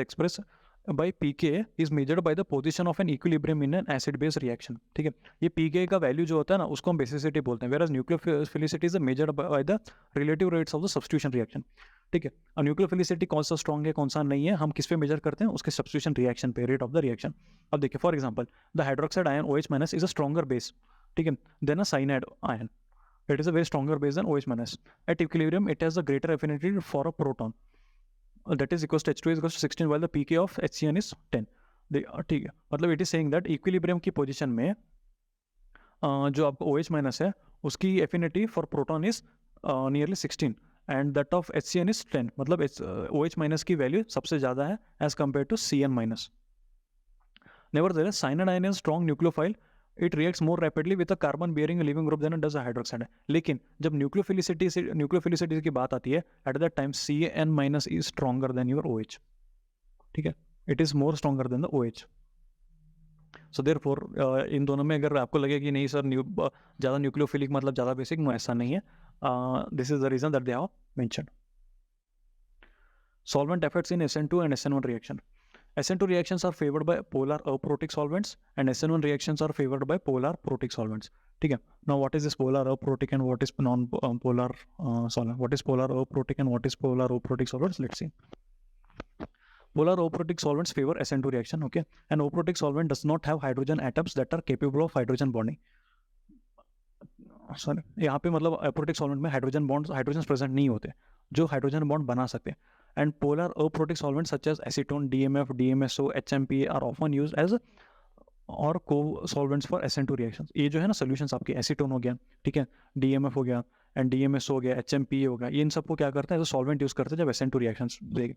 expressed by pKa is measured by the position of an equilibrium in an acid base reaction. ठीक है, ये pKa का value जो होता है ना उसको हम basicity बोलते हैं, whereas nucleophilicity is measured by the relative rates of the substitution reaction. ठीक है, और न्यूक्लियोफिलिसिटी कौन सा स्ट्रॉन्ग है कौन सा नहीं है हम किस पे मेजर करते हैं? उसके सब्स्टिट्यूशन रिएक्शन पे, रेट ऑफ द रिएक्शन. अब देखिए for example the hydroxide ion OH minus is a stronger base, ठीक है, than a cyanide ion, it is a very stronger base than OH minus. At equilibrium it has a greater affinity for a proton, that is equals to H2 is equals to 16 while the pK of HCN is 10. ठीक है, मतलब it is saying that equilibrium की position में जो आपको OH minus है उसकी affinity for proton is nearly 16 and that of HCN is 10. मतलब OH माइनस की वैल्यू सबसे ज़्यादा है as compare to CN minus. Nevertheless, cyanide ion is strong nucleophile. It reacts more rapidly with a carbon bearing living group than it does a hydroxide. लेकिन जब nucleophilicity की बात आती है at that time CN minus is stronger than your OH. ठीक है, it is more stronger than the OH. So therefore इन दोनों में अगर आपको लगे कि नहीं सर ज़्यादा न्यूक्लियोफिलिक मतलब ज़्यादा बेसिक, नो ऐसा नहीं है. This is the reason that they have mentioned. Solvent effects in SN2 and SN1 reaction. SN2 reactions are favored by polar aprotic solvents and SN1 reactions are favored by polar protic solvents. ठीक है, now what is this polar aprotic and what is non-polar solvent? What is polar aprotic and what is polar aprotic solvents? Let's see. Polar aprotic solvents favor SN2 reaction, okay, and aprotic solvent does not have hydrogen atoms that are capable of hydrogen bonding. Sorry, यहाँ पे मतलब aprotic solvent में hydrogen present नहीं होते जो hydrogen bond बना सकते हैं. And polar aprotic solvents such as acetone, DMF, DMSO, HMPA are often used as or co-solvents for SN2 reactions. ये जो है ना solutions आपके acetone हो गया, ठीक है, DMF हो गया and DMSO हो गया, HMPA हो गया, ये इन सबको क्या करते हैं तो solvent यूज करते हैं जब SN2 reactions देंगे.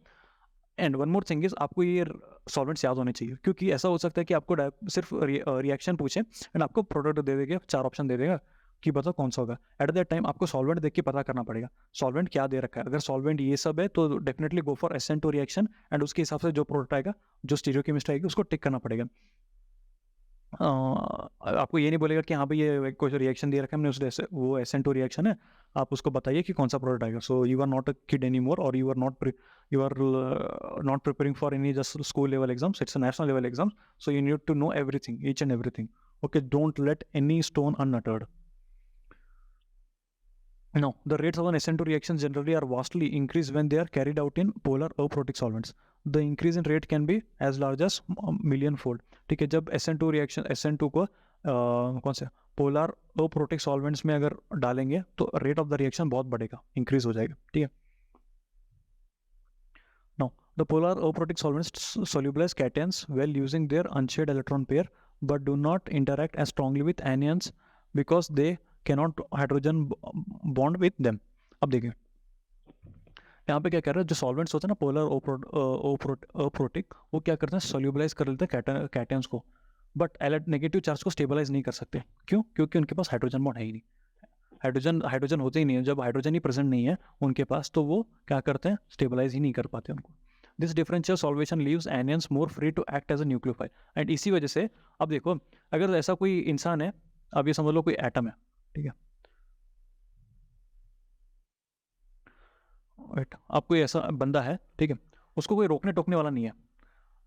And one more thing is आपको ये सॉल्वेंट्स याद होने चाहिए, क्योंकि ऐसा हो सकता है कि आपको सिर्फ रिएक्शन पूछे एंड आपको प्रोडक्ट दे देगा, 4 ऑप्शन दे देगा कि बताओ कौन सा होगा. एट दैट टाइम आपको सॉल्वेंट देख के पता करना पड़ेगा सॉल्वेंट क्या दे रखा है. अगर सॉल्वेंट ये सब है तो definitely go for SN2 reaction and उसके हिसाब से जो प्रोडक्ट आएगा, जो स्टीरियोकेमिस्ट्री आएगी उसको टिक करना पड़ेगा. आपको ये नहीं बोलेगा कि हाँ भाई ये कोई रिएक्शन दे रखा है हमने उससे वो SN2 रिएक्शन है, आप उसको बताइए कि कौन सा प्रोडक्ट आएगा. So you are not a kid any more और you are not preparing for any just school level exams, it's a national level exam. So you need to know everything, each and everything. Okay, don't let any stone unuttered. Now, the rates of an SN2 reactions generally are vastly increased when they are carried out in polar aprotic solvents. The increase in rate can be as large as million fold. ठीक है, जब SN2 reaction SN2 को कौन से polar aprotic solvents में अगर डालेंगे तो रेट ऑफ द रिएक्शन बहुत बढ़ेगा, इंक्रीज हो जाएगा. ठीक है. Now, the polar aprotic solvents solubilize cations while using their unshared electron pair, but do not interact as strongly with anions because they cannot hydrogen bond with them. अब देखिए, यहाँ पे क्या कह रहा है, जो सॉल्वेंट्स होते हैं ना पोलर अप्रोटिक, वो क्या करते हैं, सोल्यूबलाइज कर लेते हैं कैटयंस को, बट नेगेटिव चार्ज को स्टेबलाइज नहीं कर सकते। क्यों? क्योंकि उनके पास हाइड्रोजन बॉन्ड है ही नहीं, हाइड्रोजन होते ही नहीं है, जब हाइड्रोजन ही प्रेजेंट नहीं है उनके पास, तो वो क्या करते हैं, स्टेबलाइज ही नहीं कर पाते उनको। This differential solvation leaves anions more free to act as a nucleophile, and इसी वजह से, अब देखो, अगर ऐसा कोई इंसान है, अब ये समझ लो कोई एटम है, ठीक है, राइट, अब कोई ऐसा बंदा है, ठीक है, उसको कोई रोकने टोकने वाला नहीं है।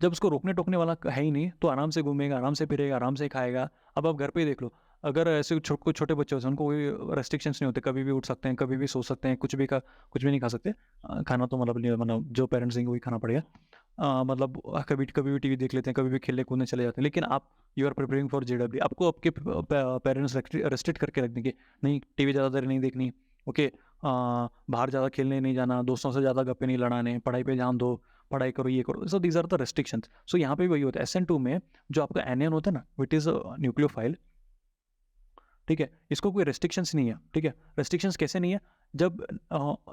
जब उसको रोकने टोकने वाला है ही नहीं, तो आराम से घूमेगा, आराम से फिरेगा, आराम से खाएगा। अब आप घर पे ही देख लो, अगर ऐसे कोई छोटे बच्चे होते हैं, उनको कोई रेस्ट्रिक्शंस नहीं होते, कभी भी उठ सकते हैं, कभी भी सो सकते हैं, कुछ भी नहीं खा सकते। खाना तो मतलब जो पेरेंट्स देंगे वही खाना पड़ेगा। मतलब कभी कभी भी टीवी देख लेते हैं, कभी भी खेलने कूदने चले जाते हैं। लेकिन आप, you are preparing for JW, आपको आपके पेरेंट्स रेस्ट्रिक्ट करके रख देंगे, नहीं टीवी ज़्यादा देर नहीं देखनी, ओके, बाहर ज़्यादा खेलने नहीं जाना, दोस्तों से ज़्यादा गप्पे नहीं लड़ाने, पढ़ाई पे ध्यान दो, पढ़ाई करो, ये करो। So these are the restrictions. So यहाँ पे भी वही होता है, SN2 में जो आपका एनियन होता है ना, विट इज़ न्यूक्लियोफाइल, ठीक है, इसको कोई रेस्ट्रिक्शंस नहीं है, ठीक है। रेस्ट्रिक्शंस कैसे नहीं है? जब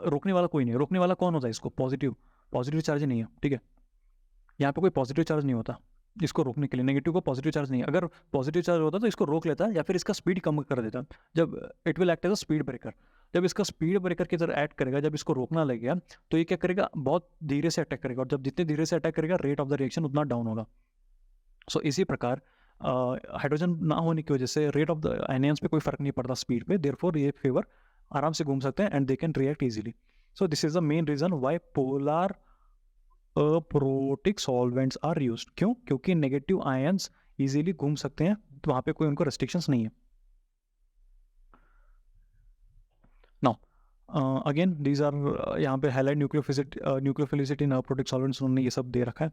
रोकने वाला कोई नहीं है। रोकने वाला कौन होता है? इसको पॉजिटिव चार्ज नहीं है, ठीक है, यहाँ पे कोई पॉजिटिव चार्ज नहीं होता इसको रोकने के लिए, नेगेटिव को पॉजिटिव चार्ज नहीं है। अगर पॉजिटिव चार्ज होता तो इसको रोक लेता या फिर इसका स्पीड कम कर देता। जब it will act as a speed breaker, जब इसका स्पीड ब्रेकर की तरह एक्ट करेगा, जब इसको रोकना लगेगा, तो ये क्या करेगा, बहुत धीरे से अटैक करेगा, और जब जितने धीरे से अटैक करेगा, रेट ऑफ द रिएक्शन उतना डाउन होगा। सो इसी प्रकार हाइड्रोजन ना होने की वजह से रेट ऑफ द आयनियंस पे कोई फर्क नहीं पड़ता स्पीड पे, देयरफॉर ये फेवर आराम से घूम सकते हैं and they can react easily. So this is the main reason why polar aprotic solvents are used. क्यों? क्योंकि नेगेटिव आयंस इजीली घूम सकते हैं, तो वहां पे कोई उनको रेस्ट्रिक्शंस नहीं है। नाउ अगेन दीज आर, यहाँ पे हाईलाइट न्यूक्लियोफिलिसिटी इन अप्रोटिक सॉल्वेंट्स, उन्होंने ये सब दे रखा है।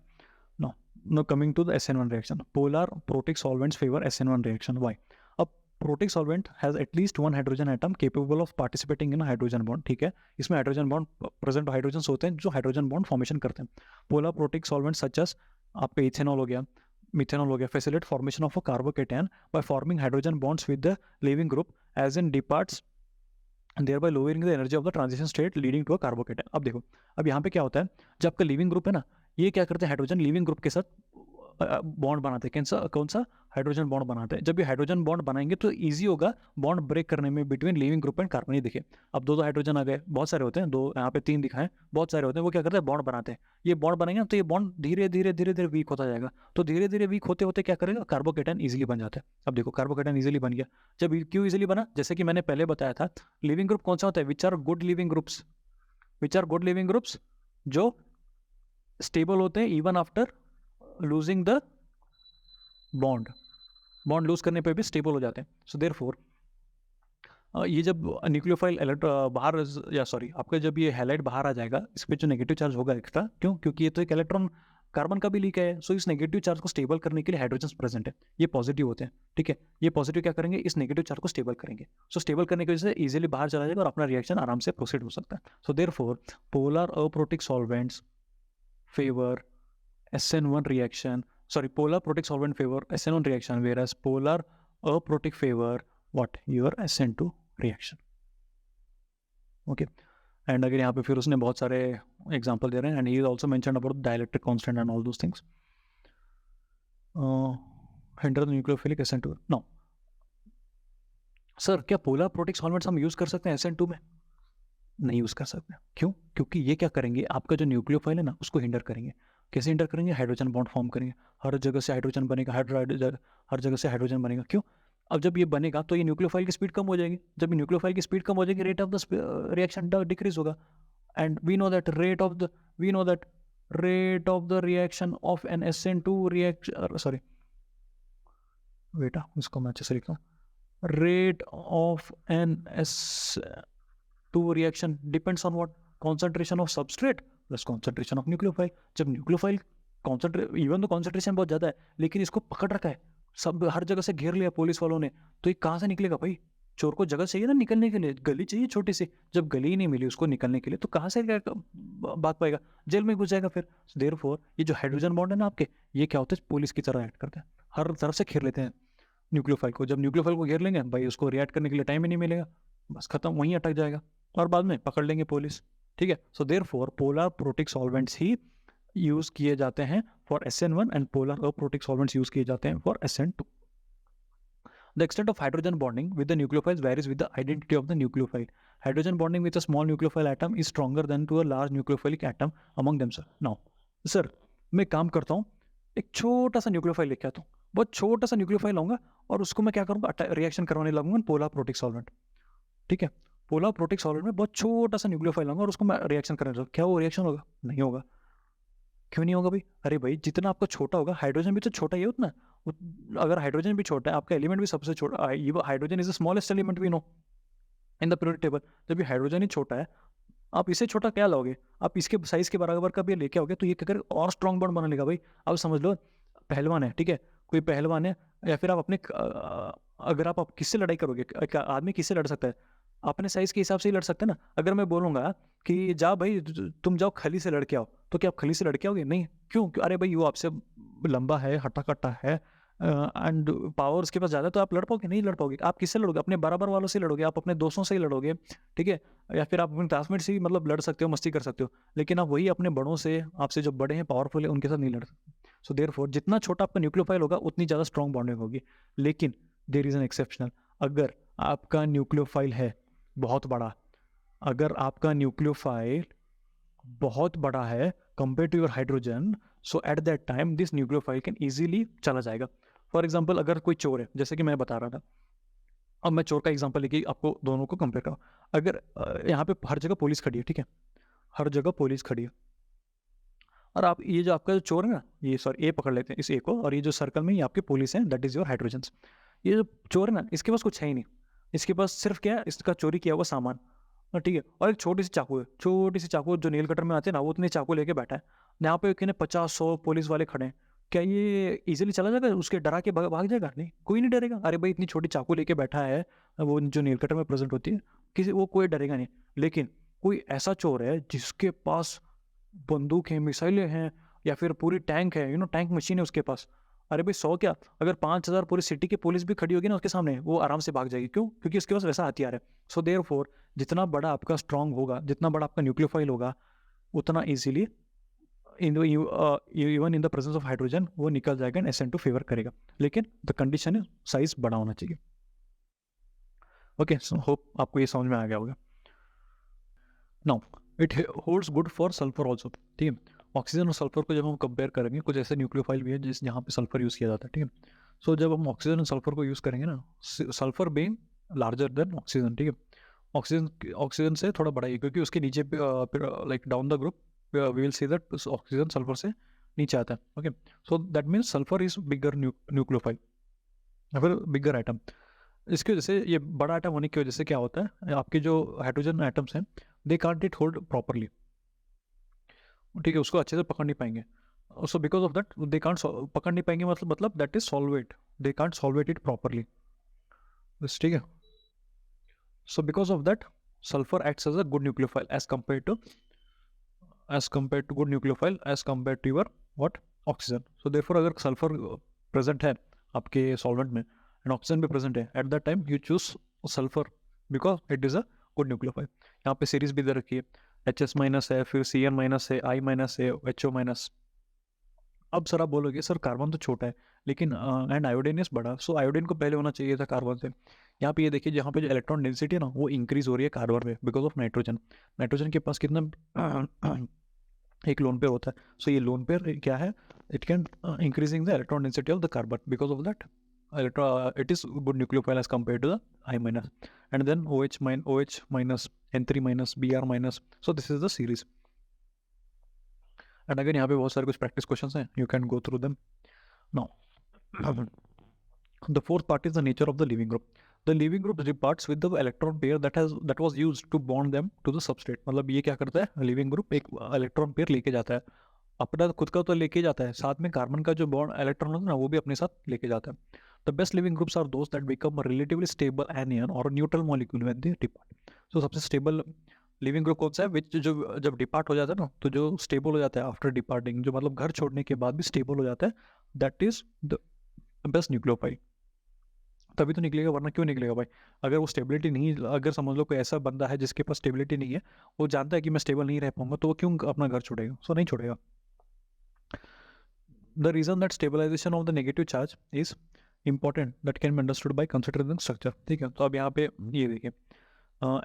Now coming to the SN1 reaction, polar protic solvents favor SN1 reaction. Why? A protic solvent has at least one hydrogen atom capable of participating in a hydrogen bond. ठीक है, इसमें hydrogen bond present hydrogen होते हैं जो hydrogen bond formation करते हैं। Polar protic solvent such as आपका ethanol हो गया, मिथेनॉल हो गया, facilitate formation of a carbocation by forming hydrogen bonds with the leaving group as in departs and thereby lowering the energy of the transition state leading to a carbocation. अब देखो, अब यहाँ पे क्या होता है, जब आपका लिविंग ग्रुप है ना, ये क्या करते हैं, हाइड्रोजन लिविंग ग्रुप के साथ बॉन्ड बनाते हैं। कौन सा हाइड्रोजन बॉन्ड बनाते हैं। जब ये हाइड्रोजन बॉन्ड बनाएंगे तो ईजी होगा बॉन्ड ब्रेक करने में between leaving group and carbon. ही देखिए, अब दो हाइड्रोजन आ गए, बहुत सारे होते हैं, दो यहाँ पे 3 दिखाएं, बहुत सारे होते हैं, वो क्या करते हैं, बॉन्ड बनाते हैं। ये बॉन्ड बनेंगे तो ये बॉन्ड धीरे धीरे वीक होता जाएगा, तो धीरे धीरे वीक होते होते क्या करेगा, कार्बोकेटायन इजीली बन जाता है। अब देखो, कार्बोकेटायन इजीली बन गया। जब क्यों इजीली बना, जैसे कि मैंने पहले बताया था, लिविंग ग्रुप कौन सा होता है, which are good leaving groups, जो स्टेबल होते हैं even after losing the bond lose करने पे भी स्टेबल हो जाते हैं। सो देयरफॉर ये जब न्यूक्लियोफाइल बाहर, या सॉरी आपका जब ये हैलाइड बाहर आ जाएगा, इस पर जो नेगेटिव चार्ज होगा एक्स्ट्रा, क्यों, क्योंकि ये तो एक इलेक्ट्रॉन कार्बन का भी लीक है। सो इस नेगेटिव चार्ज को स्टेबल करने के लिए हाइड्रोजन प्रेजेंट है, ये पॉजिटिव होते हैं, ठीक है, ये पॉजिटिव क्या करेंगे, इस नेगेटिव चार्ज को स्टेबल करेंगे। सो स्टेबल करने की वजह से इजीली बाहर चला जाएगा और अपना रिएक्शन आराम से प्रोसीड हो सकता है। So therefore polar aprotic solvents favour SN1 reaction, sorry, polar protic solvent favor SN1 reaction, whereas polar aprotic favor what, your SN2 reaction. Okay, and अगर यहाँ पे फिर उसने बहुत सारे एग्जाम्पल दे रहे हैं, and he is also mentioned about dielectric constant and all those things. Hinder the nucleophilic SN2. Now, sir क्या पोलर प्रोटिक सॉल्वेंट्स हम यूज कर सकते हैं SN2 में? नहीं यूज कर सकते। क्यों? क्योंकि ये क्या करेंगे, आपका जो न्यूक्लियोफाइल है ना, उसको हिंडर करेंगे। कैसे हिंडर करेंगे, हाइड्रोजन बॉन्ड फॉर्म करेंगे, हर जगह से हाइड्रोजन बनेगा, हर जगह से हाइड्रोजन बनेगा। क्यों? अब जब ये बनेगा तो ये न्यूक्लियोफाइल की स्पीड कम हो जाएगी। जब ये न्यूक्लियोफाइल की स्पीड कम हो जाएगी, rate of the reaction decrease होगा। And we know that rate of the reaction of an SN2 reaction, sorry बेटा इसको मैं अच्छे से लिखता हूँ, rate of an SN2 reaction depends on what, concentration of substrate plus concentration of nucleophile. जब nucleophile even तो कॉन्सेंट्रेशन बहुत ज़्यादा है, लेकिन इसको पकड़ रखा है, सब हर जगह से घेर लिया पुलिस वालों ने, तो ये कहाँ से निकलेगा भाई? चोर को जगह चाहिए ना निकलने के लिए, गली चाहिए छोटी सी। जब गली ही नहीं मिली उसको निकलने के लिए, तो कहाँ से भाग पाएगा, जेल में घुस जाएगा फिर। देयरफॉर ये जो हाइड्रोजन बॉन्ड है ना आपके, ये क्या होता है, पुलिस की तरह एक्ट करते हैं, हर तरफ से घेर लेते हैं न्यूक्लियोफाइल को। जब न्यूक्लियोफाइल को घेर लेंगे भाई, उसको रिएक्ट करने के लिए टाइम ही नहीं मिलेगा, बस खत्म, वहीं अटक जाएगा और बाद में पकड़ लेंगे पुलिस। ठीक है। So therefore polar protic solvents ही यूज किए जाते हैं for SN1 and polar aprotic solvents use किए जाते हैं for SN2. The extent of hydrogen bonding with the nucleophiles varies with the identity of the nucleophile. Hydrogen bonding with a small nucleophile atom is stronger than to a large nucleophilic atom among themselves. Now, sir, मैं काम करता हूँ, एक छोटा सा nucleophile लेके आता हूँ, बहुत छोटा सा न्यूक्लियोफाइल लाऊंगा और उसको मैं क्या करूँगा, रिएक्शन करवाने लगूंगा पोलर प्रोटिक सॉल्वेंट. ठीक है, पोलर प्रोटिक सॉल्वेंट में बहुत छोटा सा न्यूक्लियोफाइल लाऊंगा और उसको मैं रिएक्शन करने लगूंगा. क्या वो रिएक्शन होगा? नहीं होगा. क्यों नहीं होगा भाई? अरे भाई, जितना आपका छोटा होगा, हाइड्रोजन भी तो छोटा ही है उतना. अगर हाइड्रोजन भी छोटा है, आपका एलिमेंट भी सबसे छोटा, hydrogen is the smallest element we know in the periodic table. जब ये हाइड्रोजन ही छोटा है, आप इसे छोटा क्या लाओगे? आप इसके साइज के बराबर का भी लेके आओगे तो ये क्या और स्ट्रॉन्ग बॉन्ड बना लेगा भाई. आप समझ लो, पहलवान है, ठीक है, कोई पहलवान है, या फिर आप अपने अगर आप किससे लड़ाई करोगे, आदमी किससे लड़ सकता है? अपने साइज के हिसाब से ही लड़ सकते हैं ना. अगर मैं बोलूँगा कि जा भाई तुम जाओ खली से लड़के आओ, तो क्या आप खली से लड़के आओगे? नहीं. क्यों? अरे भाई वो आपसे लंबा है, हट्टा कट्टा है, एंड पावर उसके पास ज़्यादा, तो आप लड़ पाओगे? नहीं लड़ पाओगे. आप किससे लड़ोगे? अपने बराबर वालों से लड़ोगे, आप अपने दोस्तों से ही लड़ोगे, ठीक है, या फिर आप अपने क्लासमेट से ही मतलब लड़ सकते हो, मस्ती कर सकते हो. लेकिन आप वही अपने बड़ों से, आपसे जो बड़े हैं, पावरफुल है, उनके साथ नहीं लड़ सकते. सो देयरफॉर जितना छोटा आपका न्यूक्लियोफाइल होगा उतनी ज़्यादा स्ट्रॉन्ग बॉन्डिंग होगी. लेकिन देयर इज़ एन एक्सेप्शनल. अगर आपका न्यूक्लियोफाइल है बहुत बड़ा, अगर आपका न्यूक्लियोफाइल बहुत बड़ा है compare to your hydrogen, so at that time this nucleophile can easily चला जाएगा. फॉर एग्जाम्पल, अगर कोई चोर है, जैसे कि मैं बता रहा था, अब मैं चोर का एग्जाम्पल लेके आपको दोनों को कंपेयर करूँ. अगर यहाँ पे हर जगह पुलिस खड़ी है, ठीक है, हर जगह पुलिस खड़ी है, और आप ये जो आपका जो चोर है ना, ये सॉरी ए पकड़ लेते हैं इस ए को, और ये जो सर्कल में ये आपके पुलिस हैं, दैट इज़ योर हाइड्रोजन्स. ये जो चोर है ना, इसके पास कुछ है ही नहीं, इसके पास सिर्फ क्या है, इसका चोरी किया हुआ सामान, ठीक है, और एक छोटी सी चाकू है, छोटी सी चाकू जो नेल कटर में आते हैं ना, वो उतनी चाकू लेके बैठा है. यहाँ पे कहने 50-100 पुलिस वाले खड़े हैं. क्या ये इजीली चला जाएगा? उसके डरा के भाग जाएगा? नहीं, कोई नहीं डरेगा. अरे भाई, इतनी छोटी चाकू लेके बैठा है, वो जो नेल कटर में प्रेजेंट होती है, किसी वो कोई डरेगा नहीं. लेकिन कोई ऐसा चोर है जिसके पास बंदूक है, मिसाइलें हैं, या फिर पूरी टैंक है, टैंक मशीन है उसके पास. अरे भाई 100 क्या, अगर 5,000 पूरी सिटी की पुलिस भी खड़ी होगी ना उसके सामने, वो आराम से भाग जाएगी. क्यों? क्योंकि उसके पास वैसा हथियार है. सो देयरफॉर जितना बड़ा आपका स्ट्रॉन्ग होगा, जितना बड़ा आपका न्यूक्लियोफाइल होगा, उतना easily even in the presence of hydrogen वो निकल जाएगा एंड SN2 फेवर करेगा. लेकिन द कंडीशन है साइज बड़ा होना चाहिए. ओके, सो होप आपको ये समझ में आ गया होगा. Now it holds good for sulphur also. ठीक है, ऑक्सीजन और सल्फर को जब हम कंपेयर करेंगे, कुछ ऐसे न्यूक्लियोफाइल भी है जिस जहाँ पे सल्फर यूज़ किया जाता है. ठीक है, सो जब हम ऑक्सीजन और सल्फर को यूज़ करेंगे ना, sulphur being larger than oxygen, ठीक है, ऑक्सीजन से थोड़ा बड़ा है, क्योंकि उसके नीचे like down the group we will see that oxygen sulphur से नीचे आता है. Okay, so that means sulphur is bigger nucleophile या फिर बिगर आइटम. इसकी वजह से, ये बड़ा आइटम होने की वजह से क्या होता है, आपके जो हाइड्रोजन आइटम्स हैं, they can't it hold properly. ठीक है, उसको अच्छे से पकड़ नहीं पाएंगे. So because of that they can't पकड़ नहीं पाएंगे, मतलब that is solvate, they can't solvate it properly. ठीक है, so because of that sulphur acts as a good nucleophile as compare to good nucleophile as compare to your what, oxygen. So therefore अगर sulphur present है आपके solvent में and oxygen भी present है, eight that time you choose sulphur because it is a good nucleophile. यहाँ पे series भी दे रखी है, HS- है, फिर CN- है, I- है, HO-. अब सर आप बोलोगे सर कार्बन तो छोटा है, लेकिन एंड आयोडीन इज बड़ा, सो आयोडीन को पहले होना चाहिए था कार्बन से. यहाँ पे ये देखिए, जहाँ पे जो इलेक्ट्रॉन डेंसिटी है ना, वो इंक्रीज हो रही है कार्बन में बिकॉज ऑफ नाइट्रोजन. नाइट्रोजन के पास कितना एक लोन पेयर होता है. सो ये लोन पेयर क्या है, it can increasing the electron density of the carbon, because of that it is good nucleophile as compared to the I-, and then OH-, N3-, Br-. so this is the series. and again यहाँ पे बहुत सारे कुछ practice questions हैं, you can go through them now. The fourth part is the nature of the leaving group. The leaving group departs with the electron pair that was used to bond them to the substrate. मतलब ये क्या करता है, leaving group एक electron pair लेके जाता है, अपना खुद का तो लेके जाता है, साथ में कार्बन का जो बॉन्ड इलेक्ट्रॉन होता है ना, वो भी अपने साथ लेके जाता है. The best living groups are those that become a relatively stable anion or a neutral molecule when they depart. So सबसे stable living group कौन सा है, which जो जब depart हो जाता है ना, तो जो stable हो जाता है after departing, जो मतलब घर छोड़ने के बाद भी stable हो जाता है, that is the best nucleophile. तभी तो निकलेगा, वरना क्यों निकलेगा भाई? अगर वो स्टेबिलिटी नहीं, अगर समझ लो कोई ऐसा बंदा है जिसके पास स्टेबिलिटी नहीं है, वो जानता है कि मैं स्टेबल नहीं रह पाऊंगा, तो वो क्यों अपना घर छोड़ेगा? सो नहीं छोड़ेगा. The reason that stabilization of the negative charge is important that can be understood by considering the structure. ठीक है, तो अब यहाँ पे ये देखिए,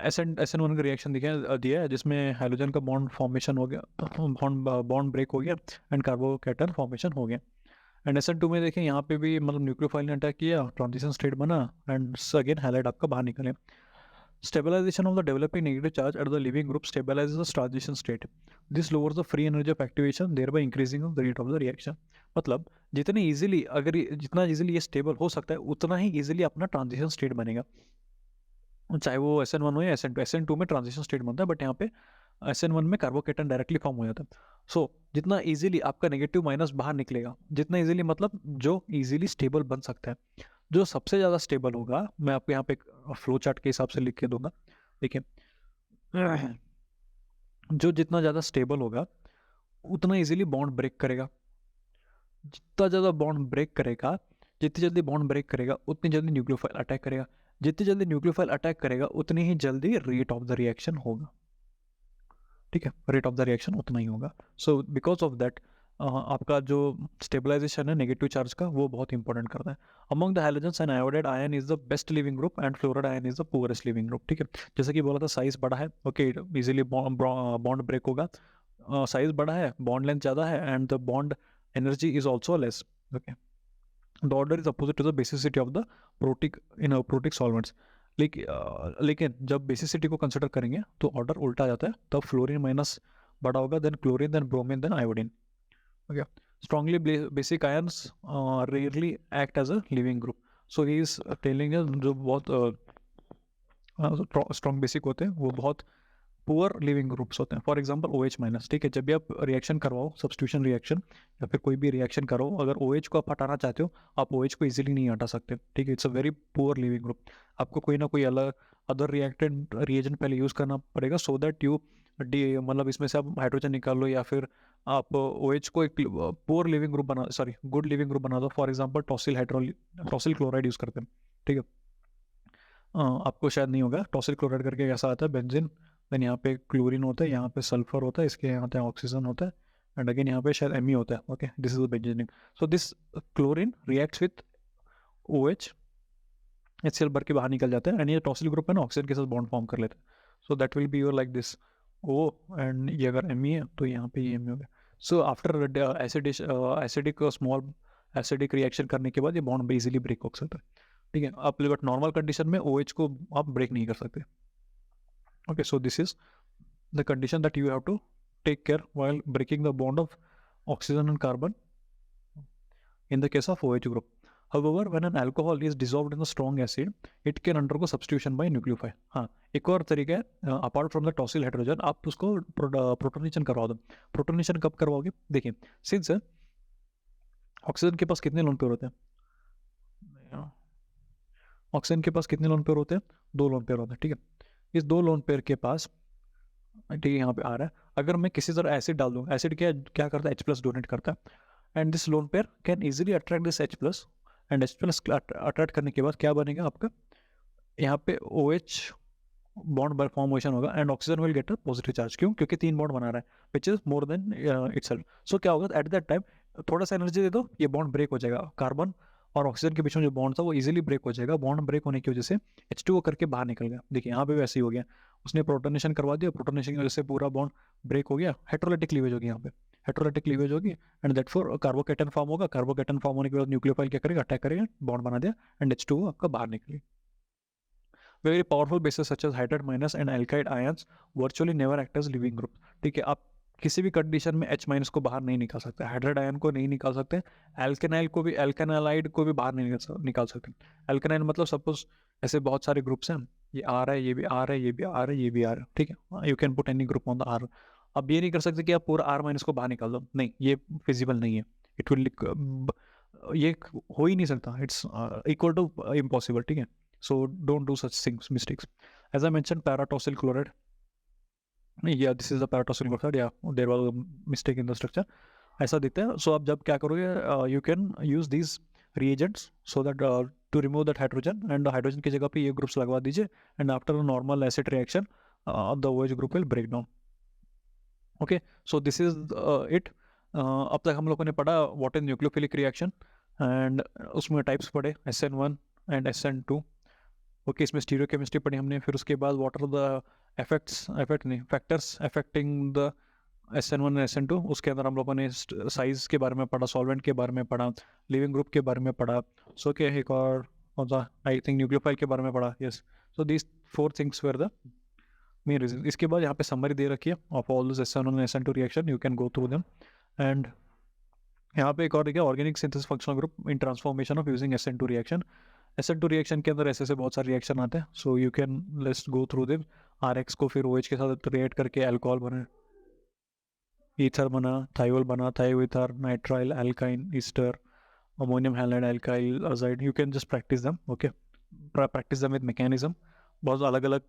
SN1 का रिएक्शन दिया है जिसमें हाइड्रोजन का बॉन्ड फॉर्मेशन हो गया, बॉन्ड ब्रेक हो गया एंड कार्बोकैटायन फॉर्मेशन हो गया. एंड SN2 में देखें, यहाँ पे भी मतलब न्यूक्लियोफाइल ने अटैक किया, ट्रांजिशन स्टेट बना एंड अगेन हाइलाइट आपका बाहर निकले. Stabilization of the developing negative charge at the leaving group stabilizes the transition state. This lowers the free energy of activation, thereby increasing the rate of the reaction. मतलब जितने easily, जितना easily ये stable हो सकता है, उतना ही easily अपना transition state बनेगा. चाहे वो SN1 हो या SN2. SN2 में ट्रांजिशन स्टेट बनता है, बट यहाँ पे SN1 में कार्बोकेटन डायरेक्टली फॉर्म हो जाता है. सो जितना इजीली आपका नेगेटिव माइनस बाहर निकलेगा, जितना इजीली मतलब जो इजीली स्टेबल बन सकता है, जो सबसे ज़्यादा स्टेबल होगा, मैं आपको यहाँ पे फ्लो चार्ट के हिसाब से लिख के दूंगा. देखिए, जो जितना ज़्यादा स्टेबल होगा उतना इजीली बॉन्ड ब्रेक करेगा. जितना ज़्यादा बॉन्ड ब्रेक करेगा, जितनी जल्दी बॉन्ड ब्रेक करेगा, उतनी जल्दी न्यूक्लियोफाइल अटैक करेगा. जितनी जल्दी न्यूक्लियोफाइल अटैक करेगा, उतनी ही जल्दी रेट ऑफ द रिएक्शन होगा. ठीक है, रेट ऑफ द रिएक्शन उतना ही होगा. सो बिकॉज ऑफ दैट आपका जो स्टेबलाइजेशन है नेगेटिव चार्ज का, वो बहुत इंपॉर्टेंट करता है. Among the halogens and iodide ion is the best leaving group and fluoride ion is the poorest leaving group. ठीक है, जैसे कि बोला था, साइज बड़ा है, ओके, इजीली बॉन्ड ब्रेक होगा. साइज बड़ा है, बॉन्ड लेंथ ज़्यादा है and the bond energy is also less. Okay, the order is opposite to the basicity of the protic solvents. लेकिन जब बेसिसिटी को कंसिडर करेंगे तो ऑर्डर उल्टा जाता है. तब फ्लोरीन माइनस बड़ा होगा, then chlorine, then bromine, then iodine. Okay, strongly basic ions rarely act as a living group. So he is telling us जो बहुत स्ट्रॉन्ग बेसिक होते हैं वो बहुत पुअर लिविंग ग्रुप्स होते हैं. For example OH minus. ठीक है, जब भी आप रिएक्शन करवाओ, सब्स्टिट्यूशन रिएक्शन या फिर कोई भी रिएक्शन करो, अगर OH को आप हटाना चाहते हो, आप OH को इजीली नहीं हटा सकते. ठीक है, it's a very poor leaving group. आपको कोई ना कोई अलग अदर रिएजेंट पहले यूज़ करना पड़ेगा, सो दैट यू मतलब इसमें से आप हाइड्रोजन निकाल लो, या फिर आप OH को एक पुअर लिविंग ग्रुप बना, सॉरी गुड लिविंग ग्रुप बना दो. For example tosyl chloride use करते हैं. ठीक है, आपको शायद नहीं होगा. टॉसिल क्लोराइड करके कैसा आता है, बेंजीन, देन यहाँ पे क्लोरीन होता है, यहाँ पे सल्फर होता है, इसके यहाँ पे ऑक्सीजन होता है, एंड अगेन यहाँ पे शायद Me होता है. Okay, this is the benzylic. So this chlorine reacts with OH, HCl भर के बाहर निकल जाता है, एंड ये टॉसिल ग्रुप है ना, ऑक्सीजन के साथ बॉन्ड फॉर्म कर लेते हैं. So that will be your like this O, and ये अगर Me है तो यहाँ पे ये Me हो गया. सो आफ्टर एसिडिक रिएक्शन करने के बाद ये बॉन्ड इजीली ब्रेक हो सकता है. ठीक है, आप बट नॉर्मल कंडीशन में OH को आप ब्रेक नहीं कर सकते. Okay, so this is the condition that you have to take care while breaking the bond of oxygen and carbon in the case of OH group. However, when an alcohol is dissolved in a strong acid, it can undergo substitution by nucleophile. हाँ, एक और तरीका है, apart from the tosyl hydrogen, आप उसको protonation करवा दो. Protonation कब करवाओगे? देखिए, सिंस ऑक्सीजन के पास कितने लोन पेयर होते हैं? ऑक्सीजन के पास कितने लोन पेयर होते हैं? 2 लोन पेयर होते हैं. ठीक है, इस 2 लोन पेयर के पास, ठीक है, यहाँ पे आ रहा है, अगर मैं किसी तरह एसिड डाल दूँ, एसिड क्या करता है, H+ डोनेट करता है, and this lone pair can easily attract this H+, and H+ attract करने के बाद क्या बनेगा आपका, यहाँ पे OH बॉन्ड फॉर्मेशन होगा, and oxygen will get a positive charge. क्यों? क्योंकि 3 बॉन्ड बना रहा है, which is more than itself. So क्या होगा, एट दैट टाइम थोड़ा सा एनर्जी दे दो, ये बॉन्ड ब्रेक हो जाएगा. कार्बन और ऑक्सीजन के बीच में जो बॉन्ड था वो इजीली ब्रेक हो जाएगा. बॉन्ड ब्रेक होने की वजह से H2O करके बाहर निकल गया. देखिए, यहाँ पे भी ऐसे ही हो गया, उसने प्रोटोनेशन करवा दिया, प्रोटोनेशन की वजह से पूरा बॉन्ड ब्रेक हो गया. हेट्रोलाइटिक लीवेज होगी, यहाँ पे हेट्रोलाइटिक लीवेज होगी, and that for carbocation form होगा. कार्बोकेटन फॉर्म होने के बाद न्यूक्लियोफाइल क्या करेगा, अटैक करेगा, बॉन्ड बना दिया, एंड H2O आपका बाहर निकलेगा. Very powerful bases such as hydride minus and alkyde ions virtually never act as living group. ठीक है, आप किसी भी कंडीशन में H- को बाहर नहीं निकाल सकते, हाइड्राइड आयन को नहीं निकाल सकते, एल्केनाइड को भी बाहर नहीं निकाल सकते. एल्केनाइड मतलब सपोज ऐसे बहुत सारे ग्रुप्स हैं, ये आ रहा है, ये भी आ रहा है, ये भी आ रहा है, ये भी आ रहा है. ठीक है, you can put any group on the R. अब ये नहीं कर सकते कि आप पूरा R- को बाहर निकाल दो, नहीं, ये फिजिबल नहीं है. इट विल, ये हो ही नहीं सकता, इट्स इक्वल टू इम्पॉसिबल. ठीक है, so don't do such things, mistakes. As I mentioned, paratossyl chloride, yeah, this is the paratossyl chloride. Yeah, there was a mistake in the structure, ऐसा दिखता है. So आप जब क्या करोगे, you can use these reagents so that to remove that hydrogen, and hydrogen की जगह पे ये groups लगवा दीजिए, and after a normal acid reaction the OH group will break down. Okay, so this is it. अब तक हम लोगों ने पढ़ा what is nucleophilic reaction, and उसमें types पढ़े SN1 and SN2. ओके, इसमें स्टीरियोकेमिस्ट्री पढ़ी हमने, फिर उसके बाद what are the factors affecting the SN1 and SN2. उसके अंदर हम लोगों ने साइज के बारे में पढ़ा, सॉल्वेंट के बारे में पढ़ा, लिविंग ग्रुप के बारे में पढ़ा. सो क्या एक और कौन सा, आई थिंक न्यूक्लियोफाइल के बारे में पढ़ा. Yes, so these 4 things were the main reason. इसके बाद यहाँ पे समरी दे रखी है of all this SN1 and SN2 reaction, you can go through them. And यहाँ पे एक और देखिए, organic synthesis functional group in transformation of using SN2 reaction. SN2 reaction के अंदर ऐसे बहुत सारे रिएक्शन आते हैं, so you can let's go through them. RX को फिर OH के साथ रिएक्ट करके अल्कोहल बने, ईथर बना, थायोल बना, thioether, nitrile, alkyne, ester, ammonium halide, alkyl, azide. You can just practise them. Okay, practise them with mechanism. बहुत अलग अलग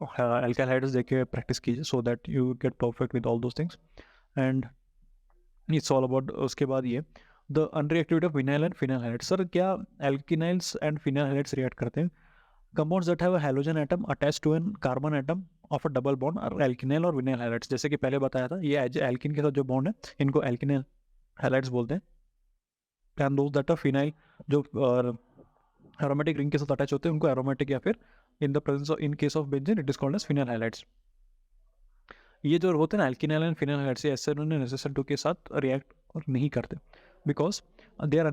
अल्काइल हाइड्रेट्स देके प्रैक्टिस कीजिए, so that you get perfect with all those things. And it's all about. उसके बाद ये the unreactivity of vinyl and phenyl hydrate. Sir क्या alkenyls and phenyl hydrates react करते हैं? Compounds that have a halogen atom attached to N carbon atom of a double bond और alkenyl और vinyl hydrates. जैसे कि पहले बताया था, ये एल्किन के साथ जो बॉन्ड है इनको एल्किनाइल हाइड्रेट्स बोलते हैं. And those that are phenyl जो एरोमेटिक रिंग के साथ अटैच होते हैं उनको एरोमेटिक, या फिर in the presence of, in case of benzene it is called as phenyl hydrates. ये जो होते हैं ना alkenyl and phenyl hydrates, SN1 and SN2 के साथ रिएक्ट नहीं करते because they are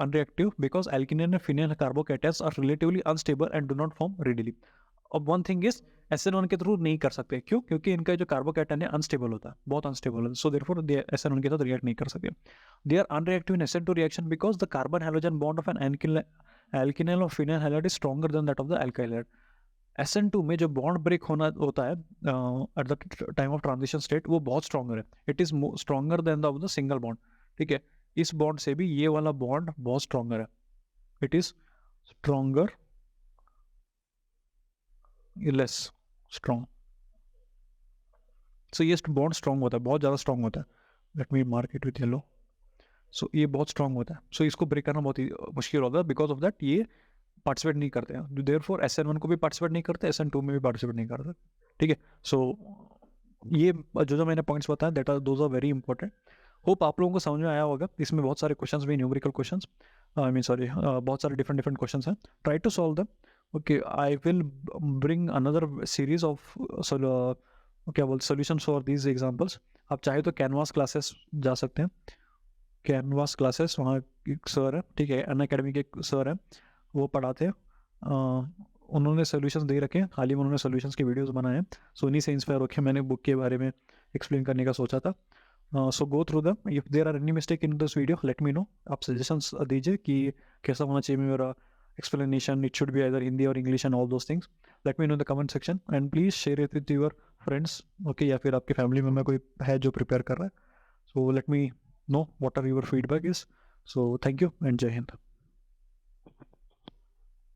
unreactive, because alkyl and phenyl carbocations are relatively unstable and do not form readily. अब one thing is SN1 के थ्रू नहीं कर सकते. क्यों? क्योंकि इनका जो कार्बोकैटन है अनस्टेबल होता है, बहुत अनस्टेबल होता है. सो देयरफॉर दे SN1 के साथ रिएक्ट नहीं कर सकते. They are unreactive in SN2 reaction because the carbon halogen bond of an alkenyl और phenyl hydrate is stronger than that of the alkyl hydrate. SN2 में जो बॉन्ड ब्रेक होना होता है at the time of transition state, वो बहुत stronger है. It is stronger than the of the single bond. ठीक है, इस बॉन्ड से भी ये वाला बॉन्ड बहुत स्ट्रॉन्गर है. It is stronger, less strong. So ये बॉन्ड स्ट्रॉन्ग होता है, बहुत ज़्यादा स्ट्रॉन्ग होता है. Let me mark it with yellow. So ये बहुत स्ट्रॉन्ग होता है. सो इसको ब्रेक करना बहुत ही मुश्किल होता है. बिकॉज ऑफ दैट ये पार्टिसिपेट नहीं करते हैं. देयरफॉर SN1 को भी पार्टिसिपेट नहीं करते, SN2 में भी पार्टिसिपेट नहीं करते. ठीक है, सो ये जो मैंने पॉइंट्स बताया that are those are very important. Hope आप लोगों को समझ में आया होगा. इसमें बहुत सारे क्वेश्चंस भी, numerical questions, I mean sorry, बहुत सारे डिफरेंट क्वेश्चंस हैं. Try to solve them. Okay, I will bring another series of क्या बोलते सॉल्यूशंस फॉर दीज एग्जांपल्स. आप चाहे तो कैनवास क्लासेस जा सकते हैं. कैनवास क्लासेस, वहाँ एक सर है, ठीक है, अन अकेडमी के एक सर है, वो पढ़ाते हैं. उन्होंने सोल्यूशंस दे रखे हैं, हाल ही में उन्होंने सोल्यूशंस के वीडियोस बनाए हैं. सो उन्हीं से इंस्पायर होकर मैंने बुक के बारे में एक्सप्लेन करने का सोचा था. So go through them. If there are any mistake in this video let me know. आप सजेशंस दीजिए कि कैसा होना चाहिए मेरा explanation. It should be either Hindi or English and all those things. Let me know in the comment section and please share it with your friends. Okay, या फिर आपके फैमिली में कोई है जो प्रिपेयर कर रहा है. So let me know what are your feedback is. So thank you and जय हिंद.